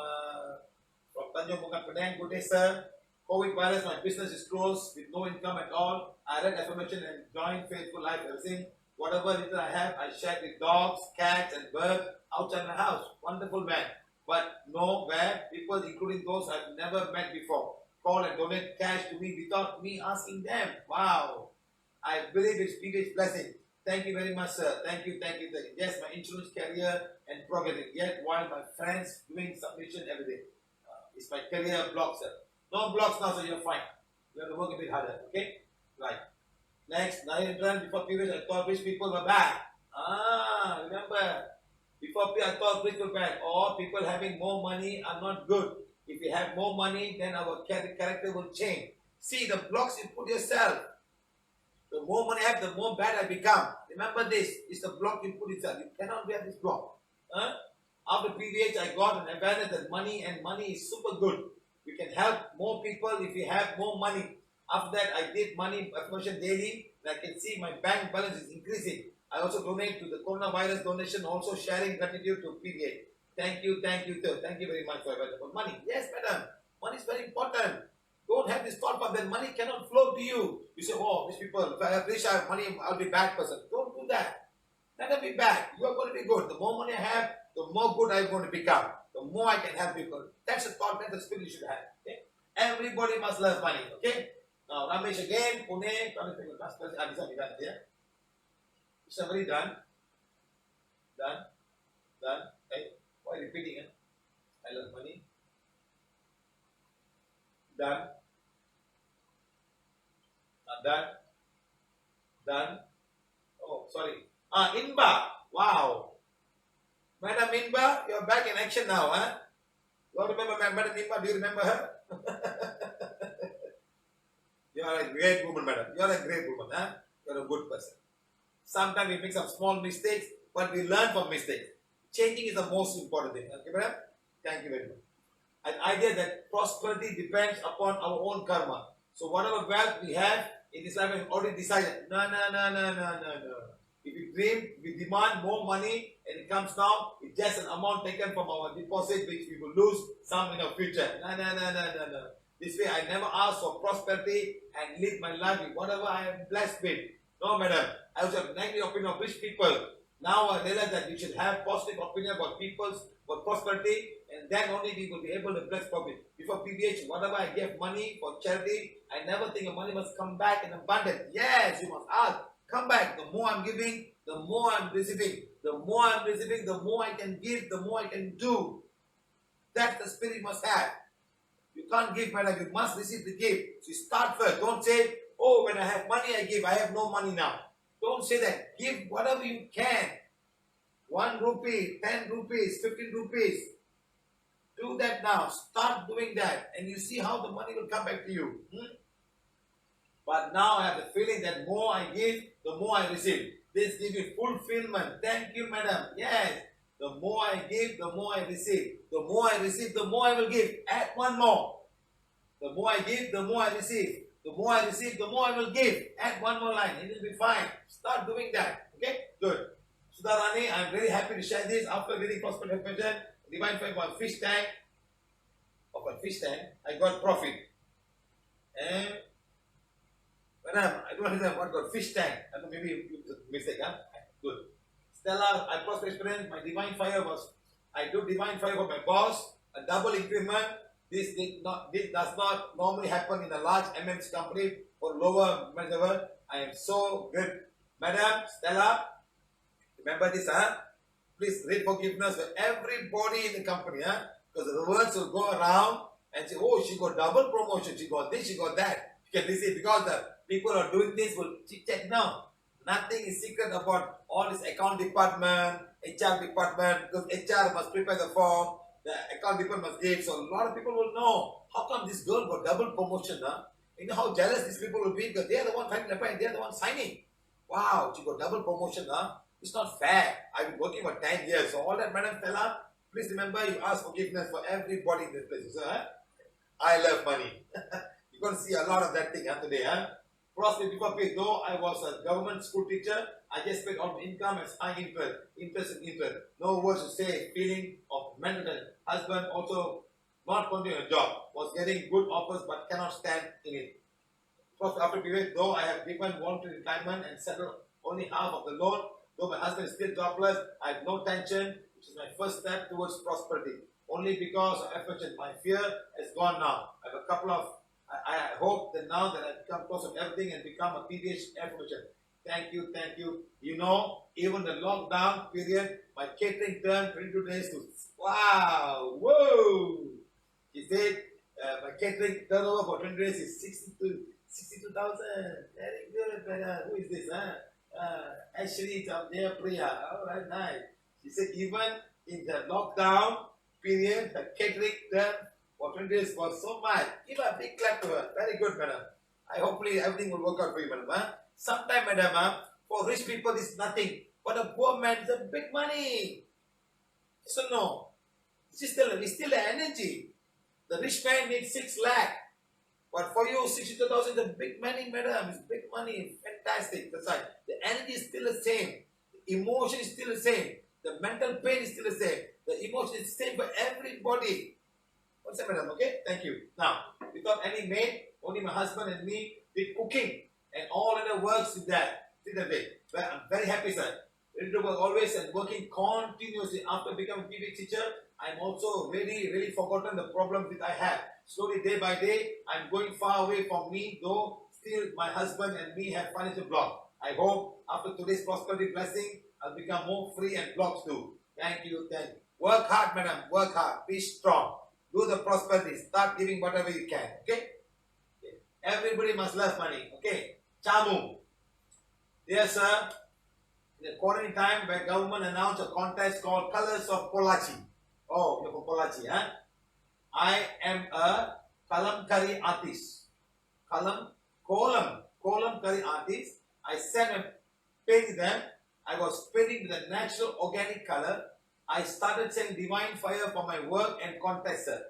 Tanjung Bukan Penang. Good day, sir. COVID virus, my business is closed with no income at all. I read Affirmations and joined Faithful Life Everything. Whatever little I have, I share with dogs, cats, and birds outside my house. Wonderful man. but know where people, including those I've never met before, call and donate cash to me without me asking them. Wow. I believe it's PVH blessing. Thank you very much, sir. Thank you, thank you, thank you. Yes, my insurance career and progressing. Yet while my friends doing submission every day. It's my career block, sir. No blocks now, so you're fine. You have to work a bit harder, okay? Right. Next, before PVH, I thought rich people were bad. Remember, before I thought rich were bad. Or people having more money are not good. If you have more money, then our character will change. See, the blocks you put yourself. The more money I have, the more bad I become. Remember this, it's the block you put yourself. You cannot wear this block. After PVH, I got an awareness that money is super good. We can help more people if we have more money. After that, I did money affirmation daily, and I can see my bank balance is increasing. I also donate to the coronavirus donation, also sharing gratitude to PVH. Thank you, sir. Thank you very much for money. Yes, madam, money is very important. Don't have this thought that money cannot flow to you. You say, oh, these people, if I have rich, I have money, I'll be a bad person. Don't do that. Never be bad. You are going to be good. The more money I have, the more good I'm going to become. The more I can help people. That's the thought, that's the spirit you should have. Okay? Everybody must love money. Okay? Now, Ramesh again, Pune, it's already done. Done. Okay? Why repeating it? I love money. Done. Done. Oh, sorry. Inba. Wow. Madam Inba, you're back in action now, huh? You remember Madam Inba? Do you remember her? You are a great woman, madam. You are a great woman, huh? You are a good person. Sometimes we make some small mistakes, but we learn from mistakes. Changing is the most important thing. Okay, madam? Thank you very much. An idea that prosperity depends upon our own karma. So whatever wealth we have in this life, we've already decided. No. If we dream, we demand more money, and it comes down, it's just an amount taken from our deposit, which we will lose some in our future. No. This way, I never ask for prosperity and live my life with whatever I am blessed with. No, madam. I also have negative opinion of rich people. Now I realize that we should have positive opinion about people's prosperity, and then only we will be able to bless profit. Before PVH, whatever I give money for charity, I never think the money must come back in abundance. Yes, you must ask. Come back. The more I'm giving, the more I'm receiving. The more I'm receiving, the more I can give, the more I can do. That's the spirit you must have. You can't give, madam. You must receive the gift. So you start first. Don't say, oh, when I have money, I give. I have no money now. Don't say that. Give whatever you can. 1 rupee, 10 rupees, 15 rupees. Do that now. Start doing that. And you see how the money will come back to you. But now I have the feeling that more I give, the more I receive. This gives me fulfillment. Thank you, madam. Yes. The more I give, the more I receive. The more I receive, the more I will give. Add one more. The more I give, the more I receive. The more I receive, the more I will give. Add one more line. It will be fine. Start doing that. Okay? Good. Sudharani, I'm very happy to share this. After reading Prosperity Affirmation, Divine Fire of a fish tank, I got profit. And madam, I don't understand what got fish tank. I don't know, maybe it's a mistake, huh? Good. Stella, I prosper experience. My divine fire was, I do divine fire for my boss, a double increment. This does not normally happen in a large MNC company or lower management. I am so good. Madam, Stella, remember this, huh? Please read forgiveness for everybody in the company, huh? Because the words will go around and say, oh, she got double promotion, she got this, she got that. You can receive because the people who are doing this will check now. Nothing is secret about all this account department, HR department, because HR must prepare the form, the account department must give. So a lot of people will know, how come this girl got double promotion, huh? You know how jealous these people will be because they are the one fighting the fight, they are the one signing. Wow, she got double promotion, huh? It's not fair. I've been working for 10 years. So all that, Madam Stella, please remember you ask forgiveness for everybody in this place. So, huh? I love money. You're going to see a lot of that thing today, huh? Prosperity before pay. Though I was a government school teacher, I just paid all my income as high interest. No words to say, feeling of mental health. Husband also not continuing a job, was getting good offers but cannot stand in it. After PVH, though I have given voluntary retirement and settled only half of the loan, though my husband is still jobless, I have no tension, which is my first step towards prosperity. only because of affection. My fear is gone now. I have a couple of, I hope that now that I become close of everything and become a PVH affirmation. Thank you, thank you. You know, even the lockdown period, my catering turned 22 days to, wow, whoa. He said, my catering turnover for 20 days is 62,000. Very good, brother. Who is this? Ashley Priya. All right, nice. She said, even in the lockdown period, the catering turn for 20 days was so much. Give a big clap to her. Very good, madam. Hopefully everything will work out for you, madam. Sometimes, madam, for rich people it's nothing. But a poor man is a big money. So no. It's still an energy. The rich man needs 6 lakh. But for you, 62,000 is a big money, madam. It's big money. Fantastic. That's right. The energy is still the same. The emotion is still the same. The mental pain is still the same. The emotion is the same for everybody. What's that, madam? Okay? Thank you. Now, without any maid, only my husband and me did cooking. And all other works with that. See that way. Well, I'm very happy, sir. Ready to work always and working continuously. After becoming PVH teacher, I'm also really forgotten the problems that I have. Slowly, day by day, I'm going far away from me, though still my husband and me have financial block. I hope after today's prosperity blessing, I'll become more free and blocks too. Thank you, thank you. Work hard, madam. Work hard. Be strong. Do the prosperity. Start giving whatever you can. Okay? Everybody must love money. Okay? Chamu. Dear sir, in the quarantine time where government announced a contest called Colors of Pollachi. Oh, you're from Pollachi, huh? I am a kalamkari artist. Kolam artist. I sent and painted them. I was painting with a natural organic color. I started saying divine fire for my work and contest, sir.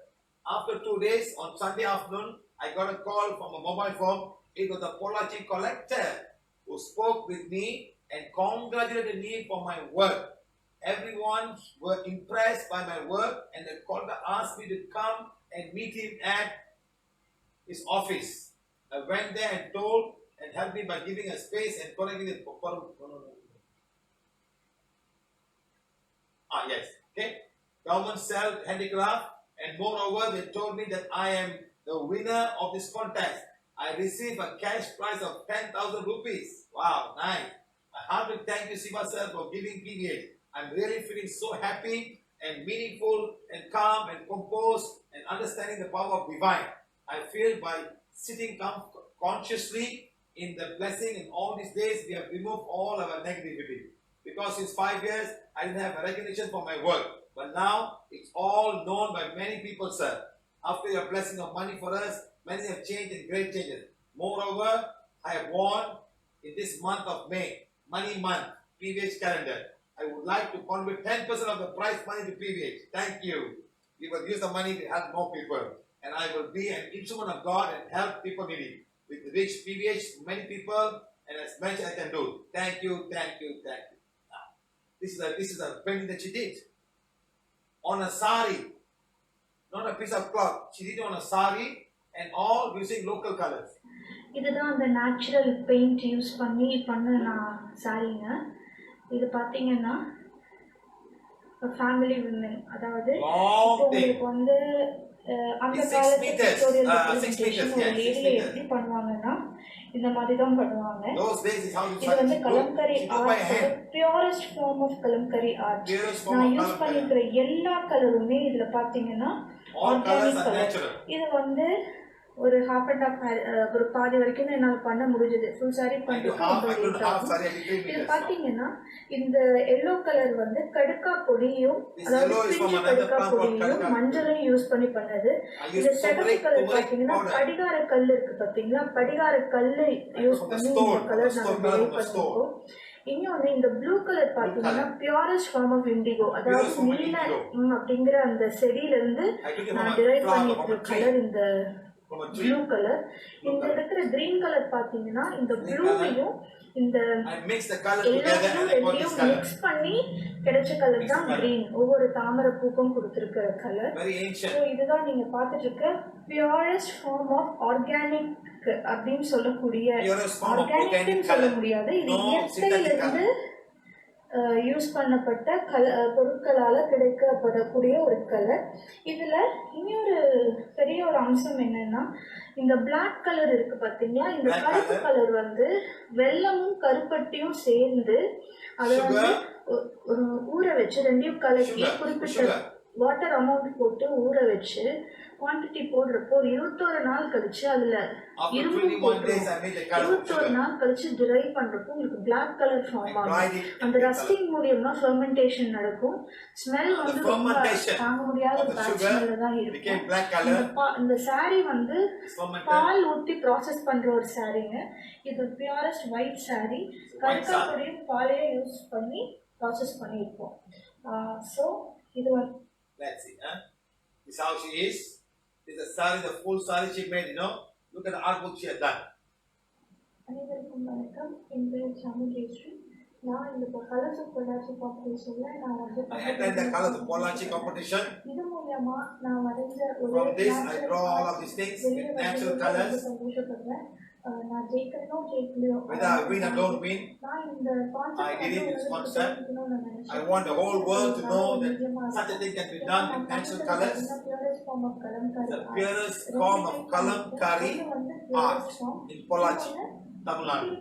After 2 days, on Sunday afternoon, I got a call from a mobile phone. It was a Pollachi collector who spoke with me and congratulated me for my work. Everyone were impressed by my work and the caller asked me to come and meet him at his office. I went there and told and helped me by giving a space and correcting the yes. Okay. Government sell handicraft and moreover they told me that I am the winner of this contest. I received a cash prize of 10,000 rupees. Wow, nice. I have to thank you, Siva sir, for giving PVH. I'm really feeling so happy and meaningful and calm and composed and understanding the power of divine. I feel by sitting consciously in the blessing in all these days, we have removed all our negativity. Because since 5 years, I didn't have a recognition for my work. But now, it's all known by many people, sir. After your blessing of money for us, many have changed and great changes. Moreover, I have won in this month of May, Money Month, PVH calendar. I would like to convert 10% of the prize money to PVH. Thank you. We will use the money to help more people. And I will be an instrument of God and help people needy. With rich PVH, many people, and as much as I can do. Thank you, thank you, thank you. Now, this is a painting that she did. On a sari. Not a piece of cloth. She did it on a sari and all using local colors. இதுதான் அந்த natural paint use பண்ண நான் சாரிங்க. இது பார்த்தீங்கன்னா family women, அதாவது உங்களுக்கு வந்து அந்த காலத்து ஒரு லேடியை எப்படி பண்ணுவாங்கன்னா இந்த மாதிரி தான் பண்ணுவாங்க. இது வந்து Kalamkari art, purest form of Kalamkari art. நான் யூஸ் பண்ணிருக்கிற எல்லா கலருமே இதுல பாத்தீங்கன்னா ஆர்கானிக் கலர். இது வந்து ஒரு ஹாஃப் அண்ட் ஹாஃப் ஒரு பாதி வரைக்கும் என்னால் பண்ண முடிஞ்சது. ஃபுல் சாரி பண்ணுறதுக்கு இது பார்த்தீங்கன்னா இந்த எல்லோ கலர் வந்து கடுக்கா பொடியும், அதாவது பிஞ்சு கடுக்கா பொடியும் மஞ்சளையும் யூஸ் பண்ணி பண்ணது. இந்த செகண்ட் கலர் பார்த்தீங்கன்னா படிகார கல் இருக்கு பார்த்தீங்களா, படிகார கல் யூஸ் பண்ணி இந்த கலர் நாங்கள் ட்ரை பண்ணிருக்கோம். இன்னொன்று இந்த ப்ளூ கலர் பார்த்தீங்கன்னா பியூரஸ்ட் ஃபார்ம் ஆஃப் இண்டிகோ, அதாவது நீல அப்படிங்கிற அந்த செடியிலிருந்து நான் டிரைவ் பண்ணியிருக்கிற கலர் இந்த ப்ளூ கலர். இந்த இருக்கிற கிரீன் கலர் பாத்தீங்கன்னா இந்த ப்ளூவையும் இந்த எல்லாத்தையும் மிக்ஸ் பண்ணி கிடைச்ச கலர் தான் கிரீன். ஒவ்வொரு தாமரை பூக்கும் கொடுத்திருக்கிற கலர். ஸோ இதுதான் நீங்க பார்த்துட்டு இருக்க பியூரஸ்ட் ஃபார்ம் ஆஃப் ஆர்கானிக் அப்படின்னு சொல்லக்கூடிய, ஆர்கானிக்னு சொல்ல முடியாது, இது இயற்கையிலிருந்து யூஸ் பண்ணப்பட்ட பொருட்களால் கிடைக்கப்படக்கூடிய ஒரு கலர். இதில் இன்னொரு பெரிய ஒரு அம்சம் என்னென்னா, இந்த பிளாக் கலர் இருக்குது பார்த்தீங்களா, இந்த கருப்பு கலர் வந்து வெல்லமும் கருப்பட்டியும் சேர்ந்து அதை வந்து ஊற வச்சு ரெண்டையும் கலக்கி குறிப்பிட்ட வாட்டர் அமௌண்ட் போட்டு ஊற வச்சு குவான்டிட்டி போடுறப்போ ஒரு 21 நாள் கழிச்சு அதில் இரும்பு போட்டுருவோம். 21 நாள் கழிச்சு டிரைவ் பண்ணுறப்போ உங்களுக்கு பிளாக் கலர் ஃபார்ம் ஆகும். அந்த ரஸ்டிங் மூலியமா ஃபெர்மெண்டேஷன் நடக்கும். ஸ்மெல் வந்து ரொம்ப தாங்க முடியாத பேட் ஸ்மெல்ல தான் இருக்கும். இந்த சாரி வந்து பால் ஊற்றி ப்ராசஸ் பண்ணுற ஒரு சாரீங்க. இது பியூரஸ்ட் ஒயிட் சாரி. கற்காப்பொடியும் பாலையும் யூஸ் பண்ணி ப்ராசஸ் பண்ணியிருப்போம். ஸோ இது வந்து let's see, this is how she is. This is a saree, the full saree she made, Look at the artwork she had done. அனைவருக்கும் வணக்கம். என் பேர் சாமுண்டேஸ்வரி. நான் இந்த கலர்ஸ் ஆஃப் பொள்ளாச்சி காம்படிஷன்ல நான் வந்து I attend the Colors of Pollachi competition. இது மூலமா நான் வரைஞ்ச ஒரு From this I draw all of these things with natural colors. சந்தோஷப்படுறேன். நான் ஜெயிக்கணும் ஜெயிக்கலையோ whether I win or don't win, I did it with this concept. I want the whole world to know that such a thing can be done in natural colors. The purest form of kalamkari art in Pollachi, Tamil Nadu.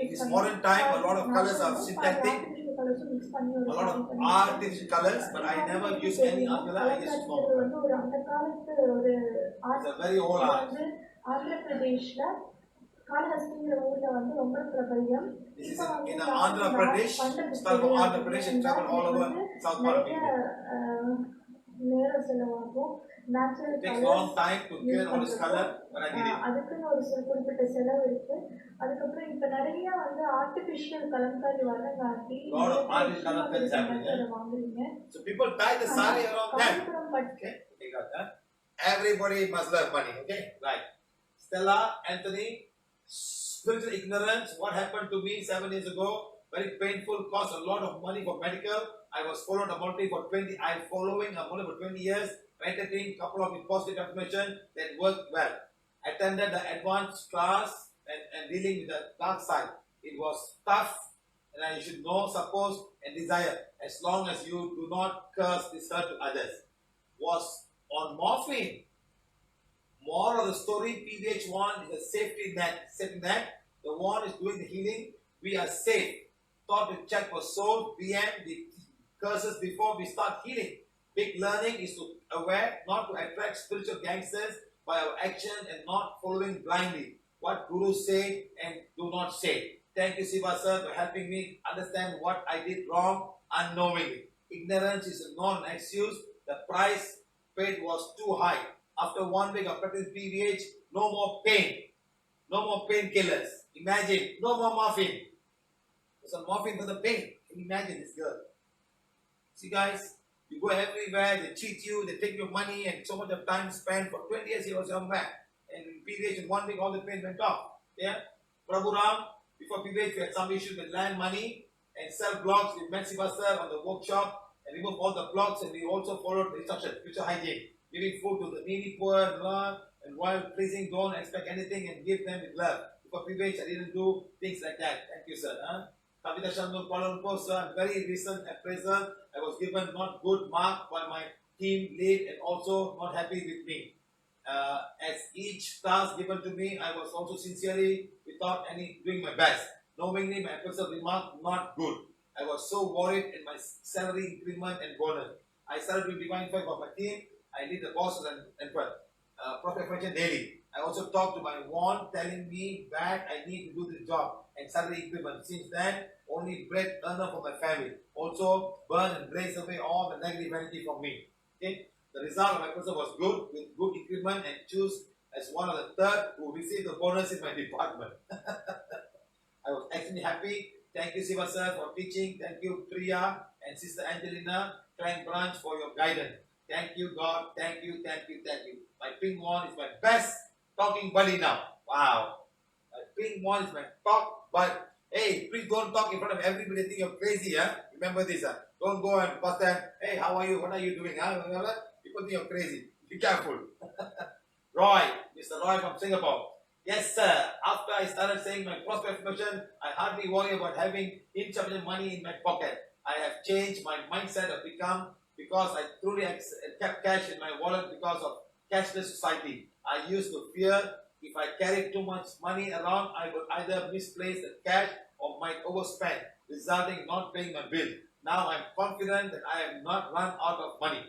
In this modern time, a lot of colors are synthetic, a lot of artificial colors, but I never use any other. I use normal. It's a very old art. Andhra பிரதேஷ்ல காளஹஸ்திங்கிற ஊர்ல வந்து ரொம்ப பிரபல்யம். This is in Andhra Pradesh. Start from Andhra Pradesh and travel all over South part of India. நேரம் செலவாகும். Natural It takes long time to get all this color when I did it. அதுக்குன்னு ஒரு குறிப்பிட்ட செலவு இருக்கு. அதுக்கப்புறம் இப்ப நிறைய வந்து ஆர்டிபிஷியல் கலம்காரி வரங்காட்டி வாங்குறீங்க. So people tie the saree around them. Okay, they got that. Everybody must learn money. Okay, right. Stella, Anthony, spiritual ignorance. What happened to me 7 years ago? Very painful. Cost a lot of money for medical. I was followed a multi for 20. I'm following a multi for 20 years. Entertaining couple of positive information that worked well. Attended the advanced class and dealing with the dark side. It was tough, and you should know, suppose, and desire. As long as you do not curse this hurt to others. Was on morphine. More of the story, PVH one is a safety net. The one is doing the healing. We are safe. Thought the check was sold. PM the curses before we start healing. Big learning is to aware not to attract spiritual gangsters by our action and not following blindly what gurus say and do not say. Thank you, Siva sir, for helping me understand what I did wrong unknowingly. Ignorance is a non-excuse. The price paid was too high. After 1 week of practicing PVH, no more pain. No more painkillers. Imagine, no more morphine. There's some morphine for the pain. Can you imagine this girl? See guys, you go everywhere, they cheat you, they take your money and so much of time spent. For 20 years he was somewhere. And in PVH in 1 week all the pain went off. Yeah? Prabhu Ram, before PVH we had some issues with land money and sell blocks. We met Siva sir on the workshop and removed all the blocks, and we also followed the instruction, spiritual hygiene. Giving food to the needy, poor, and while pleasing, don't expect anything and give them with love. For PVH, I didn't do things like that. Thank you, sir. Kavita Shandu, Kuala Lumpur, sir. Very recent appraisal. I was given not good mark by my team lead and also not happy with me. As each task given to me, I was also sincerely, without any doing my best. Knowingly, my appraisal remarked not good. I was so worried in my salary increment and bonus. I started doing divine fight for my team. I did the bosses and profit function daily. I also talked to my wand telling me that I need to do this job and salary increment. Since then, only bread earner for my family. Also, burn and blaze away all the negative energy from me. Okay? The result of my person was good, with good increment, and choose as one of the third who received the bonus in my department. I was extremely happy. Thank you, Siva sir, for teaching. Thank you, Priya and Sister Angelina, Clan Branch, for your guidance. Thank you, God. Thank you, thank you, thank you. My pink one is my best talking buddy now. Wow. My pink one is my talk buddy. Hey, please don't talk in front of everybody. Think you're crazy, huh? Remember this, huh? Don't go and bust them. Hey, how are you? What are you doing, huh? People think you're crazy. Be careful. Roy, Mr. Roy from Singapore. Yes, sir. After I started saying my prosperity affirmation, I hardly worry about having insufficient money in my pocket. I have changed my mindset of become because I truly kept cash in my wallet because of cashless society. I used to fear if I carried too much money around, I would either misplace the cash or might overspend, resulting in not paying my bill. Now I'm confident that I have not run out of money.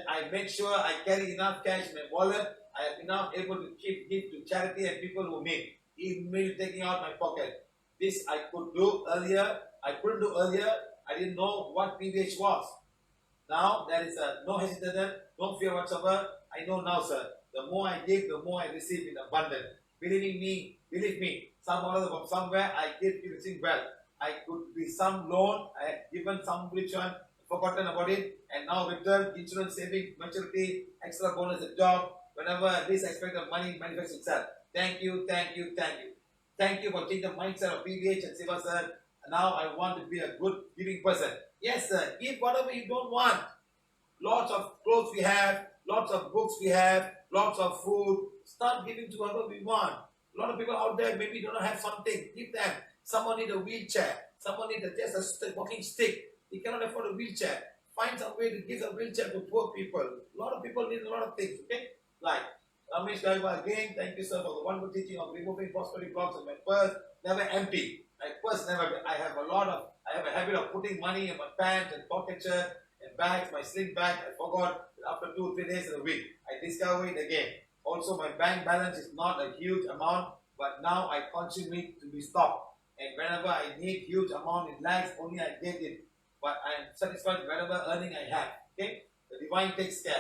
I make sure I carry enough cash in my wallet. I am enough able to give to charity and people who need, even me taking out my pocket. This I could do earlier. I couldn't do earlier. I didn't know what PVH was. Now there is no hesitation, no fear whatsoever. I know now, sir. The more I give, the more I receive in abundance. Believe me. From somewhere I give to receive wealth. I could be some loan. I had given some rich one, forgotten about it, and now return insurance, saving, maturity, extra bonus, a job. Whenever this aspect of money manifests itself. Thank you. Thank you for changing the mindset of PVH and Siva, sir. Now I want to be a good giving person. Yes, sir. Give whatever you don't want. Lots of clothes we have, lots of books we have, lots of food. Start giving to whoever we want. A lot of people out there maybe don't have something. Give them. Someone need a wheelchair. Someone need just a walking stick. He cannot afford a wheelchair. Find some way to give a wheelchair to poor people. A lot of people need a lot of things. Okay? Like Ramesh Gaiva again. Thank you, sir, for the wonderful teaching of removing prosperity blocks in my purse. Never empty. My purse never. I have a habit of putting money in my pants and pocket shirt and bags, my sling bag. I forgot after 2-3 days in a week. I discover it again. Also, my bank balance is not a huge amount, but now I consume it to be stopped. And whenever I need huge amount in lakhs, only I get it. But I am satisfied with whatever earning I have. Okay? The divine takes care.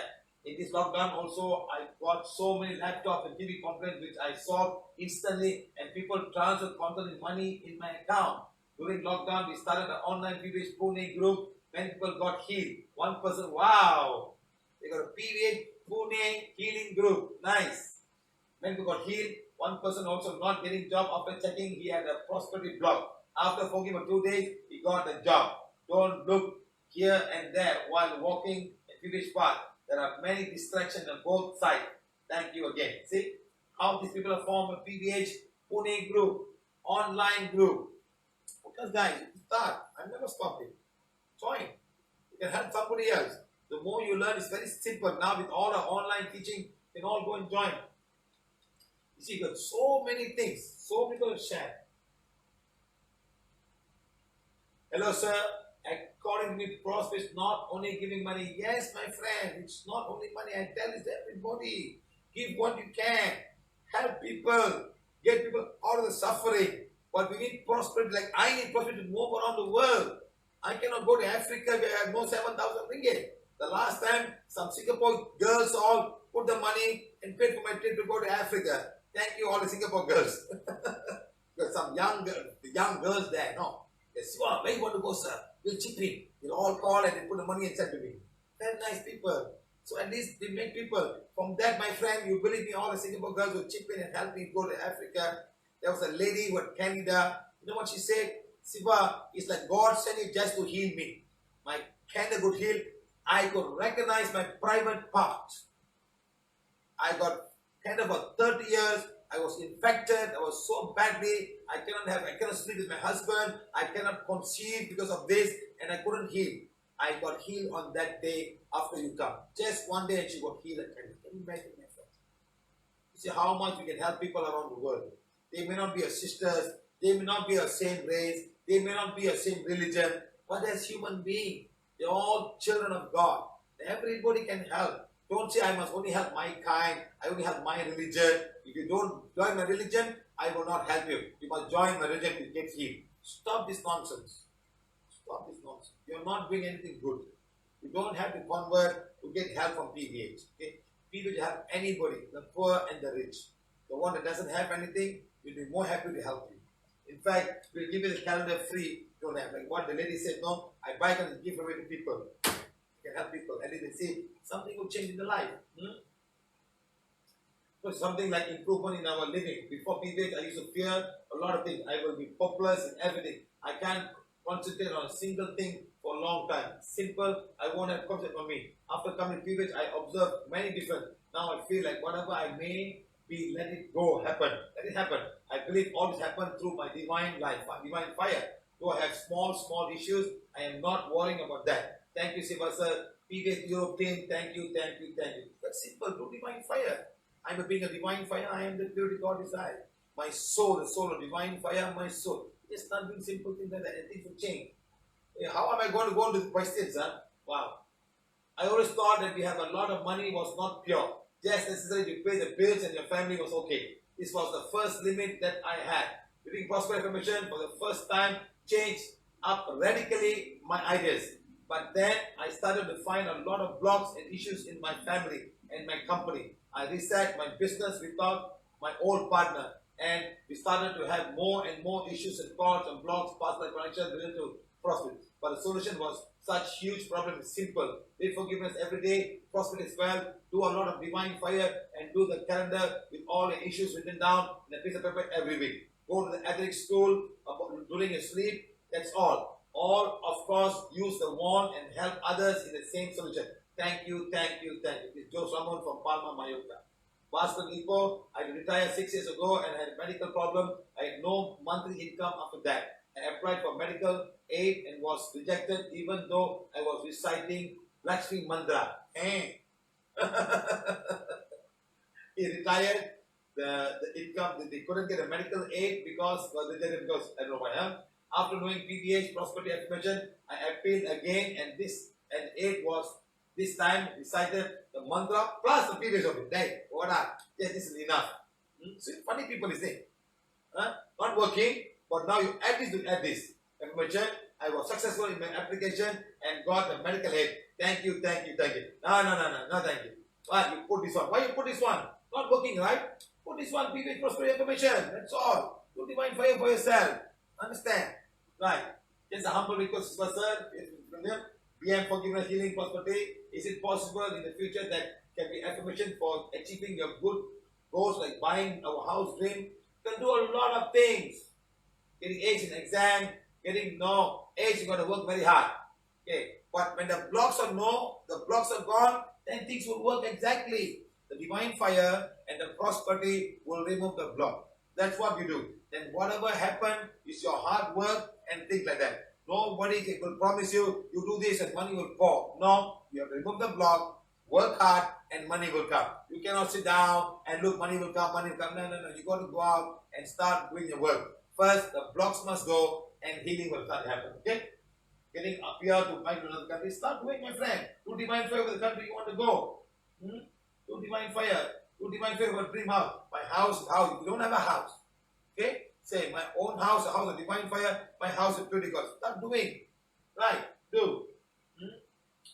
In this lockdown also, I got so many laptops and TV complaints which I solved instantly, and people transferred content money in my account. During lockdown, we started an online PVH Pune group. Many people got healed. One person, wow! They got a PVH Pune healing group. Nice. Many people got healed. One person also not getting job after checking he had a prosperity block. After forgiving for 2 days, he got the job. Don't look here and there while walking a PVH path. There are many distractions on both sides. Thank you again. See how these people have formed a PVH Pune group, online group. Because guys, start. I'm never stopping. Join. You can help somebody else. The more you learn, it's very simple. Now with all our online teaching, you can all go and join. You see, you got so many things. So many people share. Hello, sir. According to me, prosper is not only giving money. Yes, my friend, it's not only money. I tell this to everybody. Give what you can. Help people. Get people out of the suffering. But we need prosperity. Like I need prosperity to move around the world. I cannot go to Africa where I have no 7,000 ringgit. The last time, some Singapore girls all put the money and paid for my trip to go to Africa. Thank you, all the Singapore girls. There's some young girls there. No. They say, "Wow, where you want to go, sir? We'll chip in." They'll all call and they put the money and send to me. They're nice people. So at least they make people. From that, my friend, you believe me, all the Singapore girls will chip in and help me go to Africa. There was a lady who had Canada. You know what she said? Siva, it's like God sent you just to heal me. My Canada could heal. I could recognize my private part. I got Canada for 30 years. I was infected. I was so badly. I cannot sleep with my husband. I cannot conceive because of this, and I couldn't heal. I got healed on that day after you come. Just one day, and she got healed. Can you imagine, my friend? You see how much we can help people around the world. They may not be our sisters. They may not be our same race. They may not be our same religion. But as human beings, they're all children of God. Everybody can help. Don't say I must only help my kind. I only help my religion. If you don't join my religion, I will not help you. You must join my religion to get healed. Stop this nonsense. Stop this nonsense. You're not doing anything good. You don't have to convert to get help from PVH. Okay? PVH help anybody, the poor and the rich. The one that doesn't have anything will be more happy to help you. In fact, we'll give you the calendar free. You don't have, like what the lady said, no, I buy it and give away to people. You can help people. And they see something will change in the life. So something like improvement in our living. Before PVH, I used to fear a lot of things. I will be hopeless in everything. I can't concentrate on a single thing for a long time. Simple, I won't have concept for me. After coming to PVH, I observed many different. Now I feel like whatever I may We let it go, happen. Let it happen. I believe all this happened through my divine life, my divine fire. Though I have small issues, I am not worrying about that. Thank you, Siva sir. PVH Europe team, thank you. That's simple, through divine fire. I am being a divine fire, I am the purity God inside. My soul, the soul of divine fire, my soul. Just nothing simple thing like that, and things will change. How am I going to go into the questions? Huh? Wow. I always thought that we have a lot of money was not pure. Just necessary to pay the bills and your family was okay. This was the first limit that I had. During Prosperity Affirmation, for the first time, changed up radically my ideas. But then I started to find a lot of blocks and issues in my family and my company. I reset my business without my old partner, and we started to have more and more issues and thoughts and blocks, past life connection related to prosperity. But the solution was such huge problem is simple. Take forgiveness every day, prosperity as well, do a lot of divine fire, and do the calendar with all the issues written down in a piece of paper every week. Go to the athletic school during your sleep, that's all. All, of course, use the wand and help others in the same solution. Thank you. It's Joe Ramon from Palma, Mallorca. Boston Ipo, I retired 6 years ago and had a medical problem. I had no monthly income after that. I applied for medical aid and was rejected even though I was reciting Lakshmi Mantra. He retired. The income, they couldn't get a medical aid because I don't know why. After knowing PVH Prosperity Affirmation, I appealed again, and aid was this time recited the mantra plus the PVH of it. Hey, what up? Yes, this is enough. So funny people is it. Not working, but now you add this affirmation. I was successful in my application and got the medical aid. Thank you. No, thank you. Why you put this one? Why you put this one? Not working, right? Put this one, PVH Prosperity Affirmation. That's all. Do divine fire for yourself. Understand? Right. Just a humble request, sir. BM forgiveness, healing, prosperity. Is it possible in the future that can be affirmation for achieving your good goals like buying our house dream? You can do a lot of things. Getting A's in exam, getting no A's, you got to work very hard. Okay. But when the blocks are the blocks are gone, then things will work exactly. The divine fire and the prosperity will remove the block. That's what we do. Then whatever happened is your hard work and things like that. Nobody will promise you do this and money will pour. No, you have to remove the block, work hard, and money will come. You cannot sit down and look, money will come. No. You got to go out and start doing your work. First, the blocks must go and healing will start to happen. Okay? Getting up here to find another country. Start doing, my friend. Do divine fire for the country you want to go. Do divine fire. Do divine fire for a dream house. My house. You don't have a house. Okay? Say, my own house, a house of divine fire, my house is purity God. Start doing. Right. Do.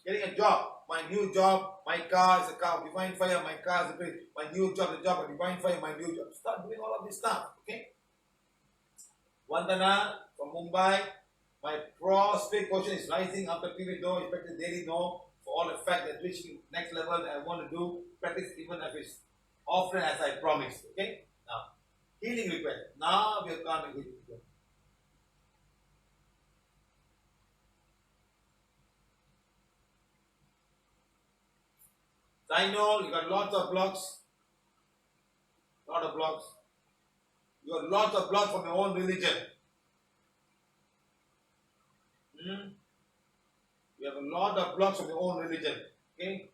Getting a job. My new job, my car is a car of divine fire, my car is a purity. My new job, the job of divine fire, my new job. Start doing all of this stuff. Okay? Vandana from Mumbai. My prospect quotient is rising after PVH no, expected daily no. For all the fact that reaching next level, I want to do practice even if it's often as I promised. Okay? Now, healing request. Now we are coming with it. I know you got lots of blocks. You got lots of blocks from your own religion. You have a lot of blocks from your own religion. Okay?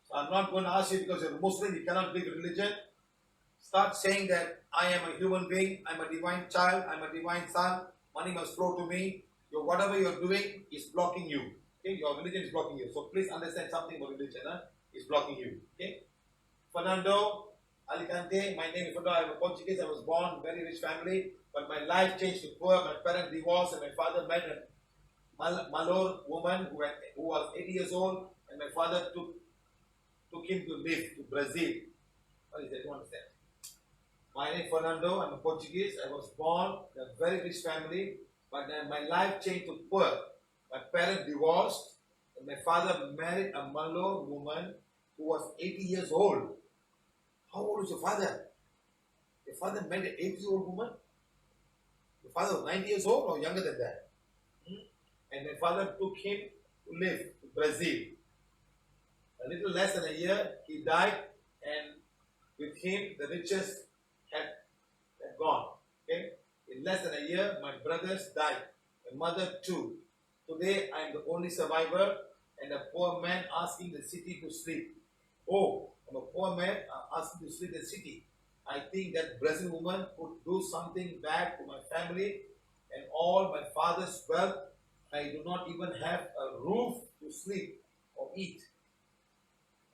So I'm not going to ask you because you're a Muslim, you cannot believe religion. Start saying that I am a human being, I'm a divine child, I'm a divine son, money must flow to me. Whatever you're doing is blocking you. Okay? Your religion is blocking you. So please understand something about religion. Is blocking you. Okay? Fernando Alicante, my name is Fernando. I'm a Portuguese. I was born in a very rich family, but my life changed to poor. My parents divorced, and my father met a Malor woman who was 80 years old, and my father took him to live to Brazil. What is that? I don't understand. My name is Fernando. I'm a Portuguese. I was born in a very rich family, but then my life changed to poor. My parents divorced, and my father married a Malor woman who was 80 years old. How old is your father? Your father married an 80-year-old woman? Your father was 90 years old or younger than that? And my father took him to live in Brazil. A little less than a year, he died, and With him, the riches had gone. Okay? In less than a year, my brothers died. My mother too. Today, I am the only survivor and a poor man asking the city to sleep. Oh, I'm a poor man asking to sleep in the city. I think that Brazilian woman could do something bad to my family and all my father's wealth. I do not even have a roof to sleep or eat.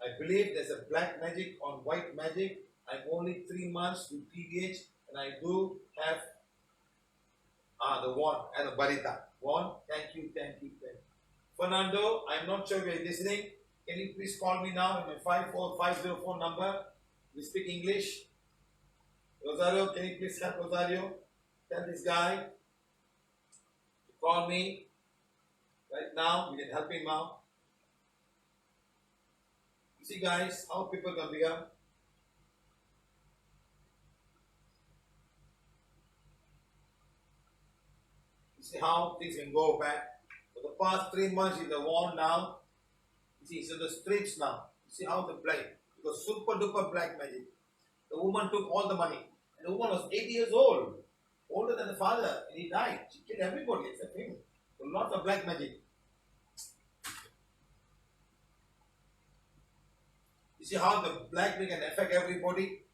I believe there's a black magic on white magic. I'm only 3 months with PVH and I do have the wand and the barita. Wand, thank you. Fernando, I'm not sure if you're listening. Can you please call me now on my 54504 number? We speak English. Rosario, can you please help Rosario? Tell this guy to call me right now. We can help him out. You see, guys, how people can become. You see how things can go back. For the past 3 months, he's the wand now. You see, he's in the streets now. You see how the black, because super duper black magic. The woman took all the money. And the woman was 80 years old, older than the father, and he died. She killed everybody except him. So lots of black magic. You see how the black magic can affect everybody,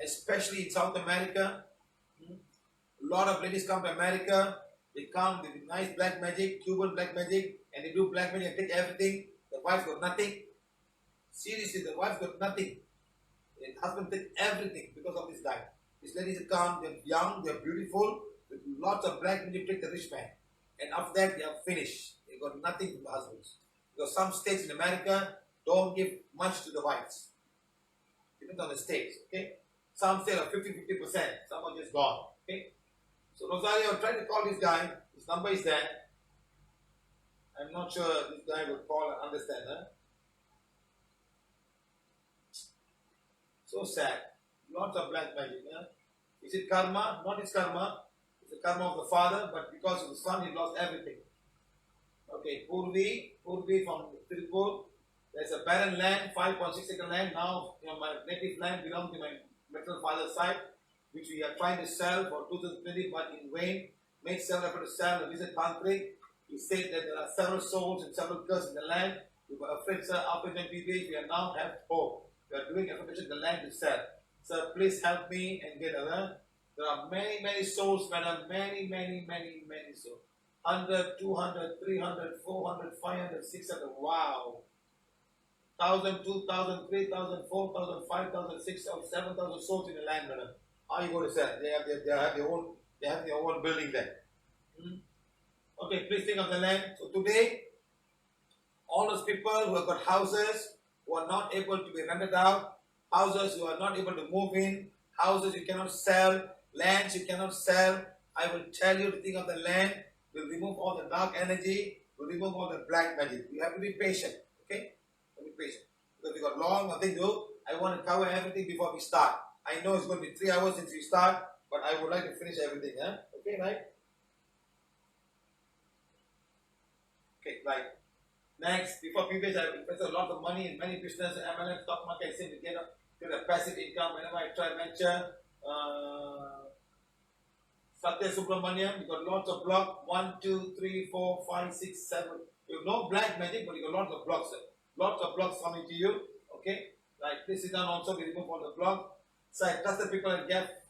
especially in South America. A lot of ladies come to America. They come with nice black magic, Cuban black magic, and they do black magic and take everything. The wife got nothing. Seriously, the wife got nothing. The husband take everything because of this guy. These ladies come, they're young, they're beautiful, with lots of black magic, take the rich man. And after that, they are finished. They got nothing from the husbands. Because some states in America don't give much to the wives. Depends on the states, okay? Some states are 50%, some are just gone, okay? So Rosario, try to call this guy. His number is there. I'm not sure this guy will call and understand, huh? So sad. Lots of black magic, huh? Is it karma? Not his karma. It's the karma of the father, but because of the son, he lost everything. Okay, Purvi from Tirupur. There's a barren land, 5.6 acre land. Now, my native land belongs to my maternal father's side, which we are trying to sell for 2020, but in vain. Made several efforts to sell. The visit Tantric. He said that there are several souls and several curses in the land. We were afraid, sir, after the PVH, we are now have hope. We are doing affirmation in the land to sell. Sir, please help me and get other. There are many souls, madam. Many souls. 100, 200, 300, 400, 500, 600. Wow. 1,000, 2,000, 3,000, 4,000, 5,000, 6,000, 7,000 souls in the land, madam. How are you going to sell? They have their own building there. Okay, please think of the land. So today, all those people who have got houses, who are not able to be rented out, houses you are not able to move in, houses you cannot sell, lands you cannot sell, I will tell you to think of the land. We'll remove all the dark energy, we'll remove all the black magic. You have to be patient, okay? Be patient. Because we got long nothing to do. I want to cover everything before we start. I know it's going to be 3 hours since we start, but I would like to finish everything, huh? Okay, right? Okay, right. Next, before PVH, I invested a lot of money in many businesses, MLM, stock market, I seem to get a passive income whenever I try venture. Satya Subramaniam, you got lots of blocks. 1, 2, 3, 4, 5, 6, 7. You have no black magic, but you got lots of blocks, sir. Lots of blocks coming to you. Okay? Right, please sit down also, we remove all the blocks. So I trusted people and get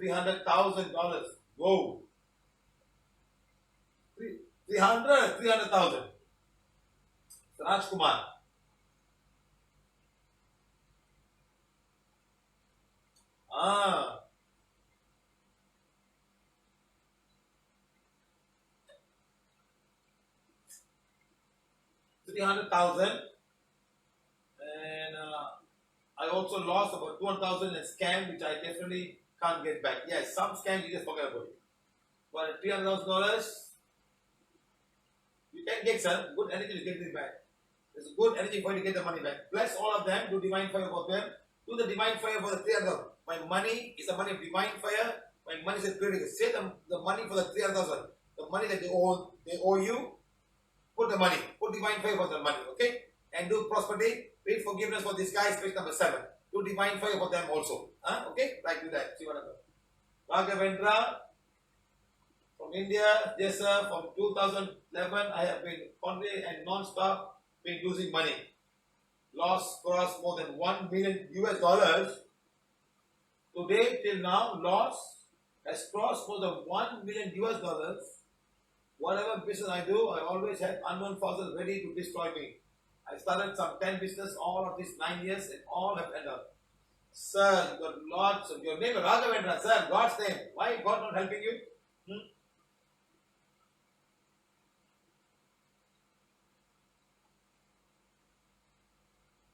$300,000. Whoa. 300,000. Raj Kumar. $300,000, and I also lost about 200,000 in a scam, which I definitely can't get back. Yes, some scams you just forget about it. But $300,000, you can get, sir. Good energy to get it back. There's a good energy for you to get the money back. Bless all of them. Do divine fire for them. Do the divine fire for the 300,000. My money is the money of divine fire. My money is spiritual. Say the money for the 300,000. The money that they owe you. Put the money. Put divine fire for the money. Okay? And do prosperity. Read forgiveness for this guy, page number 7. do divine fire for them also. Okay, like do that. See what happens. Raghavendra from India, yes sir, from 2011 I have been constantly and non-stop been losing money. Loss crossed more than $1 million US. Today till now, loss has crossed more than $1 million US. Whatever business I do, I always had unknown forces ready to destroy me. I started some 10 business all of these 9 years and all have ended up. Sir, you got lots of your name is Raghavendra, sir, God's name. Why God not helping you?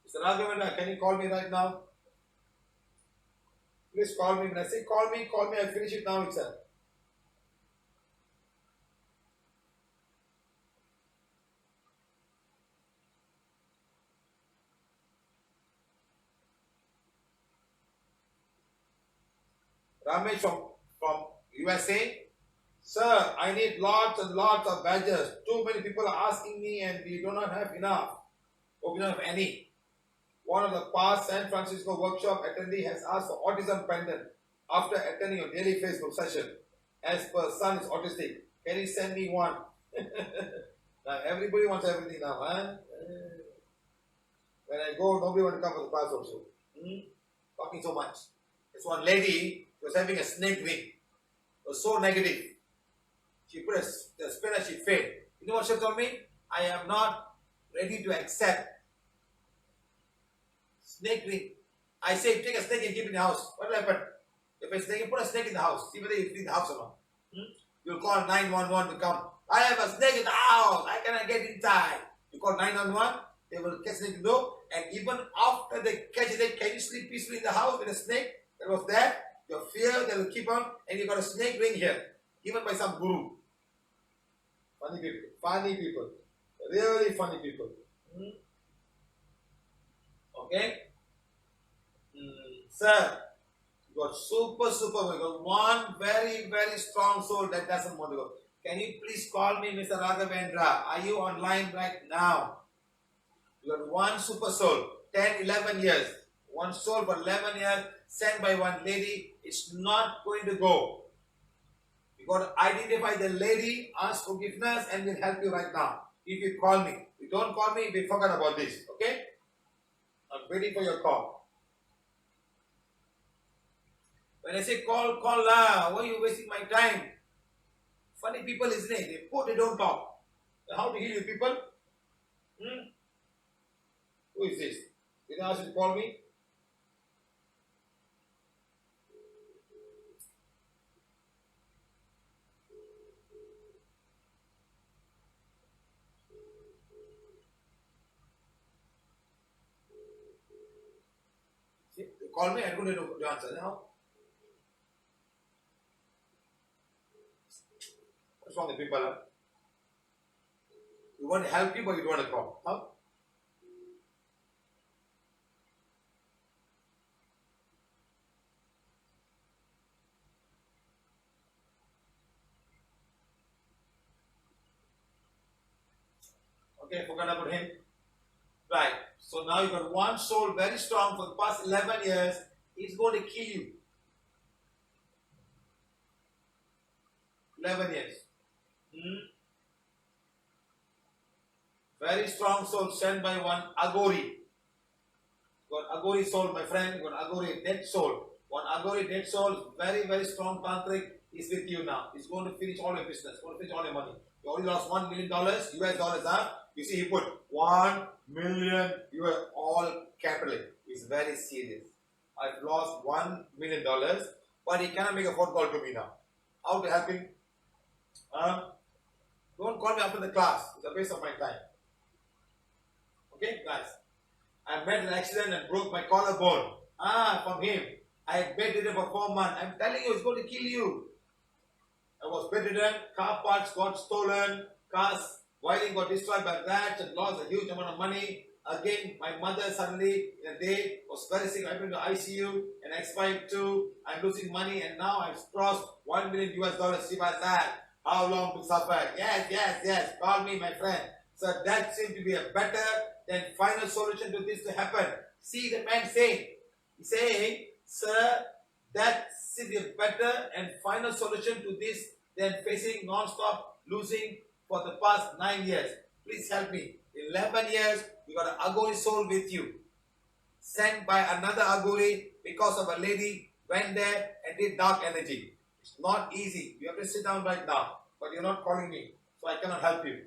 Mr. Raghavendra, can you call me right now? Please call me. When I say call me, I'll finish it now itself. Ramesh from USA. Sir, I need lots and lots of badges. Too many people are asking me and we do not have enough. Or we don't have any. One of the past San Francisco workshop attendee has asked for autism pendant after attending a daily Facebook session. As per son is autistic. Can you send me one? Now everybody wants everything now, huh? When I go, nobody wants to come for the class also. Talking so much. There's one lady who was having a snake ring. It was so negative. She put the spinach, she failed. You know what she told me? I am not ready to accept snake ring. I say, take a snake and keep it in the house. What will happen? If a snake, put a snake in the house. See whether you free the house or not. You'll call 911 to come. I have a snake in the house. I cannot get inside. You call 911. They will catch the door. And even after they catch it, can you sleep peacefully in the house with a snake that was there? Your fear, they will keep on. And you got a snake ring here. Given by some guru. Funny people. Funny people. Really funny people. Okay? Sir, you got super, you got one very, very strong soul that doesn't want to go. Can you please call me Mr. Raghavendra? Are you online right now? You got one super soul, 10, 11 years. One soul for 11 years, sent by one lady. It's not going to go. You got to identify the lady, ask forgiveness, and we'll help you right now. If you call me. If you don't call me, we forget about this. Okay? I'm waiting for your call. When I say call lah. Why are you wasting my time? Funny people, isn't it? They put, they don't talk. How to heal you people? Who is this? Did I ask you to call me? See, they call me, I'm going to answer now. What's wrong with people? Huh? We want to help you, but you don't want to call. Huh? Okay, forgot about him. Right. So now you got one soul very strong for the past 11 years. He's going to kill you. 11 years. Very strong soul sent by one Agori. Got Agori soul, my friend. Got Agori dead soul. One Agori dead soul, very, very strong tantric, is with you now. He's going to finish all your business. Going to finish all your money. You already lost $1 million US dollars, huh? You see, he put 1 million US, all capital. It's very serious. I've lost $1 million, but he cannot make a phone call to me now. How to help him? Don't call me after the class. It's a waste of my time. Okay, guys. I met an accident and broke my collarbone. From him. I had bedridden for 4 months. I'm telling you, it's going to kill you. I was bedridden, car parts got stolen, cars, wiring got destroyed by rats and lost a huge amount of money. Again, my mother suddenly in a day was very sick. I went to ICU and expired too. I'm losing money and now I've crossed $1 million US. Siva said, how long to suffer? Yes. Call me, my friend. So that seems to be a better than final solution to this to happen. See the man saying, He's saying, sir, that's a better and final solution to this than facing non-stop losing for the past 9 years. Please help me. 11 years, you got an ugly soul with you. Sent by another Aguri because of a lady went there and did dark energy. It's not easy. You have to sit down right now. But you're not calling me. So I cannot help you.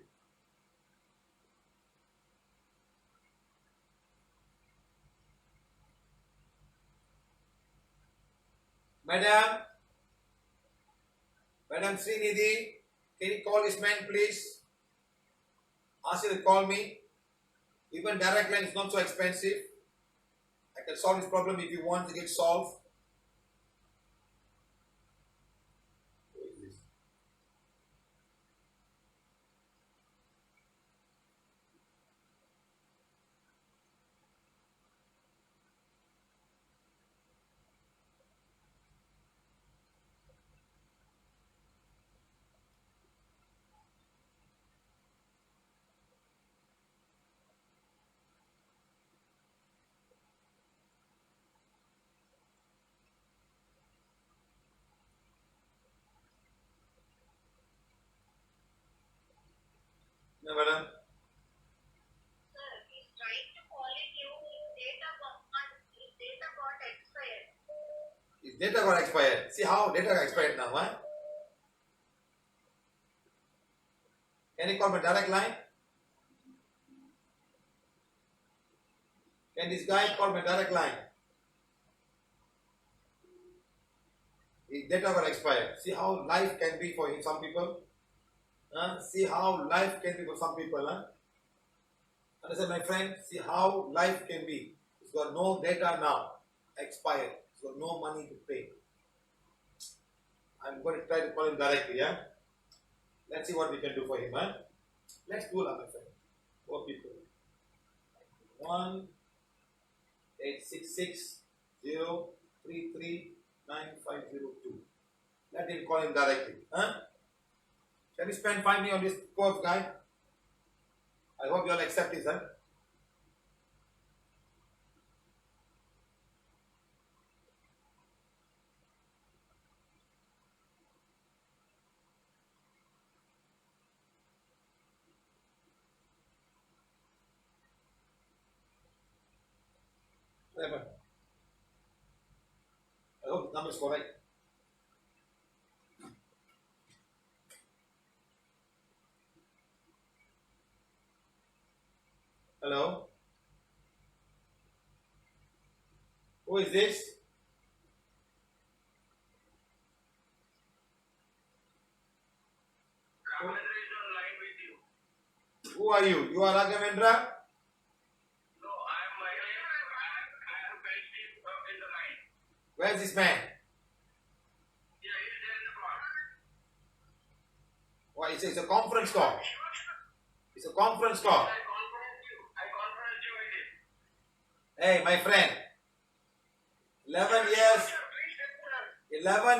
Madam Srinidhi, can you call this man please? Ask him to call me. Even direct line is not so expensive. I can solve this problem if you want to get solved. Who is this? No, madam. Sir, he's trying to call you. His data got expired. His data got expired. See how data got expired now, huh? Can you call my direct line? Can this guy call my direct line? His data got expired. See how life can be for some people? See how life can be for some people. Understand, my friend? See how life can be. It's got no data now. Expired. It's got no money to pay. I'm going to try to call him directly. Yeah. Let's see what we can do for him. Let's do that, my friend. 4 people. 1-866-033-9502. Let him call him directly. Can you spend 5 minutes on this poor guy? I hope you all accept this. I hope the number is correct. Hello? Who is this? Ravindra is on line with you. Who are you? You are Raghavendra? No, I am based in the line. Where is this man? Yeah, he's there in the bar. Why, it's a conference call. It's a conference call. I conference you with it. Hey, my friend. 11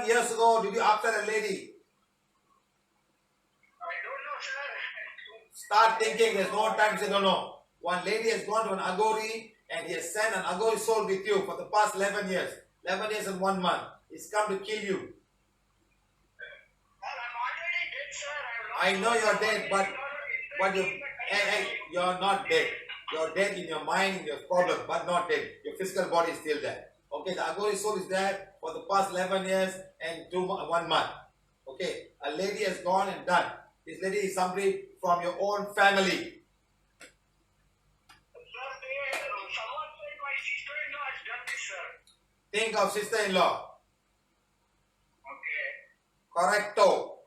years ago, did you after a lady? I don't know, sir. Start thinking, there's no time to say no, no. One lady has gone to an Agori and he has sent an Agori soul with you for the past 11 years. 11 years and 1 month. He's come to kill you. Well, I'm already dead, sir. I know you're dead, but you're not dead. You're dead in your mind, in your problem, but not dead. Your physical body is still there. Okay, the Agori soul is there for the past 11 years and 1 month. Okay, a lady has gone and done. This lady is somebody from your own family. Sir, someone said my sister-in-law has done this, sir. Think of sister-in-law. Okay. Correcto.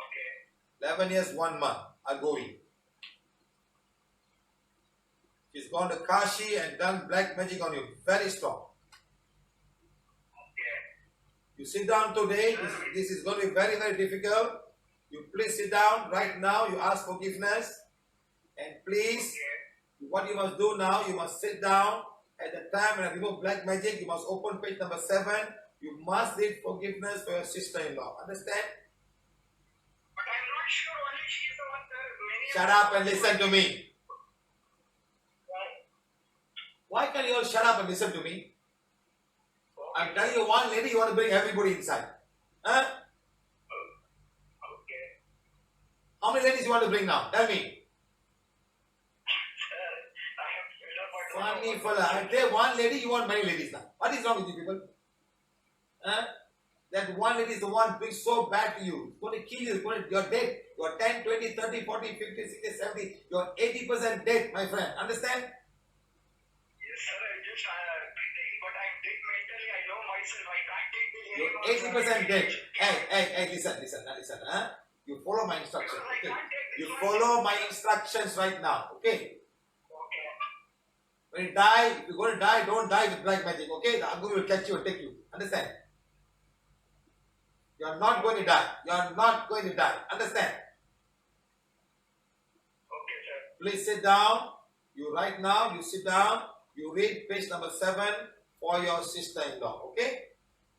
Okay. 11 years, 1 month. Agori. She's gone to Kashi and done black magic on you. Very strong. Okay. You sit down today. This is going to be very, very difficult. You please sit down right now. You ask forgiveness. And please, what you must do now, you must sit down. At the time when I remove black magic, you must open page number 7. You must read forgiveness for your sister-in-law. Understand? But I'm not sure only she's the one, sir. Shut up and listen to me. Why can't you all shut up and listen to me? I'm telling you, one lady, you want to bring everybody inside. Huh? Okay. How many ladies you want to bring now? Tell me. Funny fella. I tell one lady, you want many ladies now. What is wrong with you people? Huh? That one lady is the one being so bad to you. It's going to kill you. You're dead. You're 10, 20, 30, 40, 50, 60, 70. You're 80% dead, my friend. Understand? Yes, sir. I just breathing, but I'm dead mentally. I know myself. I can't take the You're 80% dead. Hey, listen. Huh? You follow my instructions. Okay? You follow my instructions right now. Okay? When you die, if you're going to die, don't die with black magic. Okay? The Aguru will catch you and take you. Understand? You're not going to die. You're not going to die. Understand? Okay, sir. Please sit down. You right now, you sit down. You read page number 7 for your sister-in-law. Okay?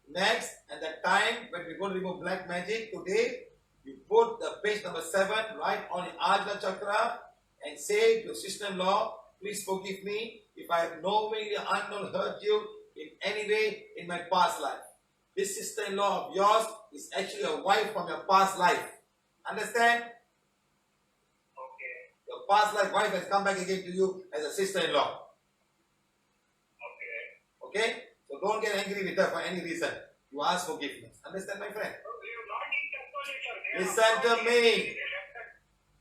Next, at the time when we're going to remove black magic today, you put the page number 7 right on your Ajna chakra and say to your sister-in-law, please forgive me if I have knowingly or unknowingly hurt you in any way in my past life. This sister-in-law of yours is actually a wife from your past life. Understand? Okay. Your past life wife has come back again to you as a sister-in-law. Okay. Okay? So don't get angry with her for any reason. You ask forgiveness. Understand, my friend? Listen to me.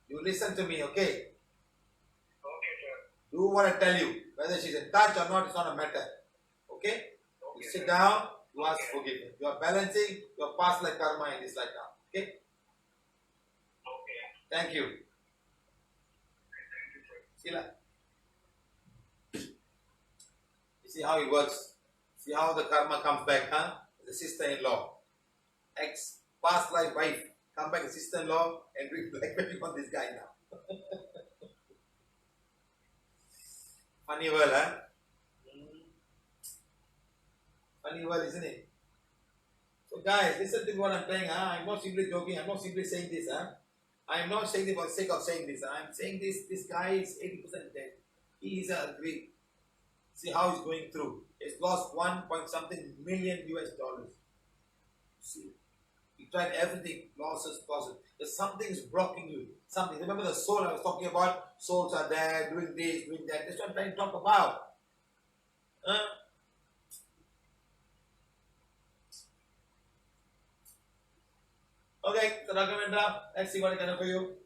You listen to me, okay? Okay, sir. Do what I tell you. Whether she's in touch or not, it's not a matter. Okay? You sit down, you ask forgiveness. You are balancing your past life karma in this life now. Okay? Okay. Thank you. Thank you, sir. Sila. You see how it works? See how the karma comes back, huh? The sister-in-law. Past life wife. Come back as sister-in-law and bring black magic on this guy now. Funny world, huh? Funny world, isn't it? So guys, listen to what I'm saying, huh? I'm not simply joking, I'm not simply saying this, huh? I'm not saying this for the sake of saying this. I'm saying this guy is 80% dead. He is a Greek. See how he's going through. He's lost 1 point something million US dollars. See, he tried everything, losses. There's something is blocking you. Something. Remember the soul I was talking about? Souls are there, doing this, doing that. That's what I'm trying to talk about. Okay, so Raghavendra, let's see what I can do for you.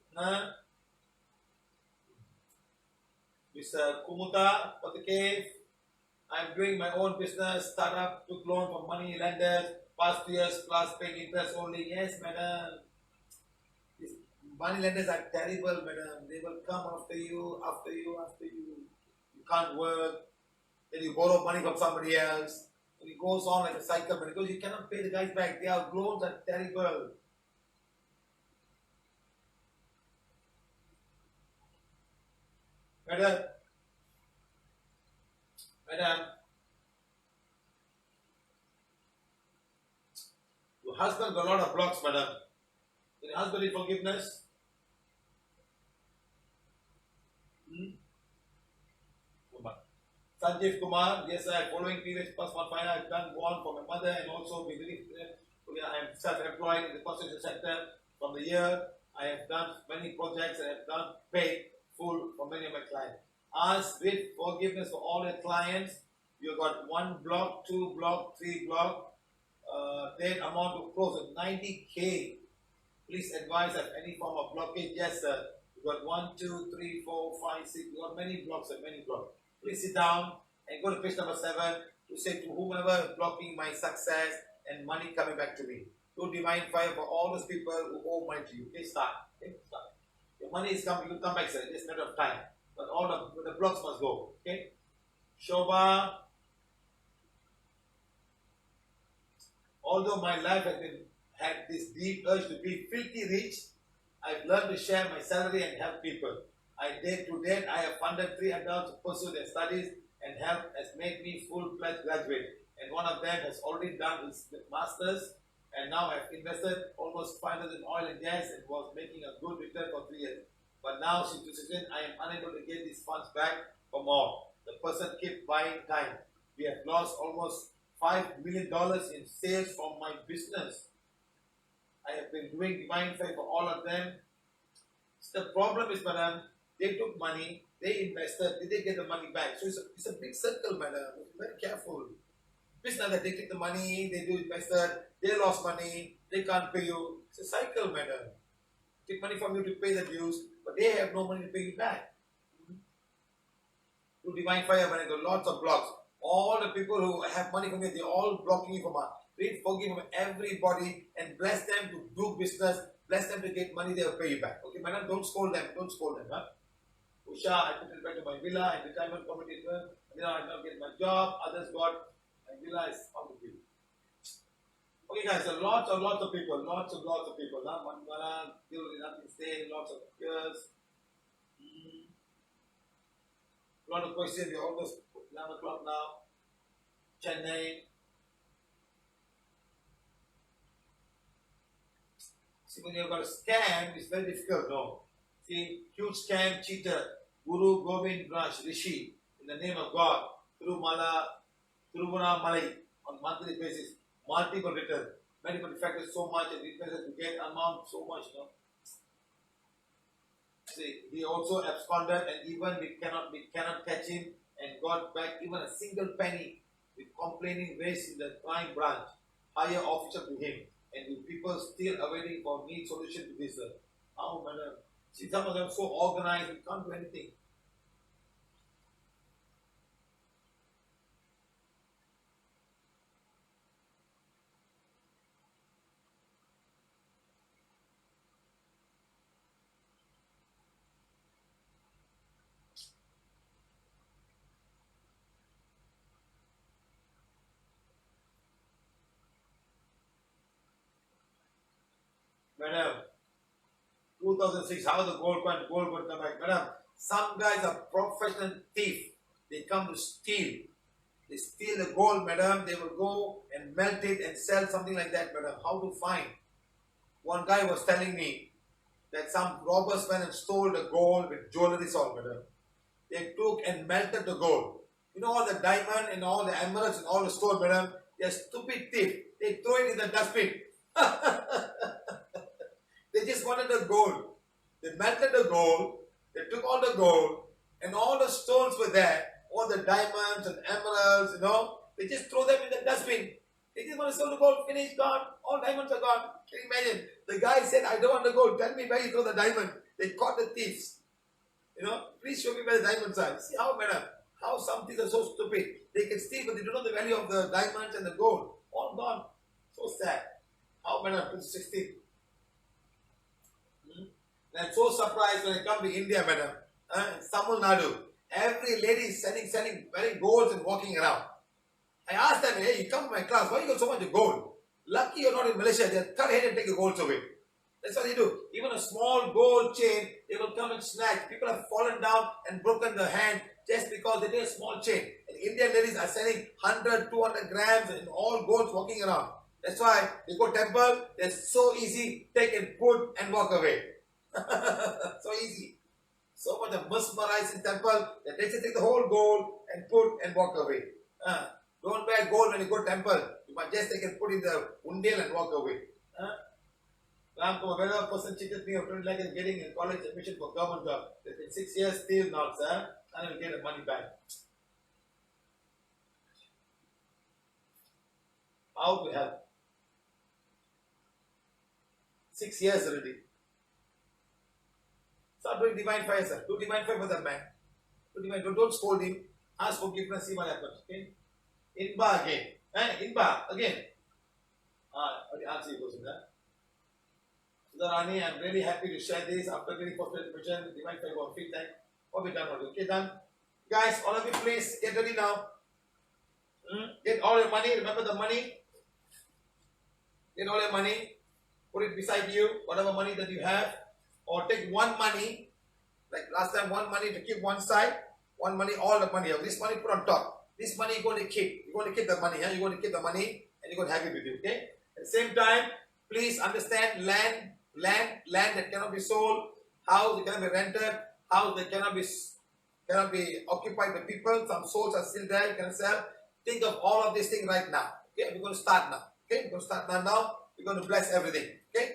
Mr. Kumuta, for the cave. I'm doing my own business, startup, took loan from money lenders, past 2 years plus paying interest only. Yes, madam. These money lenders are terrible, madam. They will come after you. You can't work. Then you borrow money from somebody else. And it goes on like a cycle, because you cannot pay the guys back. Their loans are terrible. Madam, your husband got a lot of blocks, madam. Did your husband need forgiveness? Sanjeev Kumar, yes, I am following PVH plus 1 I've done one for my mother and also I am self-employed in the construction sector. From the year, I have done many projects and I have done paid full for many of my clients. Ask with forgiveness for all your clients. You got 1 block, 2 block, 3 block. Then amount to close at 90K. Please advise of any form of blockage. Yes, sir. You got 1, 2, 3, 4, 5, 6. You got many blocks and many blocks. Please sit down and go to page number 7 to say to whomever is blocking my success and money coming back to me. Do divine fire for all those people who owe money to you. Okay, start. Your money is coming, you come back, sir. It's a matter of time. But all the blocks must go. Okay? Shobha. Although my life had this deep urge to be filthy rich, I've learned to share my salary and help people. To date, I have funded 3 adults to pursue their studies, and help has made me full-fledged graduate. And one of them has already done his master's, and now I've invested almost 500 in oil and gas and was making a good return for 3 years. But now, since 2000, I am unable to get these funds back for more. The person keep buying time. We have lost almost $5 million in sales from my business. I have been doing divine five for all of them. So the problem is, madam, they took money, they invested, did they get the money back? So it's a big circle, madam. Very careful. Business that they take the money, they do invested, they lost money, they can't pay you. It's a cycle, madam. Take money from you to pay the dues, but they have no money to pay you back. To divine fire, when I got lots of blocks. All the people who have money from you, they're all blocking you from us. Please forgive from everybody and bless them to do business. Bless them to get money, they will pay you back. Okay, madam, don't scold them. Don't scold them. Huh? Usha, I put it back to my villa and retirement committee. I now get my job. Others got my villa is out of view. Okay, guys, so lots of people. Huh? Mandala, nothing staying, lots of years. A lot of questions. We're almost 11 o'clock now. Chennai. See, when you've got a scam, it's very difficult, no? See, huge scam, cheater, Guru Govind Raj, Rishi, in the name of God, Tiruvannamalai, on monthly basis, multiple return. Many people defected so much and requested to get amount so much, no? See, he also absconded and even we cannot catch him and got back even a single penny with complaining raised in the crime branch, higher officer to him. And the people still awaiting for need solution to this. How, madam? See, some of them so organized, we can't do anything. Madam, 2006, how the gold coin come back? Madam, some guys are professional thief. They come to steal. They steal the gold, madam. They will go and melt it and sell something like that, madam. How to find? One guy was telling me that some robbers went and stole the gold with jewelry all, madam. They took and melted the gold. You know all the diamond and all the emeralds and all the stone, madam. They're stupid thief. They throw it in the dustbin. They just wanted the gold. They melted the gold. They took all the gold and all the stones were there. All the diamonds and emeralds, you know. They just throw them in the dustbin. They just want to sell the gold. Finished, gone. All diamonds are gone. Can you imagine? The guy said, I don't want the gold. Tell me where you throw the diamond. They caught the thieves. You know, please show me where the diamonds are. See how, madam, how some thieves are so stupid. They can steal, but they don't know the value of the diamonds and the gold. All gone. So sad. How, madam, 2016. I'm so surprised when I come to India, madam, in Tamil Nadu. Every lady is selling very golds and walking around. I asked them, hey, you come to my class, why you got so much gold? Lucky you're not in Malaysia, they'll cut ahead and take the golds away. That's what they do. Even a small gold chain, they will come and snatch. People have fallen down and broken their hand just because they did a small chain. And Indian ladies are selling 100, 200 grams and all golds walking around. That's why they go temple, it's so easy, take and put and walk away. So easy. So much of mesmerized in temple that they just take the whole gold and put and walk away. Don't wear gold when you go temple. You must just take and put in the undel and walk away. Whenever a person cheated me of 20 lakh and getting a college admission for government job, it's been 6 years still not, sir. And I will get the money back. How to help? 6 years already. Start doing divine fire, sir. Do divine fire for that man. Do divine. Don't scold him. Ask forgiveness. See what happens. Okay? Inba again. Inba again. Answer your question. Sudarani, I'm really happy to share this after getting first information. Divine fire for fifth time. What we done? Okay, done. Guys, all of you, please get ready now. Get all your money. Remember the money. Get all your money. Put it beside you. Whatever money that you have. Or take one money, like last time, one money to keep one side, one money, all the money. This money put on top. This money you're going to keep. You're going to keep the money. You're going to keep the money and you're going to have it with you. Okay? At the same time, please understand land that cannot be sold, house that cannot be rented, house that cannot be cannot be occupied by people. Some souls are still there. You can sell. Think of all of these things right now. Okay, we're going to start now. Okay, we're going to start now. We're going to bless everything. Okay.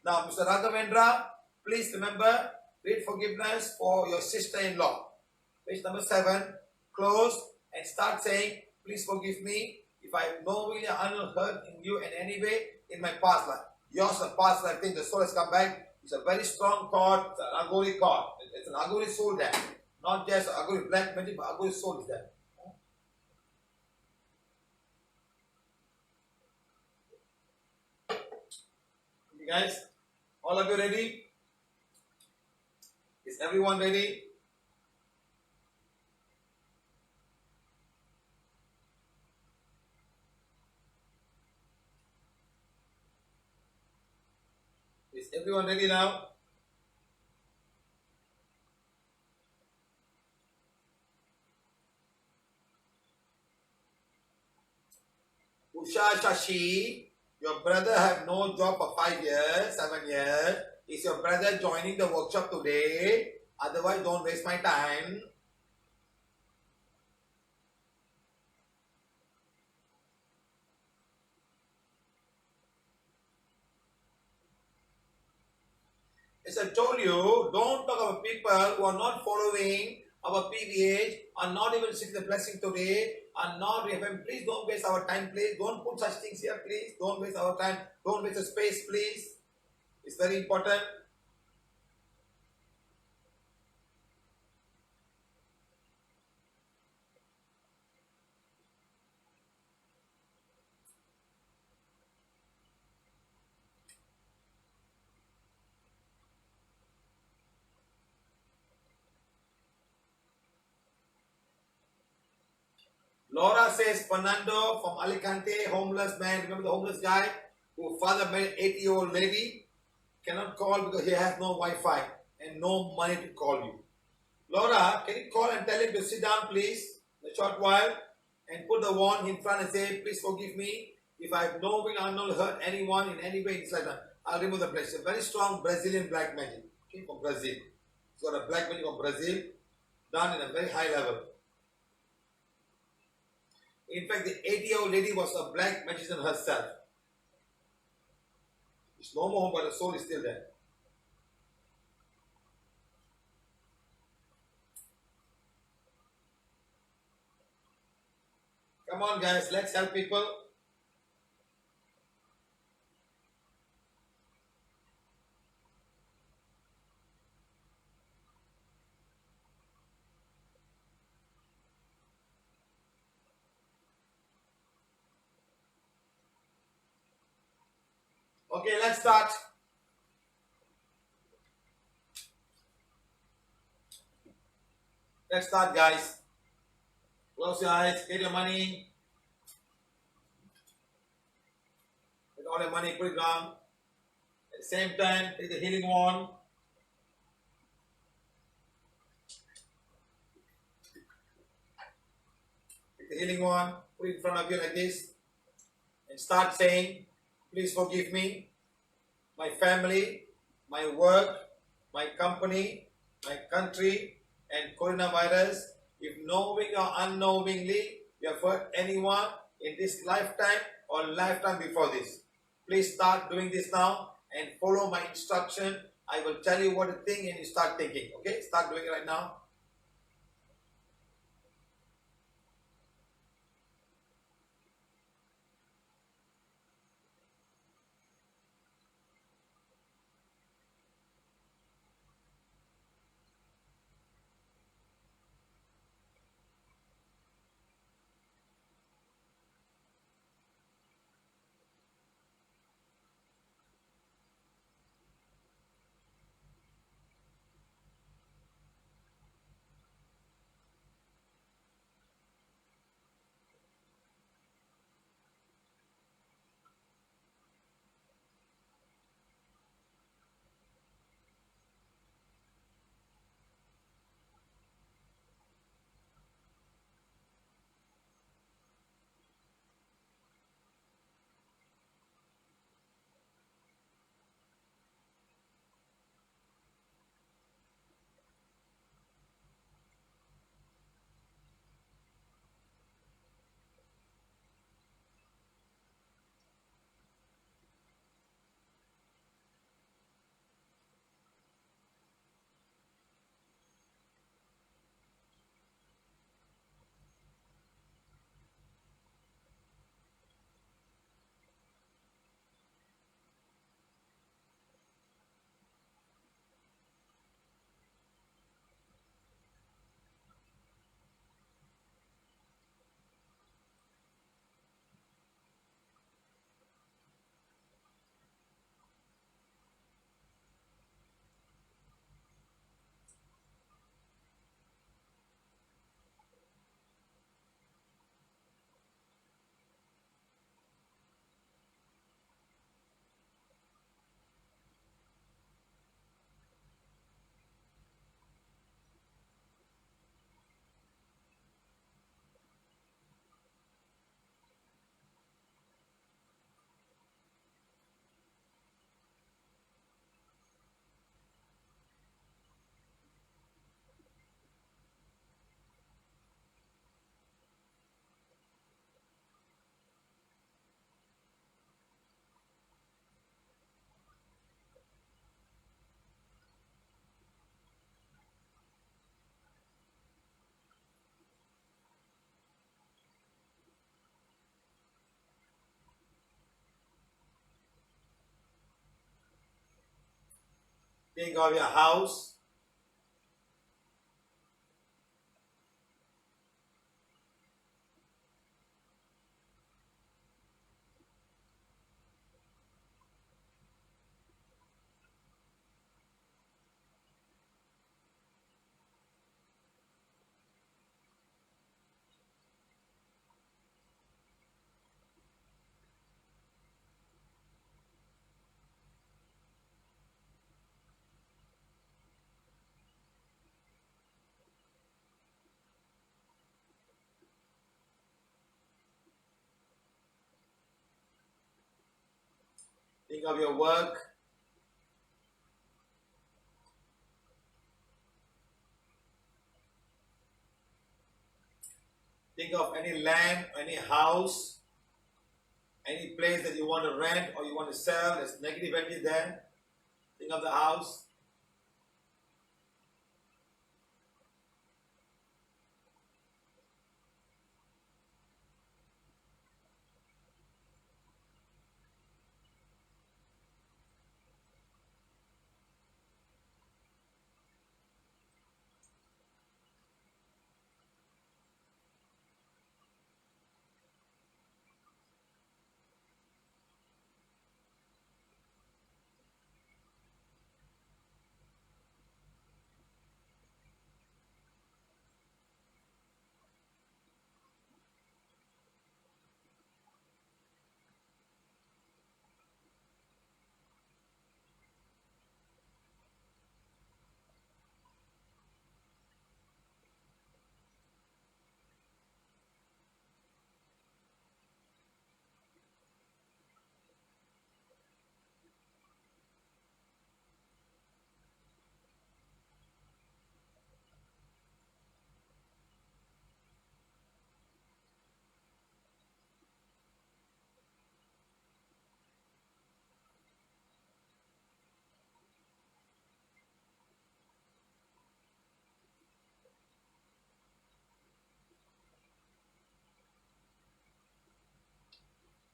Now, Mr. Raghavendra, please remember, read forgiveness for your sister-in-law. Page number 7. Close and start saying, please forgive me if I have knowingly hurt in you in any way in my past life. Yours is a past life thing. The soul has come back. It's a very strong cord. It's an Agori cord. It's an Agori soul there. Not just Agori black magic, but Agori soul is there. You guys, all of you ready? Is everyone ready? Is everyone ready now? Usha Shashi, your brother have no job for 5 years, 7 years. Is your brother joining the workshop today? Otherwise, don't waste my time. As I told you, don't talk about people who are not following our PVH, are not even seeking the blessing today, are not even. Please don't waste our time, please. Don't put such things here, please. Don't waste our time. Don't waste the space, please. It's very important. Laura says, Fernando from Alicante, homeless man. Remember the homeless guy who father married 80-year-old lady? Cannot call because he has no Wi-Fi and no money to call you. Laura, can you call and tell him to sit down, please, in a short while, and put the wand in front and say, please forgive me if I have knowingly or unknowingly hurt anyone in any way inside that. I'll remove the blessing. A very strong Brazilian black magic. Okay, from Brazil. It's got a black magic from Brazil, done in a very high level. In fact, the 80-year-old lady was a black magician herself. It's no more, but the soul is still there. Come on, guys, let's help people. Okay, let's start. Let's start, guys. Close your eyes, get your money. Get all your money, put it down. At the same time, take the healing wand. Take the healing wand, put it in front of you like this. And start saying, please forgive me, my family, my work, my company, my country, and coronavirus. If knowing or unknowingly you have hurt anyone in this lifetime or lifetime before this, please start doing this now and follow my instruction. I will tell you what to think and you start thinking. Okay, start doing it right now. Think of your house. Think of your work. Think of any land, any house, any place that you want to rent or you want to sell. There's negative energy there. Think of the house.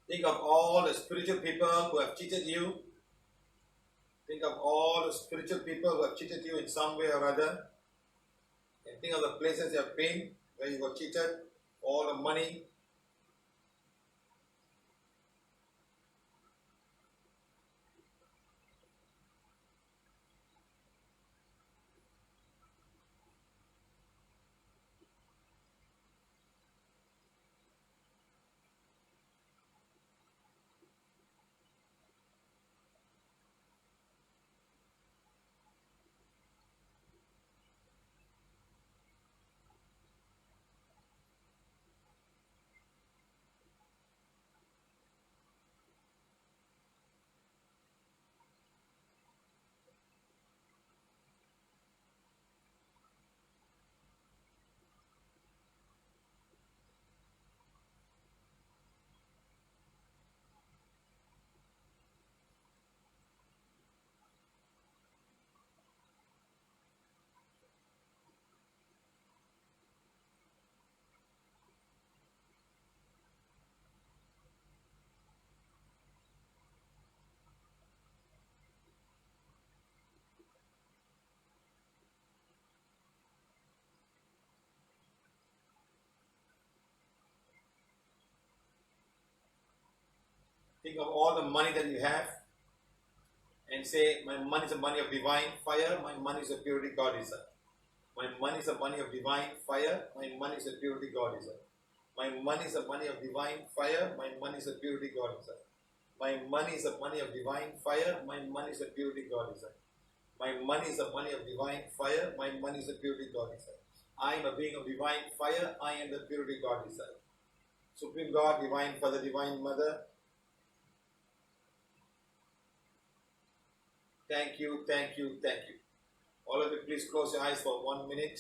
Think of all the spiritual people who have cheated you. Think of all the spiritual people who have cheated you in some way or other. And think of the places you have been where you were cheated, all the money. Think of all the money that you have and say, my money is the money of divine fire, my money is the purity God is. My money is the money of divine fire, my money is the purity God is. My money is the money of divine fire, my money is the purity God is. My money is the money of divine fire, my money is the purity God is. My money is the money of divine fire, my money is the purity God is. I am a being of divine fire, I am the purity God is. Supreme God, Divine Father, Divine Mother, thank you, thank you, thank you. All of you, please close your eyes for 1 minute.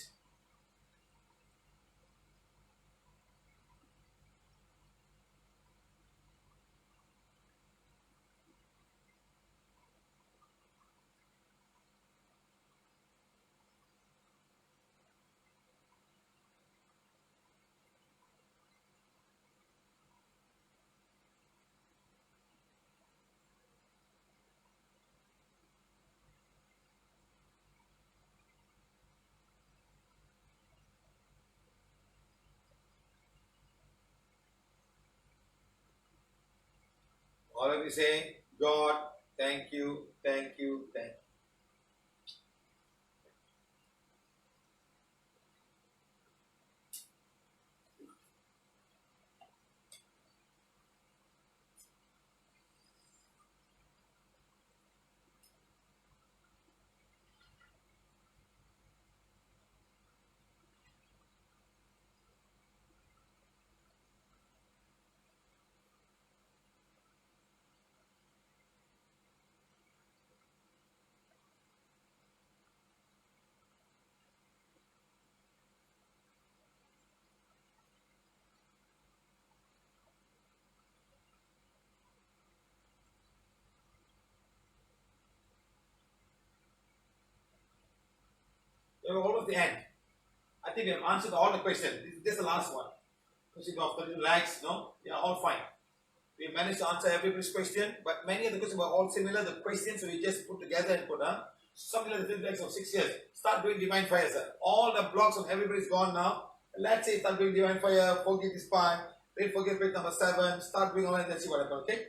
All of you say, God, thank you, thank you, thank you. We're almost the end. I think we have answered all the questions. This is the last one. Question of 30 lakhs, no? They are all fine. We managed to answer everybody's question, but many of the questions were all similar. The questions we just put together and put on. Something like the 50 lakhs of 6 years. Start doing divine fire, sir. All the blocks of everybody's gone now. Let's say start doing divine fire, forgive this part, don't forget page number 7, start doing all that and then see what happens, okay?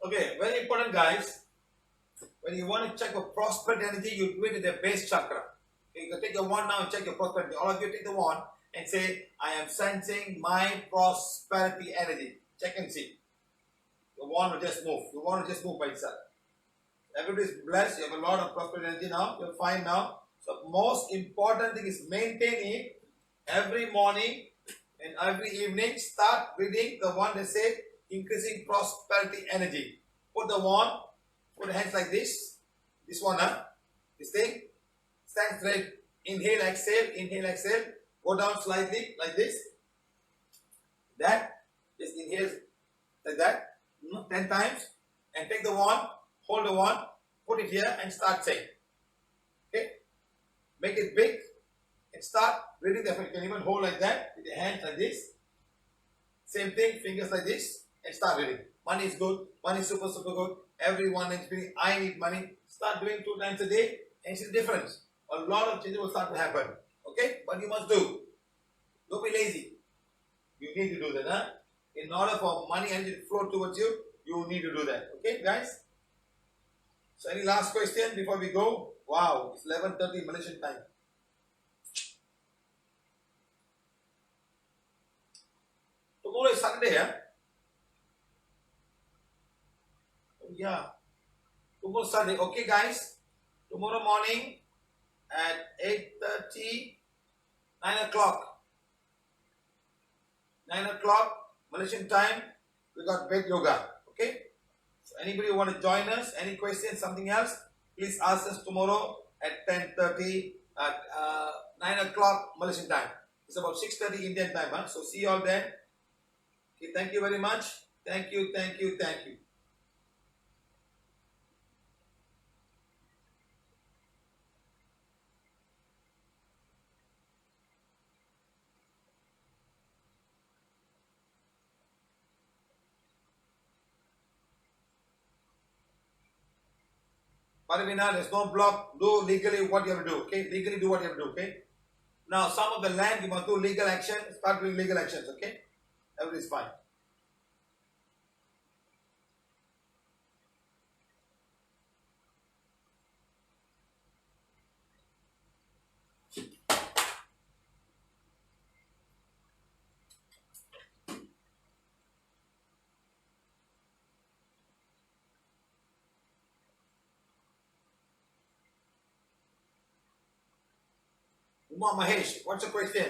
Okay, very important, guys. When you want to check for prosperity energy, you do it in the base chakra. You can take your wand now and check your prosperity. All of you take the wand and say, I am sensing my prosperity energy. Check and see. The wand will just move. The wand will just move by itself. Everybody is blessed. You have a lot of prosperity energy now. You're fine now. So most important thing is maintain it every morning and every evening. Start reading the one that says increasing prosperity energy. Put the wand, put the hands like this. This one, this thing. Stand straight. Inhale, exhale. Go down slightly like this. That. Just inhale like that. 10 times. And take the wand, hold the wand, put it here and start saying. Okay? Make it big and start reading the Affirmation. You can even hold like that with your hands like this. Same thing, fingers like this and start reading. Money is good. Money is super, super good. Everyone is feeling, I need money. Start doing 2 times a day and see the difference. A lot of changes will start to happen. Okay? But you must do. Don't be lazy. You need to do that. Huh? In order for money energy to flow towards you, you need to do that. Okay, guys? So any last question before we go? Wow, it's 11:30 Malaysian time. Tomorrow is Sunday, huh? Yeah. Tomorrow Sunday. Okay, guys. Tomorrow morning at 8:30, 9 o'clock. 9 o'clock Malaysian time, we got bed yoga. Okay? So anybody who want to join us, any questions, something else, please ask us tomorrow at 10:30 at 9 o'clock Malaysian time. It's about 6:30 Indian time. Huh? So see you all then. Okay, thank you very much. Thank you, thank you, thank you. Parvina, there's no block. Do legally what you have to do. Okay, legally do what you have to do. Okay. Now, some of the land you must do legal action. Start doing legal actions. Okay, everything is fine. Uma Mahesh, what's the question?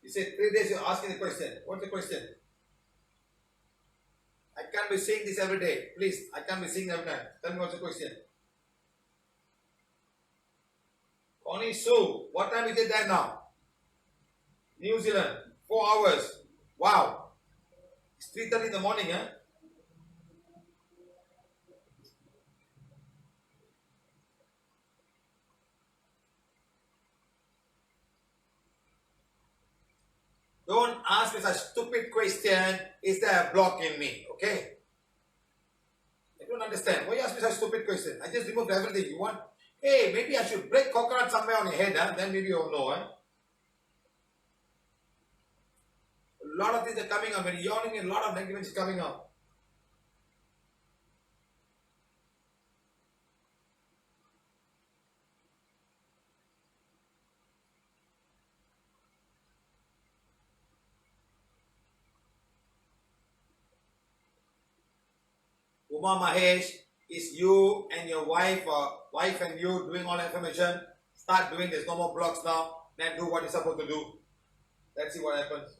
You said 3 days you're asking the question. What's the question? I can't be seeing this every day. Please, I can't be seeing every time. Tell me what's the question. Connie Sue, what time is it there now? New Zealand, 4 hours. Wow. It's 3:30 in the morning, huh? Don't ask me such stupid question. Is there a block in me? Okay? I don't understand. Why you ask me such stupid question? I just removed everything. You want? Hey, maybe I should break coconut somewhere on your head, huh? Then maybe you'll know, huh? A lot of things are coming up. When you're yawning, a lot of negativity is coming up. Uma Mahesh, is you and your wife and you doing all affirmation. Start doing. There's no more blocks now. Then do what you're supposed to do. Let's see what happens.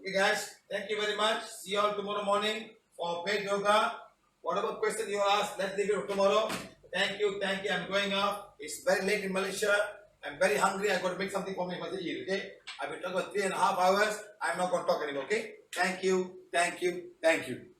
Okay guys, thank you very much. See you all tomorrow morning for paid yoga. Whatever question you ask, let's leave it for tomorrow. Thank you, thank you. I'm going off. It's very late in Malaysia. I'm very hungry. I got to make something for me to eat, okay? I've been talking for 3.5 hours. I'm not going to talk anymore, okay? Thank you, thank you, thank you.